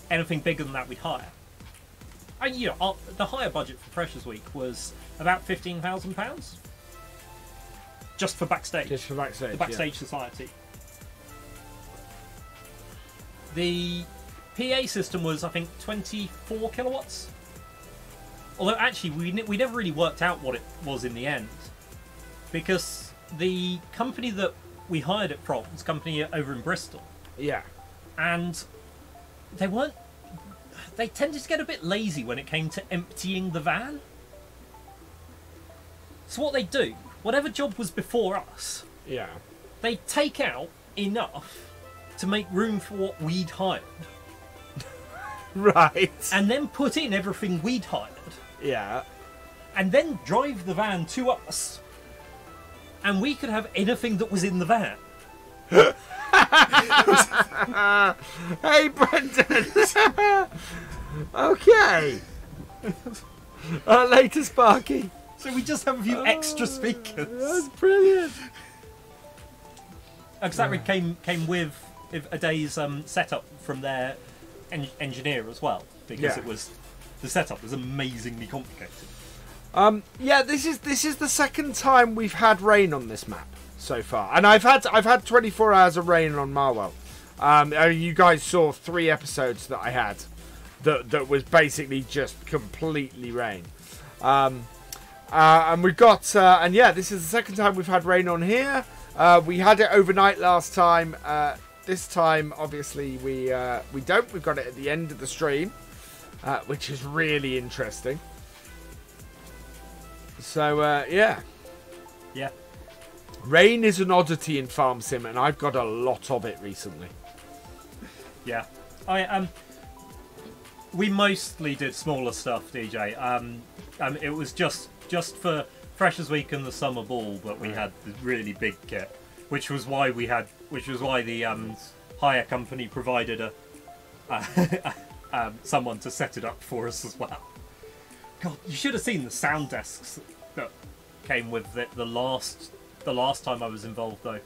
anything bigger than that we'd hire. And the higher budget for Freshers Week was about £15,000 just for backstage. Just for backstage. The backstage society. The PA system was, I think, 24 kilowatts. Although actually, we never really worked out what it was in the end, because the company that we hired it from was a company over in Bristol. Yeah. And they tended to get a bit lazy when it came to emptying the van. So what they do, whatever job was before us, Yeah. they take out enough to make room for what we'd hired, Right. and then put in everything we'd hired, Yeah. and then drive the van to us, and we could have anything that was in the van. Hey, Brendan. Okay. Later, Sparky. So we just have a few extra speakers. That's brilliant. Because that came with a day's setup from their engineer as well, because Yeah. the setup was amazingly complicated. Yeah, this is the second time we've had rain on this map so far, and I've had 24 hours of rain on Marwell. You guys saw 3 episodes that I had that was basically just completely rain. And we've got and yeah, this is the second time we've had rain on here. We had it overnight last time. This time, obviously, we don't. We've got it at the end of the stream, which is really interesting. So yeah. Yeah. Rain is an oddity in Farm Sim, and I've got a lot of it recently. Yeah. We mostly did smaller stuff, DJ. It was just for Freshers Week and the Summer Ball that we had the really big kit, which was why the hire company provided someone to set it up for us as well. God, you should have seen the sound desks that came with it the last time I was involved, though.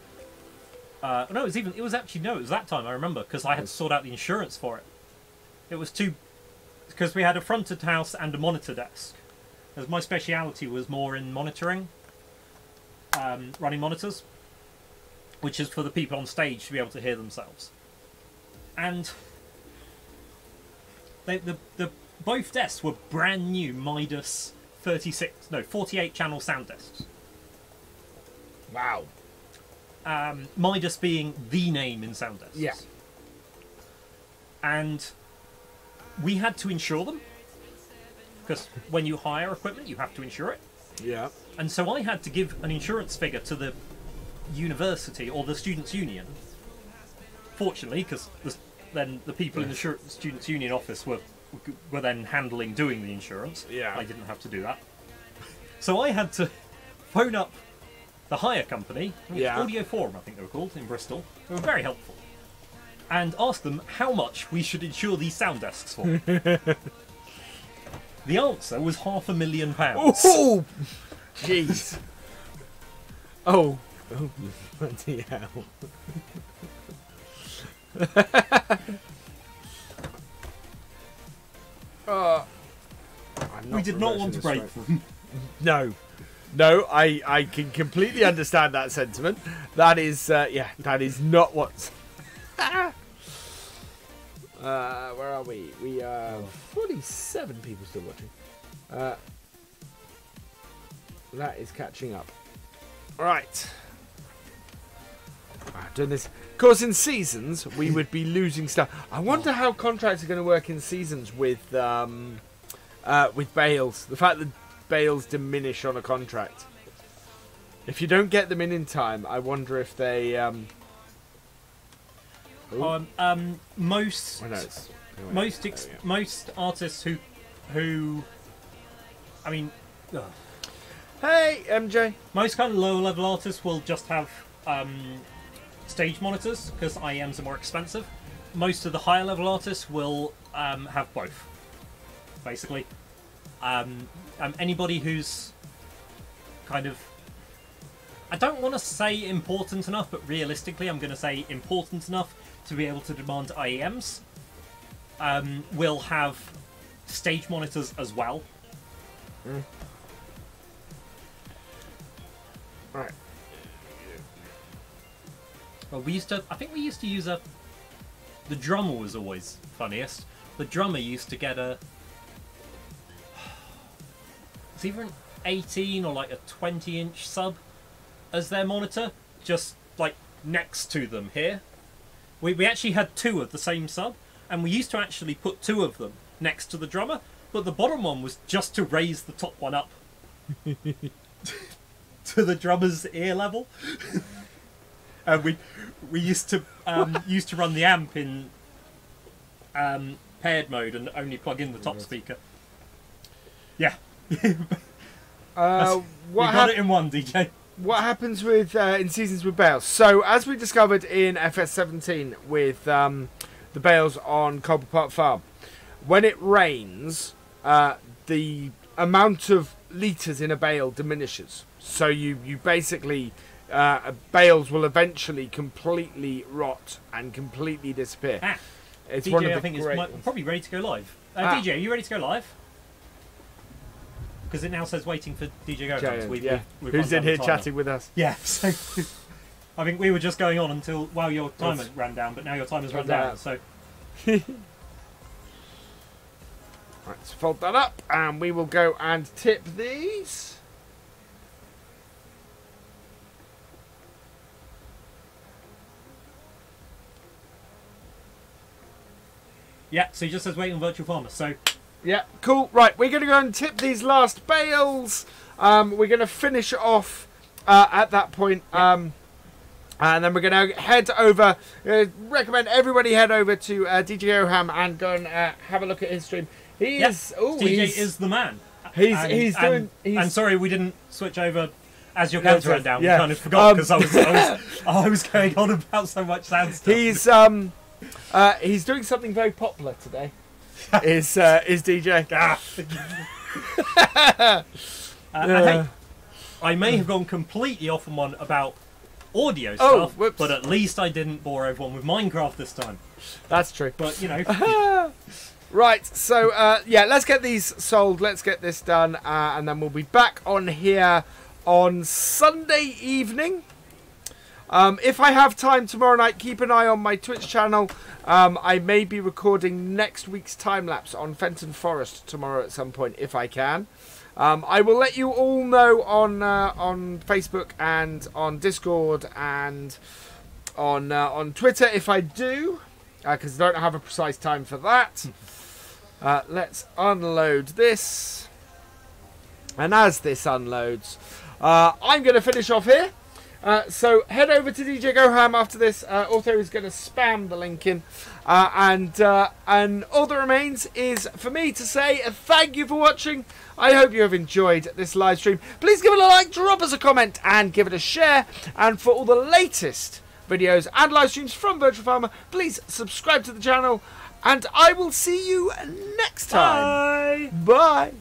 No, it was that time I remember, because I had to sort out the insurance for it. It was because we had a fronted house and a monitor desk. As my speciality was more in monitoring, running monitors, which is for the people on stage to be able to hear themselves. And both desks were brand new Midas 48 channel sound desks. Wow. Midas being the name in sound desks. Yeah. And we had to insure them, because when you hire equipment, you have to insure it. Yeah. And so I had to give an insurance figure to the university or the students' union. Fortunately, because then the people in the students' union office were then handling doing the insurance. Yeah. I didn't have to do that. So I had to phone up the hire company, Audio Forum, I think they were called, in Bristol. They were very helpful. And ask them how much we should insure these sound desks for. The answer was £500,000. Oh, jeez. Oh, bloody hell. We did not want to break them. No, I can completely understand that sentiment. That is, that is not what's... where are we? We are 47 people still watching. That is catching up. Right. Doing this. Of course, in seasons, we would be losing stuff. I wonder how contracts are going to work in seasons with bales. The fact that bales diminish on a contract. If you don't get them in time, I wonder if they... most artists who I mean, hey MJ, most kind of lower level artists will just have stage monitors because IEMs are more expensive. Most of the higher level artists will have both, basically. Anybody who's kind of, I don't want to say important enough, but realistically I'm going to say important enough to be able to demand IEMs, will have stage monitors as well. Right. Well, I think we used to use the drummer was always funniest. The drummer used to get it's either an 18 or like a 20-inch sub as their monitor, just like next to them here. We actually had two of the same sub, and we used to actually put two of them next to the drummer, but the bottom one was just to raise the top one up to the drummer's ear level. And we used to run the amp in paired mode and only plug in the top speaker. Yeah. We got it in one, DJ. What happens with in seasons with bales? So as we discovered in FS17 with the bales on Cobblepot Farm, when it rains, the amount of litres in a bale diminishes. So you basically bales will eventually completely rot and completely disappear. It's DJ, one of the I think is probably ready to go live. DJ, are you ready to go live? Because it now says waiting for DJ Galcomp. Who's in here chatting with us? Yeah. So I think we were just going on until your timer ran down, but now your timer's run down. So right, let's fold that up, and we will go and tip these. Yeah, so he just says wait on Virtual Farmer. So yeah, cool. Right, we're going to go and tip these last bales. We're going to finish off at that point. And then we're going to head over. Recommend everybody head over to DJ Johan and go and have a look at his stream. He is. Oh, DJ is the man. He's doing. And sorry, we didn't switch over as your counter ran down. We kind of forgot because I was going on about so much sound stuff. He's doing something very popular today. is DJ. I may have gone completely off on one about audio stuff, but at least I didn't bore everyone with Minecraft this time. That's true. But you know. Right, so yeah, let's get these sold. Let's get this done, and then we'll be back on here on Sunday evening. If I have time tomorrow night, keep an eye on my Twitch channel. I may be recording next week's time-lapse on Fenton Forest tomorrow at some point, if I can. I will let you all know on Facebook and on Discord and on Twitter if I do, because I don't have a precise time for that. Let's unload this. And as this unloads, I'm going to finish off here. So head over to DJ Goham after this. Auto is going to spam the link in, and all that remains is for me to say thank you for watching. I hope you have enjoyed this live stream. Please give it a like, drop us a comment, and give it a share. And for all the latest videos and live streams from Virtual Farmer, please subscribe to the channel. And I will see you next time. Bye. Bye.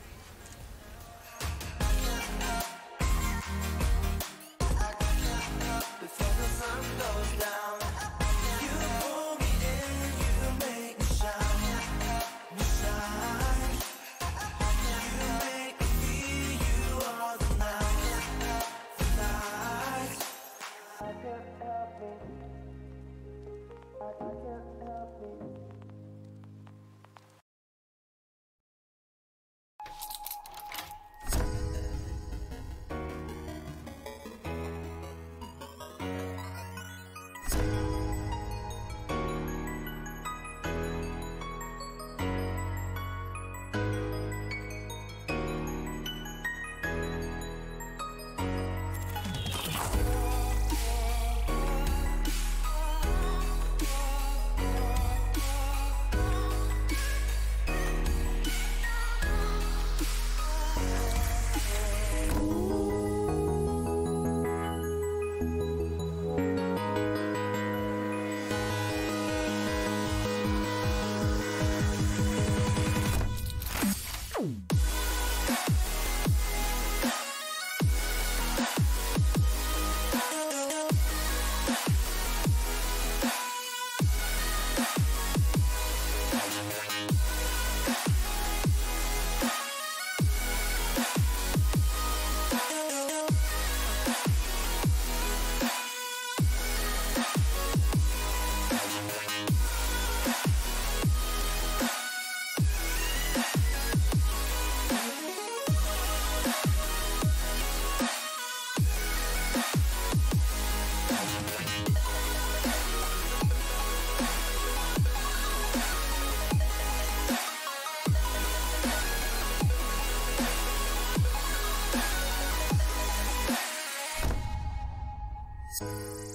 Bye.